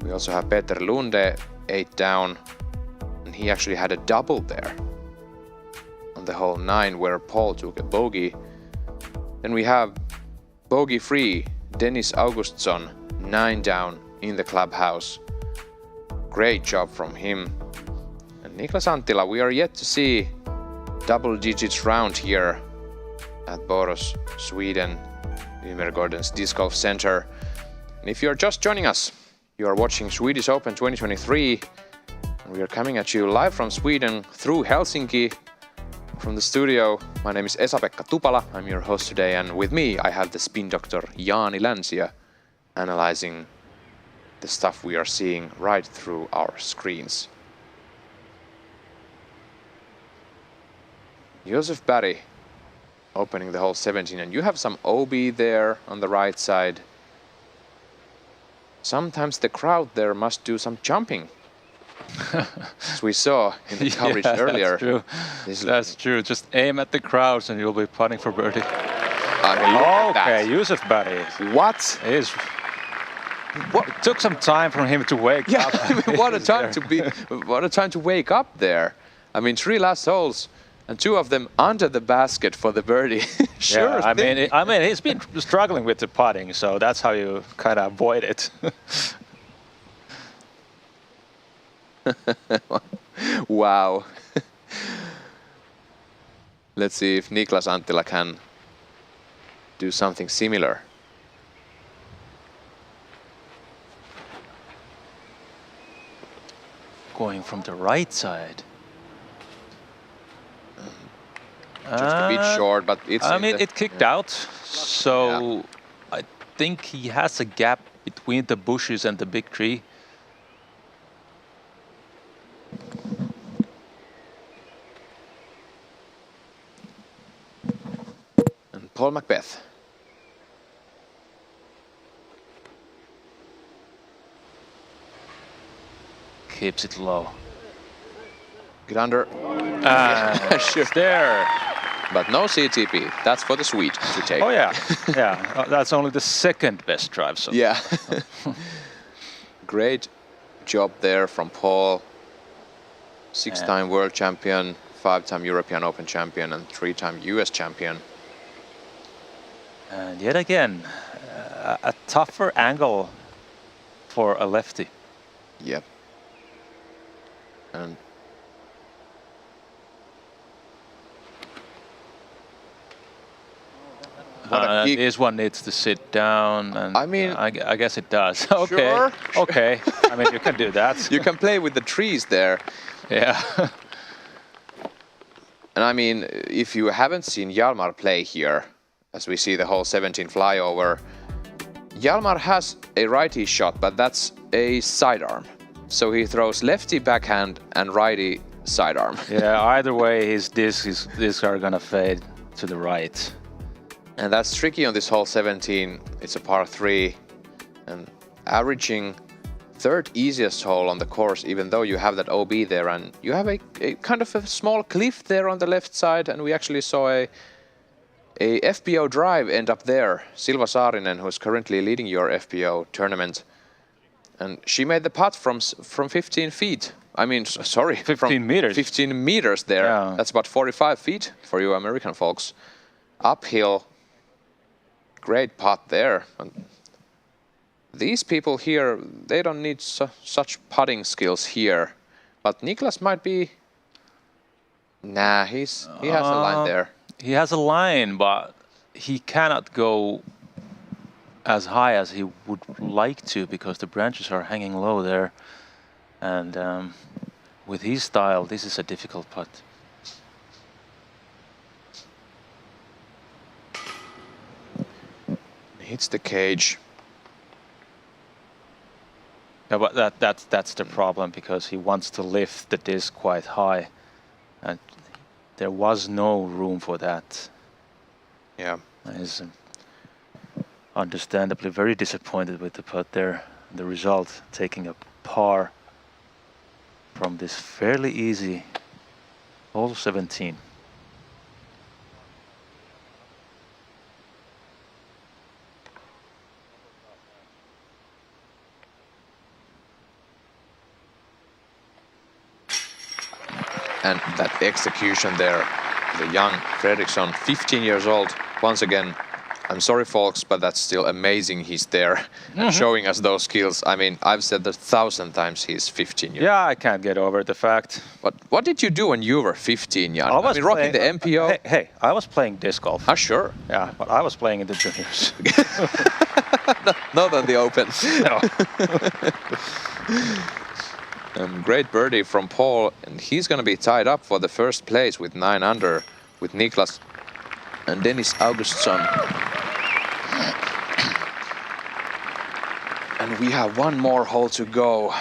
We also have Peter Lunde 8 down, and he actually had a double there on the hole 9 where Paul took a bogey. Then we have bogey free Dennis Augustsson 9 down in the clubhouse. Great job from him. And Niklas Anttila, we are yet to see double digits round here at Borås, Sweden, Umeregårdens Disc Golf Center. And if you're just joining us, you are watching Swedish Open 2023. And we are coming at you live from Sweden through Helsinki. From the studio, my name is Esa-Pekka Tupala. I'm your host today, and with me I have the spin doctor Jaani Lansio analyzing the stuff we are seeing right through our screens. Joseph Barry opening the hole 17, and you have some OB there on the right side. Sometimes the crowd there must do some jumping, as we saw in the coverage earlier. That's true. That's true. Just aim at the crowds and you'll be putting for birdie. Okay, Joseph Barry. What? It took some time for him to wake up. Yeah, I mean, what a time to wake up there. I mean, 3 last holes and 2 of them under the basket for the birdie. Sure. Yeah, I mean, he's been struggling with the putting, so that's how you kind of avoid it. Wow. Let's see if Niklas Anttila can do something similar. Going from the right side. Just a bit short, but it's. I mean, it kicked out, so I think he has a gap between the bushes and the big tree. And Paul Macbeth. Keeps it low. Get under. Sure. There. But no CTP. That's for the Swede to take. Oh yeah, yeah. That's only the second best drive. So. Yeah. Great job there from Paul. 6-time world champion, 5-time European Open champion, and 3-time US champion. And yet again, a tougher angle for a lefty. Yep. And this one needs to sit down, and I mean, I guess it does. Okay, sure. Okay. I mean, you can do that. You can play with the trees there. Yeah. And I mean, if you haven't seen Hjalmar play here, as we see the whole 17 flyover, Hjalmar has a righty shot, but that's a sidearm. So he throws lefty backhand and righty sidearm. Yeah, either way, his discs are gonna fade to the right. And that's tricky on this whole 17. It's a par 3 and averaging third easiest hole on the course, even though you have that OB there, and you have a kind of a small cliff there on the left side, and we actually saw a FPO drive end up there. Silva Saarinen, who's currently leading your FPO tournament, and she made the putt from 15 feet. I mean, sorry, 15 meters. 15 meters there. Yeah. That's about 45 feet for you American folks. Uphill. Great putt there. And these people here, they don't need such putting skills here. But Niklas might be... Nah, he has a line there. He has a line, but he cannot go as high as he would like to because the branches are hanging low there. And with his style, this is a difficult putt. Hits the cage. Yeah, but that's the problem, because he wants to lift the disc quite high, and there was no room for that. Yeah. He's understandably very disappointed with the putt there. The result, taking a par from this fairly easy hole 17. And that execution there, the young Fredriksson, 15 years old. Once again, I'm sorry folks, but that's still amazing he's there and showing us those skills. I mean, I've said that 1,000 times he's 15 years. Yeah, I can't get over the fact. But what did you do when you were 15, Jan? I mean, rocking the MPO? Hey, I was playing disc golf. Ah, sure. Yeah, but I was playing in the juniors. Not on the Open. No. Great birdie from Paul, and he's going to be tied up for the first place with 9 under with Niklas and Dennis Augustsson. And we have one more hole to go.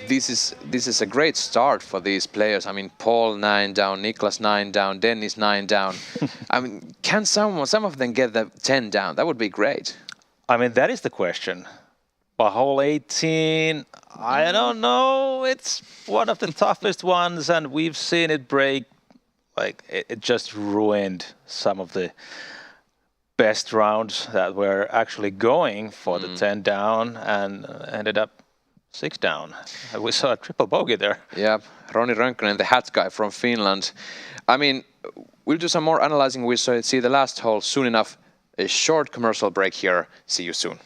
This is a great start for these players. I mean, Paul 9 down, Niklas 9 down, Dennis 9 down. I mean, can some of them get the 10 down? That would be great. I mean, that is the question. But hole 18, I don't know. It's one of the toughest ones, and we've seen it break. Like, it just ruined some of the best rounds that were actually going for the 10 down, and ended up 6 down. We saw a triple bogey there. Yeah, Roni Rönkkönen, the hat guy from Finland. I mean, we'll do some more analyzing. We'll see the last hole soon enough. A short commercial break here. See you soon.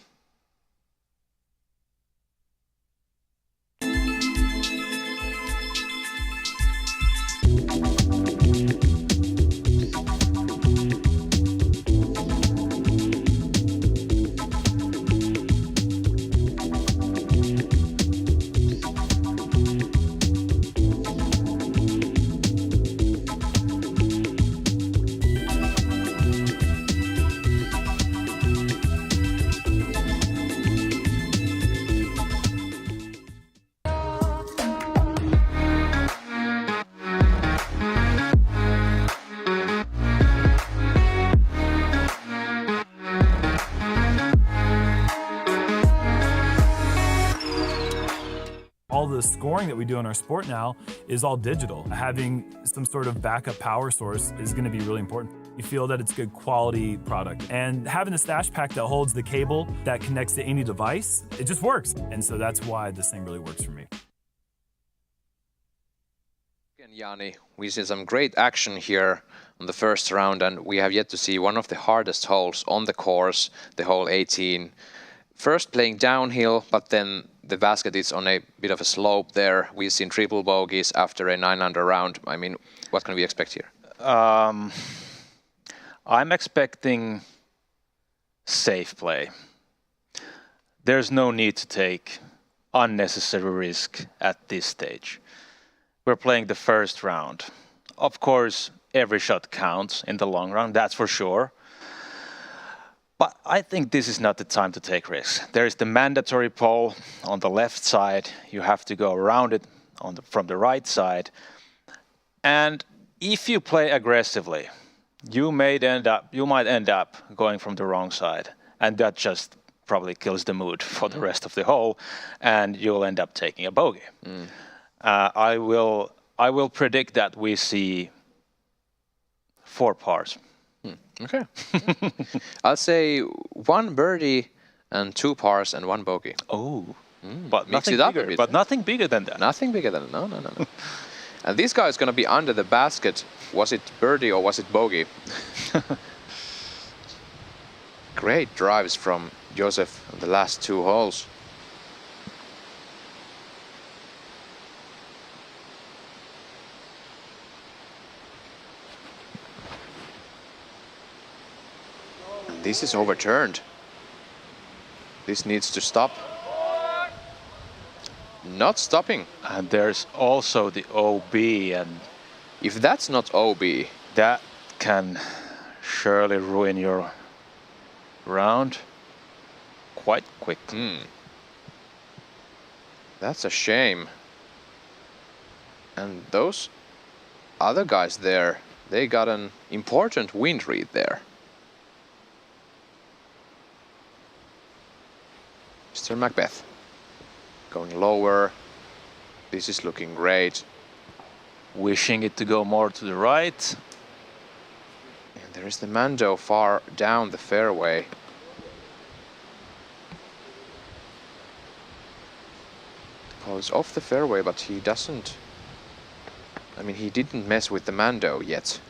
the scoring that we do in our sport now is all digital. Having some sort of backup power source is going to be really important. You feel that it's a good quality product. And having the stash pack that holds the cable that connects to any device, it just works. And so that's why this thing really works for me. Again, Jaani, we see some great action here on the first round, and we have yet to see one of the hardest holes on the course, the hole 18. First playing downhill, but then the basket is on a bit of a slope there. We've seen triple bogeys after a 9-under round. I mean, what can we expect here? I'm expecting safe play. There's no need to take unnecessary risk at this stage. We're playing the first round. Of course, every shot counts in the long run, that's for sure. But I think this is not the time to take risks. There is the mandatory pole on the left side. You have to go around it from the right side. And if you play aggressively, you might end up going from the wrong side, and that just probably kills the mood for the rest of the hole, and you'll end up taking a bogey. I will predict that we see 4 pars. Okay. I'll say 1 birdie and 2 pars and 1 bogey. Oh, but Mix nothing it up bigger. a bit. But nothing bigger than that. Nothing bigger than no. And this guy is going to be under the basket. Was it birdie or was it bogey? Great drives from Joseph on the last 2 holes. And this is overturned. This needs to stop. Not stopping. And there's also the OB, and if that's not OB, that can surely ruin your round quite quick. That's a shame. And those other guys there, they got an important wind read there. Mr. Macbeth going lower. This is looking great. Wishing it to go more to the right. And there is the Mando far down the fairway. The ball is off the fairway, but he doesn't... I mean, he didn't mess with the Mando yet.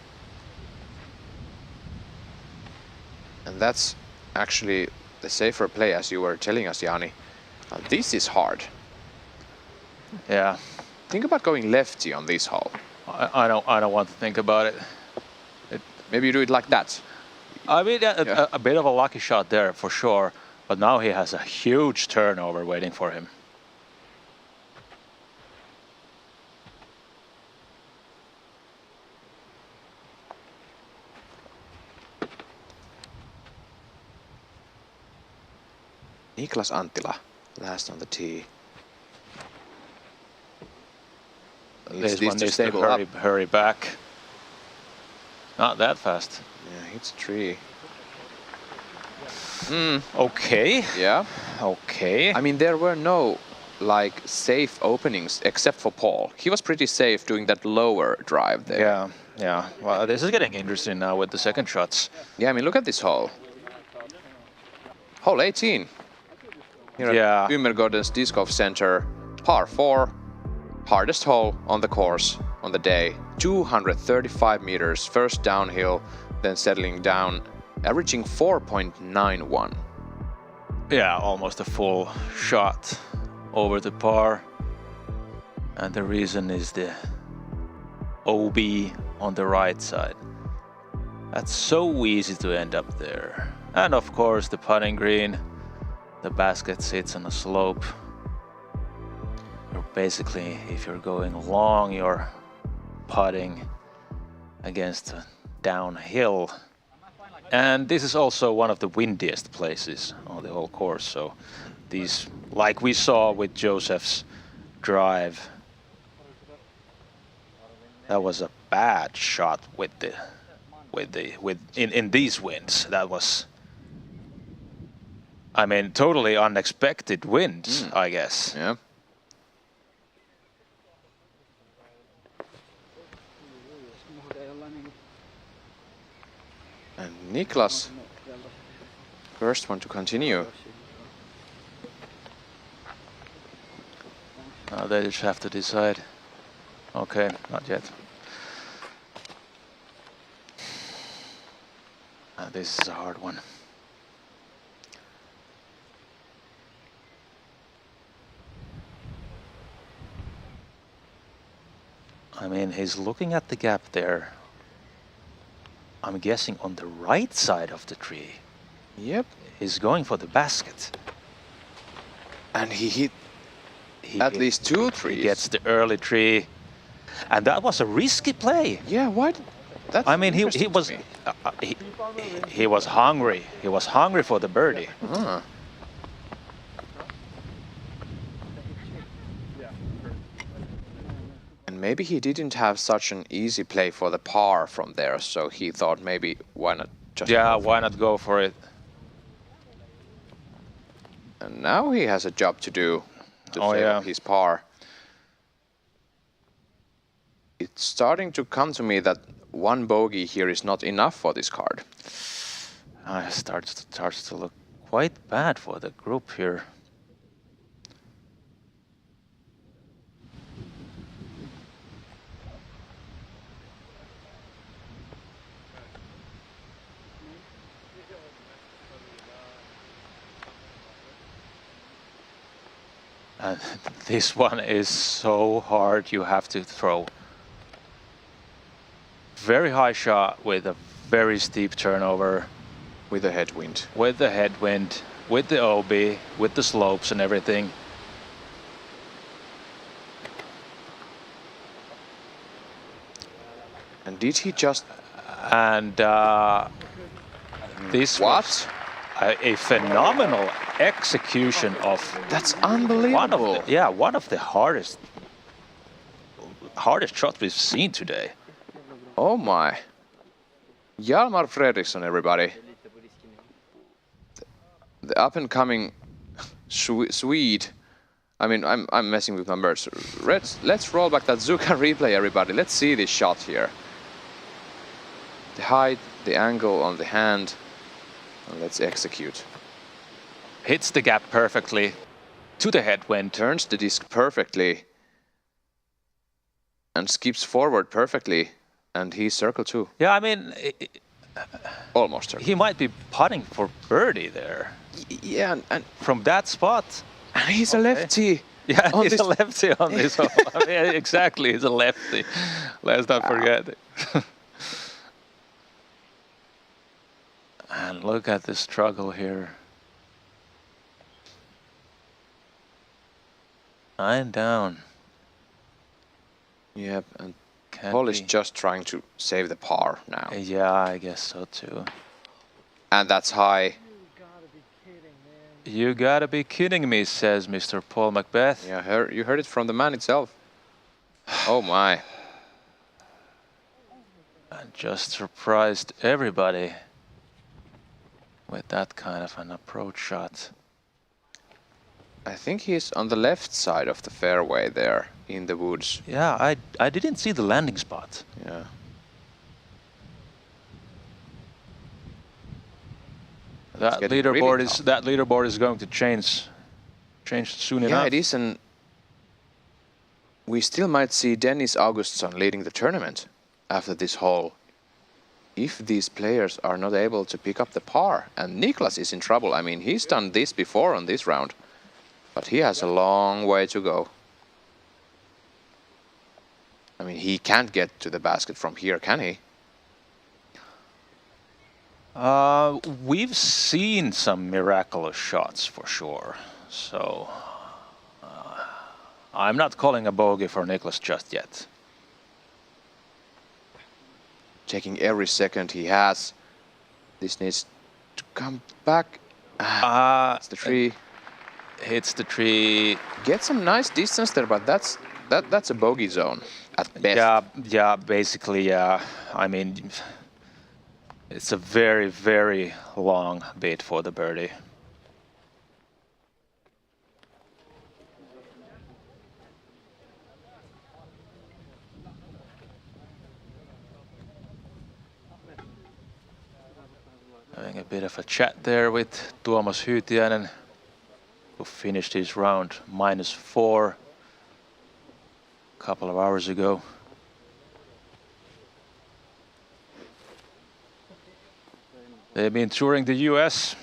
And that's actually the safer play, as you were telling us, Jaani. This is hard. Yeah. Think about going lefty on this hole. I don't want to think about it. Maybe you do it like that. I mean, a bit of a lucky shot there for sure, but now he has a huge turnover waiting for him. Niklas Anttila, last on the tee. This one needs to hurry back. Not that fast. Yeah, hits a tree. Okay. Yeah. Okay. I mean, there were no like safe openings except for Paul. He was pretty safe doing that lower drive there. Yeah. Yeah. Well, this is getting interesting now with the second shots. Yeah, I mean, look at this hole. Hole 18. Here at Ymmergårdens Disc Golf Center, par 4, hardest hole on the course on the day. 235 meters, first downhill, then settling down, averaging 4.91. Yeah, almost a full shot over the par. And the reason is the OB on the right side. That's so easy to end up there. And of course the putting green. The basket sits on a slope. You're basically, if you're going long, you're putting against a downhill. And this is also one of the windiest places on the whole course. So these, like we saw with Joseph's drive, that was a bad shot in these winds. That was, I mean, totally unexpected winds, I guess. Yeah. And Niklas, first one to continue. Now they just have to decide. Okay, not yet. This is a hard one. I mean, he's looking at the gap there. I'm guessing on the right side of the tree. Yep. He's going for the basket. And he hit at least 2 trees. He gets the early tree. And that was a risky play. Yeah, why? That's I mean, he interesting was to me. he was hungry. He was hungry for the birdie. Ah. And maybe he didn't have such an easy play for the par from there, so he thought maybe why not just Why not go for it? And now he has a job to do to Oh, save yeah. his par. It's starting to come to me that 1 bogey here is not enough for this card. It starts to look quite bad for the group here. And this one is so hard. You have to throw very high shot with a very steep turnover. With a headwind. With the headwind, with the OB, with the slopes and everything. And did he just... And this was a phenomenal execution of... That's unbelievable. One of the hardest shots we've seen today. Oh my. Hjalmar Fredriksson, everybody. The up-and-coming Swede. I mean, I'm messing with my words. Let's roll back that Zuka replay, everybody. Let's see this shot here. The height, the angle on the hand. And let's execute. Hits the gap perfectly to the headwind. Turns the disc perfectly. And skips forward perfectly. And he's circle 2. Yeah, I mean... Almost circle. He might be putting for birdie there. Yeah, and from that spot. And he's a lefty. Yeah, he's a lefty on this hole. I mean, exactly, he's a lefty. Let's not forget it. And look at the struggle here. 9 down. Yep, and Paul is just trying to save the par now. Yeah, I guess so too. And that's high. You gotta be kidding me, says Mr. Paul Macbeth. Yeah, you heard it from the man itself. Oh my. And just surprised everybody with that kind of an approach shot. I think he's on the left side of the fairway there in the woods. Yeah, I didn't see the landing spot. Yeah. That leaderboard is going to change soon enough. Yeah, it is, and we still might see Dennis Augustsson leading the tournament after this hole, if these players are not able to pick up the par. And Niklas is in trouble. I mean, he's done this before on this round, but he has a long way to go. I mean, he can't get to the basket from here, can he? We've seen some miraculous shots for sure, so I'm not calling a bogey for Niklas just yet. Taking every second he has. This needs to come back. It's the tree. Hits the tree. Get some nice distance there, but that's a bogey zone at best. Yeah, basically, yeah. I mean, it's a very, very long bit for the birdie. Having a bit of a chat there with Tuomas Hyytiäinen, who finished his round -4 a couple of hours ago. They've been touring the US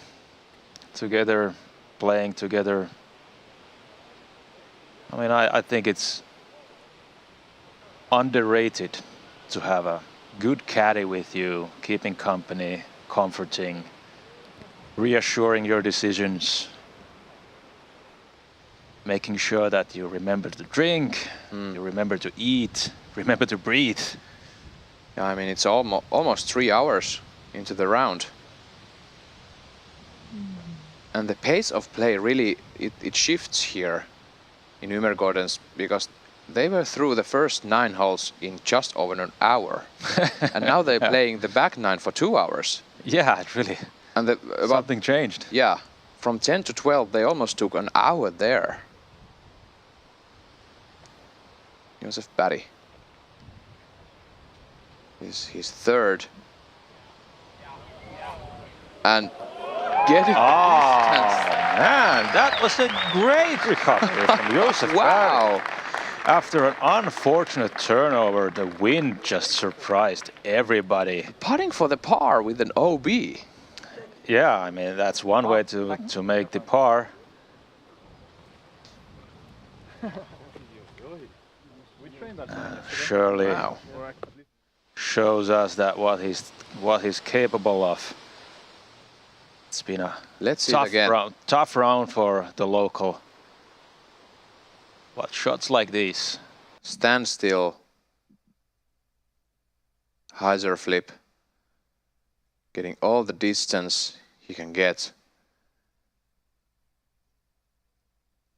together, playing together. I mean, I think it's underrated to have a good caddy with you, keeping company, comforting, reassuring your decisions, making sure that you remember to drink, you remember to eat, remember to breathe. Yeah, I mean, it's almost 3 hours into the round. And the pace of play really, it shifts here in Umergårdens, because they were through the first 9 holes in just over an hour. And now they're playing the back 9 for 2 hours. Yeah, it really, And something changed. Yeah, from 10 to 12, they almost took an hour there. Joseph Barry is his third. And getting Man, that was a great recovery from Joseph wow. Barry. After an unfortunate turnover, the wind just surprised everybody. Putting for the par with an OB. Yeah, I mean, that's one way to make the par. Surely Wow. shows us that what he's capable of. It's been a Let's see it again. tough round for the local. But shots like these. Stand still. Hyzer flip. Getting all the distance he can get.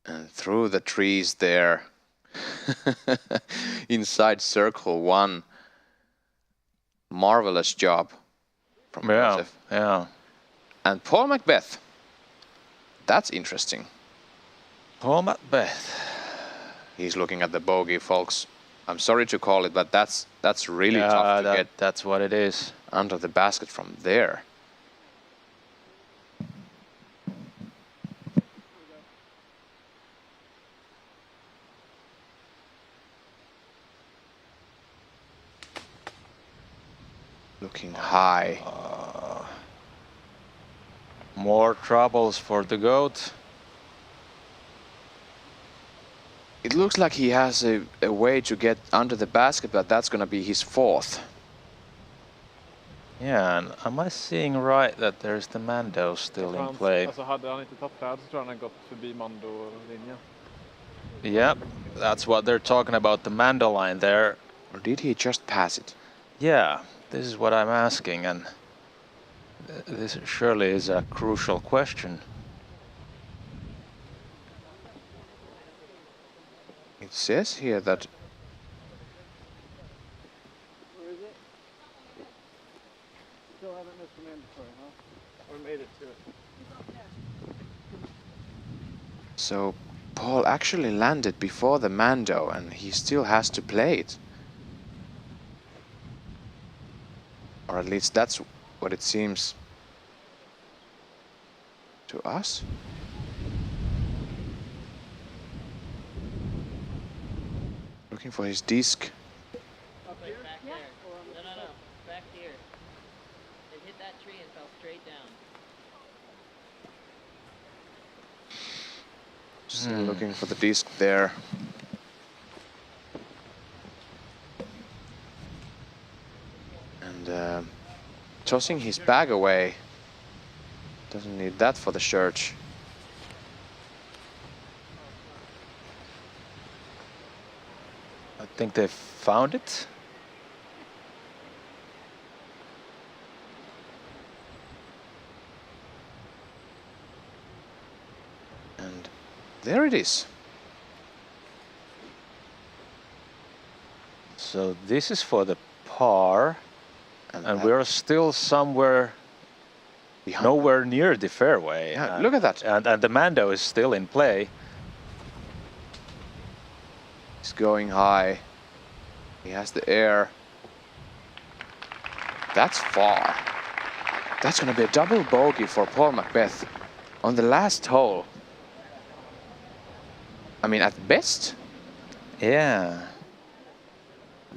And through the trees there. Inside circle 1. Marvelous job from Joseph. Yeah. And Paul Macbeth. That's interesting. Paul Macbeth. He's looking at the bogey, folks. I'm sorry to call it, but that's really tough to get. That's what it is. Under the basket from there. Looking high. More troubles for the GOAT. It looks like he has a way to get under the basket, but that's going to be his 4th. Yeah, and am I seeing right that there's the Mando still in play? Alltså hade han inte toppträd så tror jag han gått förbi Mando-linjen. Yep, that's what they're talking about, the Mando line there. Or did he just pass it? Yeah, this is what I'm asking, and this surely is a crucial question. It says here that Where is it? Still haven't missed the mandatory, huh? Or made it to it. so Paul actually landed before the Mando and he still has to play it. Or at least that's what it seems to us. Looking for his disc. Up here? Back there. No. Back here. It hit that tree and fell straight down. Still looking for the disc there. And tossing his bag away. Doesn't need that for the church. I think they found it. And there it is. So this is for the par, and that- we're still somewhere behind. nowhere near the fairway. Yeah, look at that. And the Mando is still in play. He's going high. He has the air. That's far. That's going to be a double bogey for Paul Macbeth on the last hole. I mean, at best. Yeah.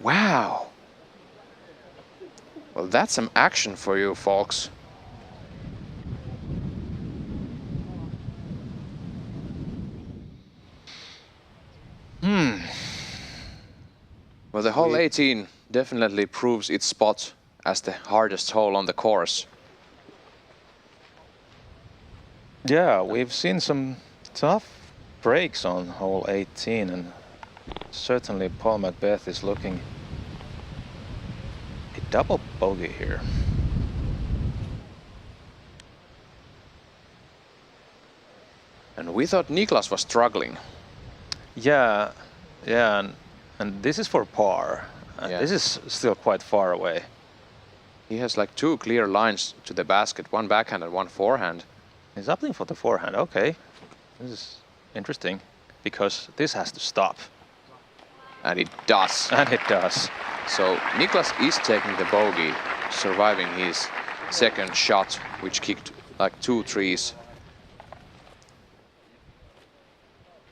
Wow. Well, that's some action for you, folks. Well, the hole 18 definitely proves its spot as the hardest hole on the course. Yeah, we've seen some tough breaks on hole 18, and certainly Paul Macbeth is looking a double bogey here. And we thought Niklas was struggling. Yeah, and this is for par. And Yeah. this is still quite far away. He has like 2 clear lines to the basket, 1 backhand and 1 forehand. He's opting for the forehand. Okay, this is interesting because this has to stop, And it does. and it does. So Niklas is taking the bogey, surviving his second shot, which kicked like 2 trees.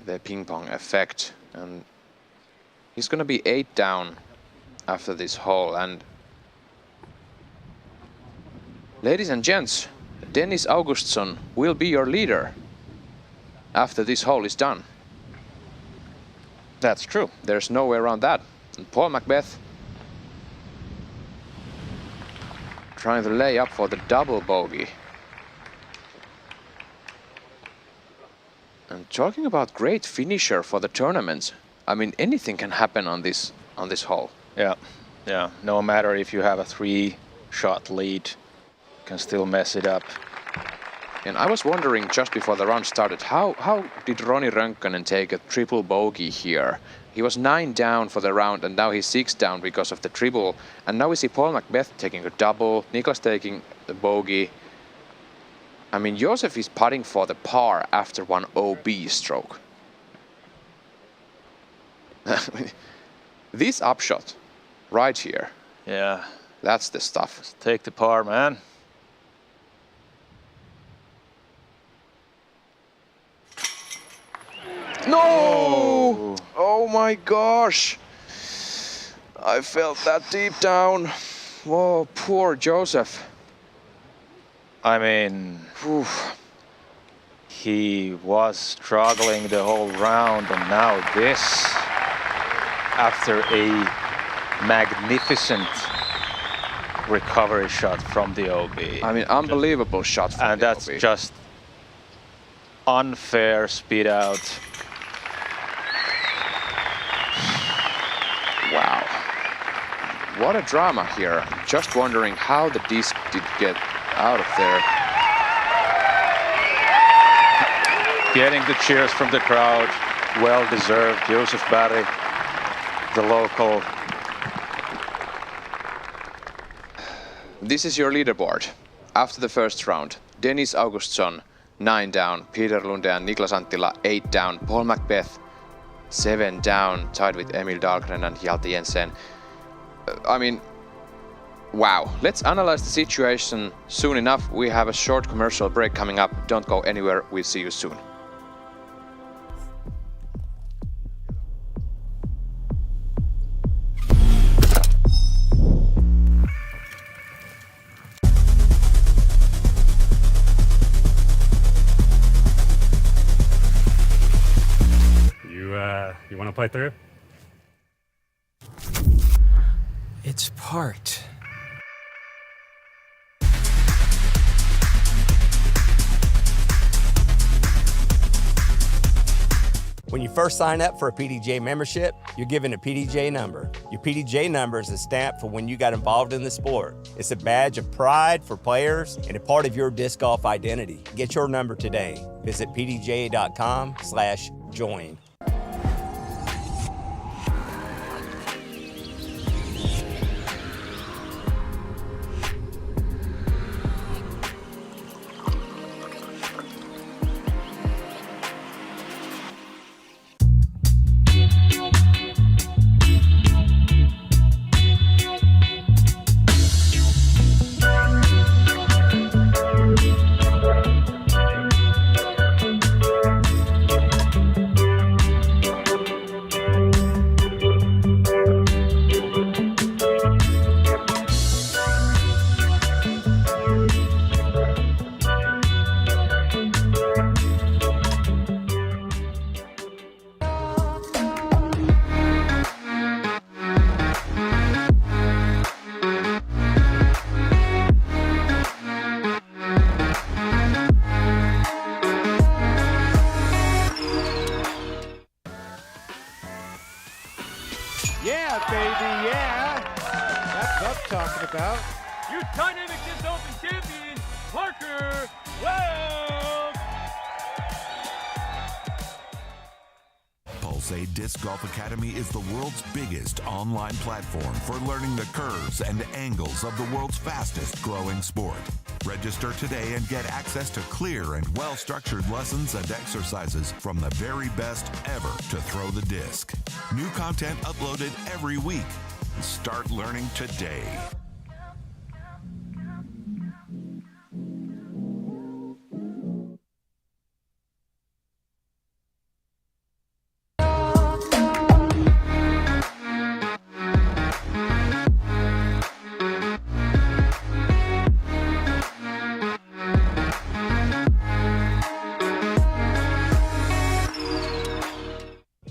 The ping pong effect. And he's going to be 8 down after this hole. And ladies and gents, Dennis Augustsson will be your leader after this hole is done. That's true. There's no way around that. And Paul Macbeth trying to lay up for the double bogey. And talking about great finisher for the tournament, I mean, anything can happen on this hole. Yeah. No matter if you have a 3-shot lead, you can still mess it up. And I was wondering just before the round started, how did Roni Rönkkönen take a triple bogey here? He was 9 down for the round, and now he's 6 down because of the triple. And now we see Paul Macbeth taking a double, Niklas taking the bogey. I mean, Josef is putting for the par after 1 OB stroke. This upshot right here, Yeah, that's the stuff. let's take the par, man. No! Oh my gosh! I felt that deep down. Whoa, poor Joseph. I mean, Oof. he was struggling the whole round, and now this, after a magnificent recovery shot from the OB. I mean, unbelievable shot from And the that's OB. just unfair speed out. Wow. What a drama here. Just wondering how the disc did get out of there. Getting the cheers from the crowd, well deserved. Joseph Barry, the local. This is your leaderboard. After the first round, Dennis Augustsson, 9 down, Peter Lunde and Niklas Anttila, 8 down, Paul Macbeth, 7 down, tied with Emil Dahlgren and Hjalte Jensen. I mean, wow. Let's analyze the situation soon enough. We have a short commercial break coming up. Don't go anywhere. We'll see you soon. You want to play through? It's parked. When you first sign up for a PDJ membership, you're given a PDJ number. Your PDJ number is a stamp for when you got involved in the sport. It's a badge of pride for players and a part of your disc golf identity. Get your number today. Visit pdj.com/join. say Disc Golf Academy is the world's biggest online platform for learning the curves and angles of the world's fastest growing sport. Register today and get access to clear and well-structured lessons and exercises from the very best ever to throw the disc. New content uploaded every week. Start learning today.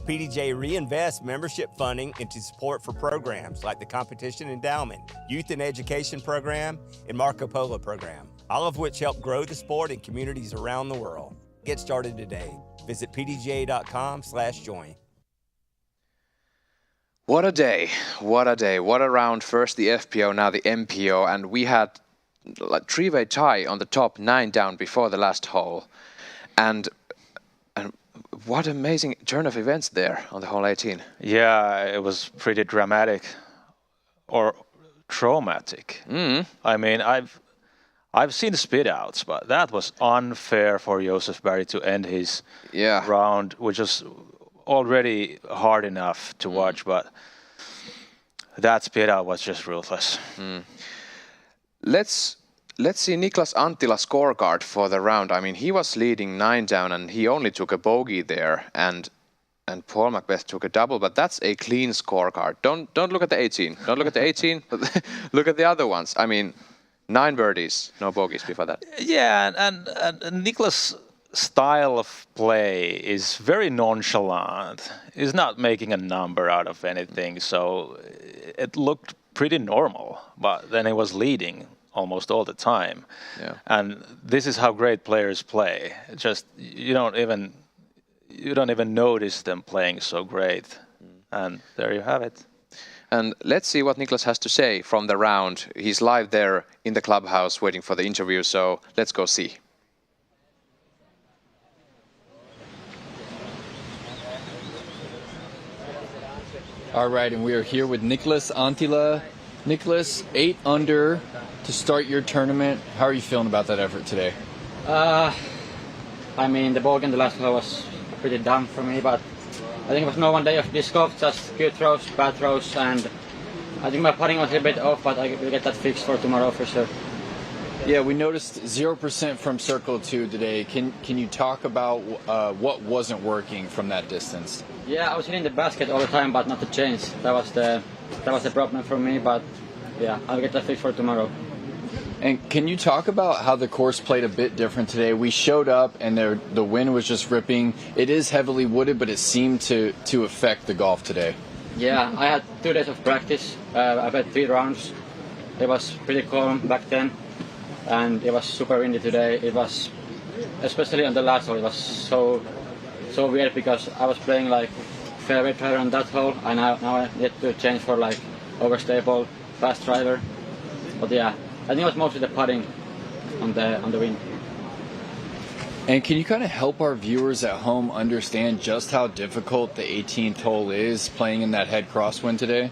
PDJ reinvests membership funding into support for programs like the Competition Endowment, Youth and Education Program, and Marco Polo Program, all of which help grow the sport in communities around the world. Get started today. Visit pdja.com/join. What a day, what a day. What a round. First the FPO, now the MPO, and we had a three-way tie on the top, 9 down before the last hole. And what amazing turn of events there on the hole 18. Yeah, it was pretty dramatic or traumatic. I mean, I've seen spit outs, but that was unfair for Joseph Barry to end his round, which was already hard enough to watch, but that spit out was just ruthless. Let's see Niklas Anttila's scorecard for the round. I mean, he was leading 9 down and he only took a bogey there, and Paul Macbeth took a double, but that's a clean scorecard. Don't look at the 18. Don't look at the 18, but look at the other ones. I mean, 9 birdies, no bogeys before that. Yeah, and Niklas' style of play is very nonchalant. He's not making a number out of anything, so it looked pretty normal, but then he was leading almost all the time. Yeah. And this is how great players play. Just you don't even notice them playing so great. And there you have it. And let's see what Niklas has to say from the round. He's live there in the clubhouse waiting for the interview, so let's go see. All right, and we are here with Niklas Anttila. Niklas, 8 under to start your tournament. How are you feeling about that effort today? I mean, the ball game the last hole was pretty dumb for me, but I think it was no one day of disc golf, just good throws, bad throws, and I think my putting was a bit off, but I will get that fixed for tomorrow for sure. Yeah, we noticed 0% from circle 2 today. Can you talk about what wasn't working from that distance? Yeah, I was hitting the basket all the time, but not the change. That was the problem for me, but yeah, I'll get that fixed for tomorrow. And can you talk about how the course played a bit different today? We showed up and the wind was just ripping. It is heavily wooded, but it seemed to affect the golf today. Yeah, I had 2 days of practice. I've had 3 rounds. It was pretty calm back then, and it was super windy today. It was, especially on the last hole, it was so weird because I was playing like fairway driver on that hole, and now I need to change for like overstable fast driver. But yeah, I think it was mostly the putting on the wind. And can you kind of help our viewers at home understand just how difficult the 18th hole is playing in that head crosswind today?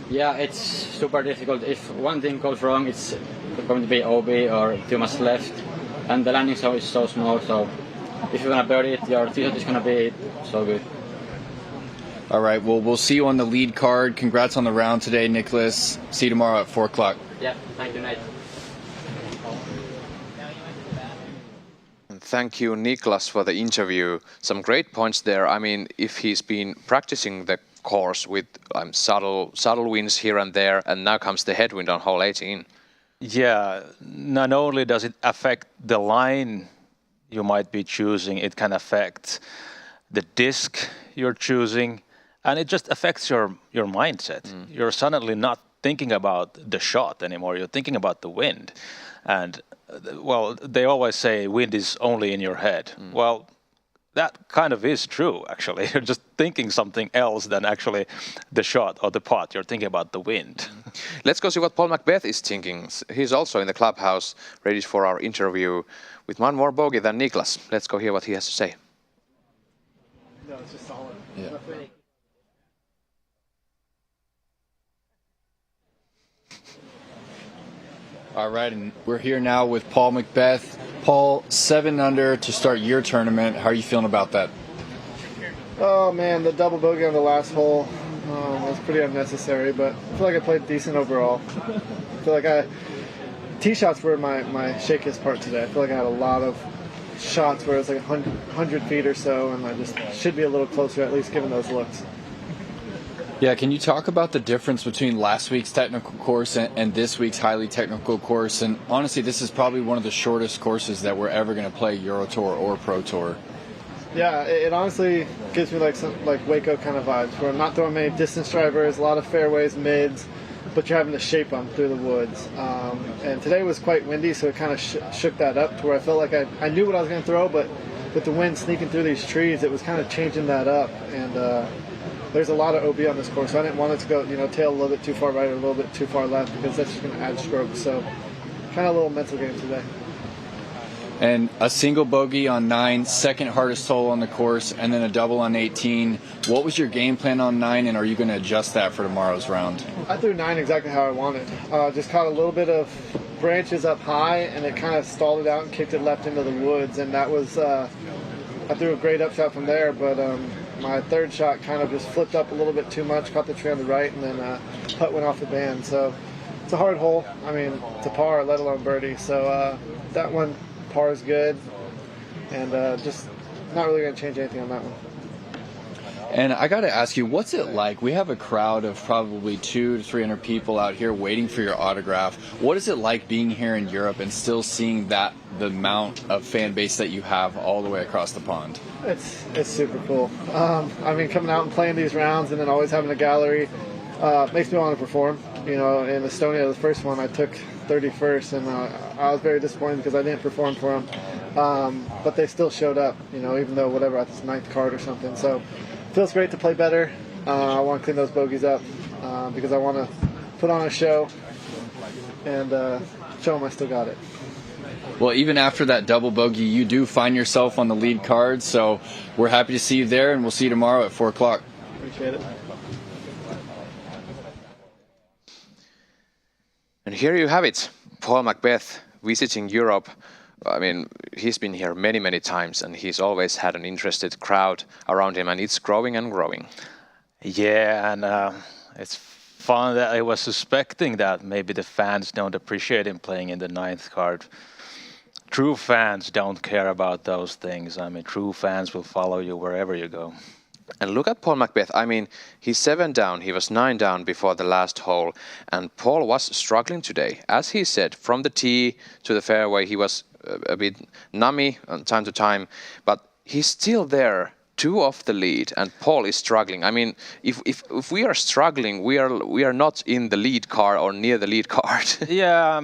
Yeah, it's super difficult. If one thing goes wrong, it's going to be OB or too much left, and the landing zone is so small, so if you want to birdie it, your tee shot is going to be so good. All right, well, we'll see you on the lead card. Congrats on the round today, Niklas. See you tomorrow at 4 o'clock. Yeah, thank you, Nate. Thank you, Niklas, for the interview. Some great points there. I mean, if he's been practicing the course with subtle winds here and there, and now comes the headwind on hole 18. Yeah, not only does it affect the line you might be choosing, it can affect the disc you're choosing, and it just affects your mindset. You're suddenly not thinking about the shot anymore, you're thinking about the wind. And well, they always say wind is only in your head. Well, that kind of is true, actually. You're just thinking something else than actually the shot or the putt. You're thinking about the wind. Let's go see what Paul Macbeth is thinking. He's also in the clubhouse, ready for our interview with one more bogey than Niklas. Let's go hear what he has to say. No, it's just solid. Yeah. All right, and we're here now with Paul Macbeth. Paul, 7 under to start your tournament. How are you feeling about that? Oh man, the double bogey on the last hole was pretty unnecessary, but I feel like I played decent overall. I feel like tee shots were my shakiest part today. I feel like I had a lot of shots where it's like 100 feet or so, and I just should be a little closer at least given those looks. Yeah, can you talk about the difference between last week's technical course and this week's highly technical course? And honestly, this is probably one of the shortest courses that we're ever going to play Euro Tour or Pro Tour. Yeah, it honestly gives me like some Waco kind of vibes, where I'm not throwing many distance drivers, a lot of fairways, mids, but you're having to shape them through the woods. And today was quite windy, so it kind of shook that up to where I felt like I knew what I was going to throw, but with the wind sneaking through these trees, it was kind of changing that up. And there's a lot of OB on this course, so I didn't want it to go, tail a little bit too far right or a little bit too far left, because that's just going to add strokes. So kind of a little mental game today. And a single bogey on 9, second hardest hole on the course, and then a double on 18. What was your game plan on 9, and are you going to adjust that for tomorrow's round? I threw 9 exactly how I wanted. Just caught a little bit of branches up high, and it kind of stalled it out and kicked it left into the woods. And that was, I threw a great upshot from there, but my third shot kind of just flipped up a little bit too much, caught the tree on the right, and then putt went off the band. So it's a hard hole. I mean, to par, let alone birdie. So that one, par is good, and just not really going to change anything on that one. And I got to ask you, what's it like? We have a crowd of probably 200 to 300 people out here waiting for your autograph. What is it like being here in Europe and still seeing the amount of fan base that you have all the way across the pond? It's super cool. I mean, coming out and playing these rounds and then always having a gallery makes me want to perform. In Estonia, the first one, I took 31st, and I was very disappointed because I didn't perform for them. But they still showed up, even though whatever, at this 9th card or something. So it feels great to play better. I want to clean those bogeys up because I want to put on a show and show them I still got it. Well, even after that double bogey, you do find yourself on the lead card. So we're happy to see you there, and we'll see you tomorrow at 4 o'clock. Appreciate it. And here you have it, Paul Macbeth visiting Europe. I mean, he's been here many, many times, and he's always had an interested crowd around him, and it's growing and growing. Yeah, and it's fun that I was suspecting that maybe the fans don't appreciate him playing in the 9th card. True fans don't care about those things. I mean, true fans will follow you wherever you go. And look at Paul Macbeth. I mean, he's 7 down. He was 9 down before the last hole. And Paul was struggling today. As he said, from the tee to the fairway, he was a bit nummy time to time. But he's still there, 2 off the lead. And Paul is struggling. I mean, if we are struggling, we are not in the lead car or near the lead card. Yeah,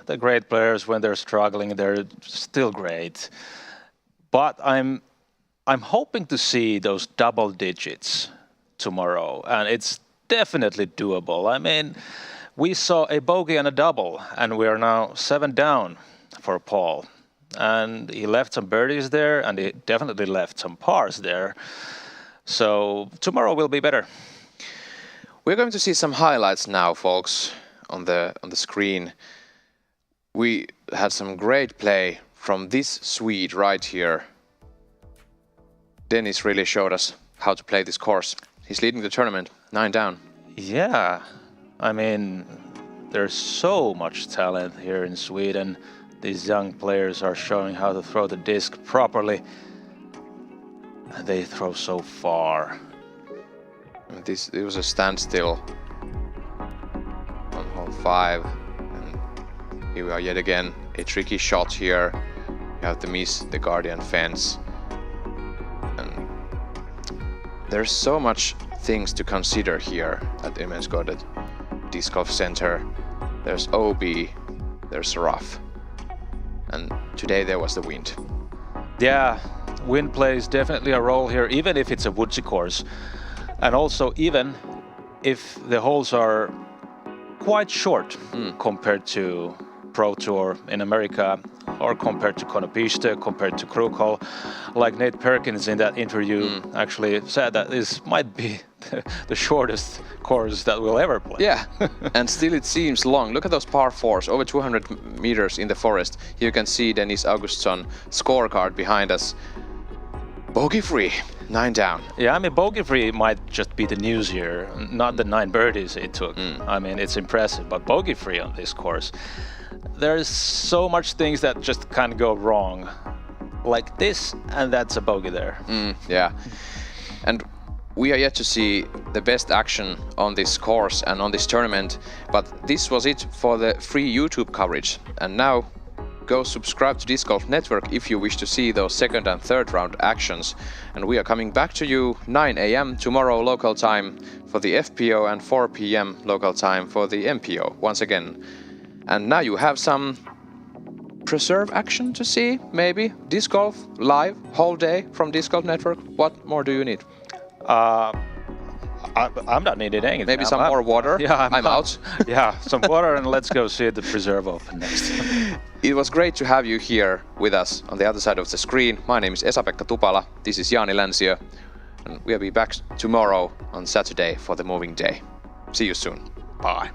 the great players, when they're struggling, they're still great. But I'm hoping to see those double digits tomorrow, and it's definitely doable. I mean, we saw a bogey and a double, and we are now 7 down for Paul. And he left some birdies there, and he definitely left some pars there. So tomorrow will be better. We're going to see some highlights now, folks, on the screen. We had some great play from this Swede right here. Dennis really showed us how to play this course. He's leading the tournament, 9 down. Yeah, I mean, there's so much talent here in Sweden. These young players are showing how to throw the disc properly. And they throw so far. It was a standstill on hole 5. And here we are yet again. A tricky shot here. You have to miss the Guardian fence. And there's so much things to consider here at Imensgårdet Disc Golf Center. There's OB, there's rough, and today there was the wind. Yeah, wind plays definitely a role here, even if it's a woodsy course, and also even if the holes are quite short compared to Pro Tour in America. or compared to Konopiste, compared to Krukol. Like Nate Perkins in that interview actually said that this might be the shortest course that we'll ever play. Yeah, and still it seems long. Look at those par fours, over 200 meters in the forest. Here you can see Dennis Augustsson scorecard behind us. Bogey free, 9 down. Yeah, I mean, bogey free might just be the news here, not the 9 birdies it took. I mean, it's impressive, but bogey free on this course. There's so much things that just can't go wrong. Like this, and that's a bogey there. Yeah, and we are yet to see the best action on this course and on this tournament, but this was it for the free YouTube coverage. And now go subscribe to Disc Golf Network if you wish to see those second and third round actions. And we are coming back to you 9 a.m. tomorrow local time for the FPO and 4 p.m. local time for the MPO once again. And now you have some preserve action to see, maybe. Disc Golf live, whole day from Disc Golf Network. What more do you need? I'm not needing anything. Maybe some more water? Yeah, I'm out. Yeah, some water, and let's go see the Preserve Open next. It was great to have you here with us on the other side of the screen. My name is Esa-Pekka Tupala. This is Jaani Lansio. And we'll be back tomorrow on Saturday for the moving day. See you soon. Bye.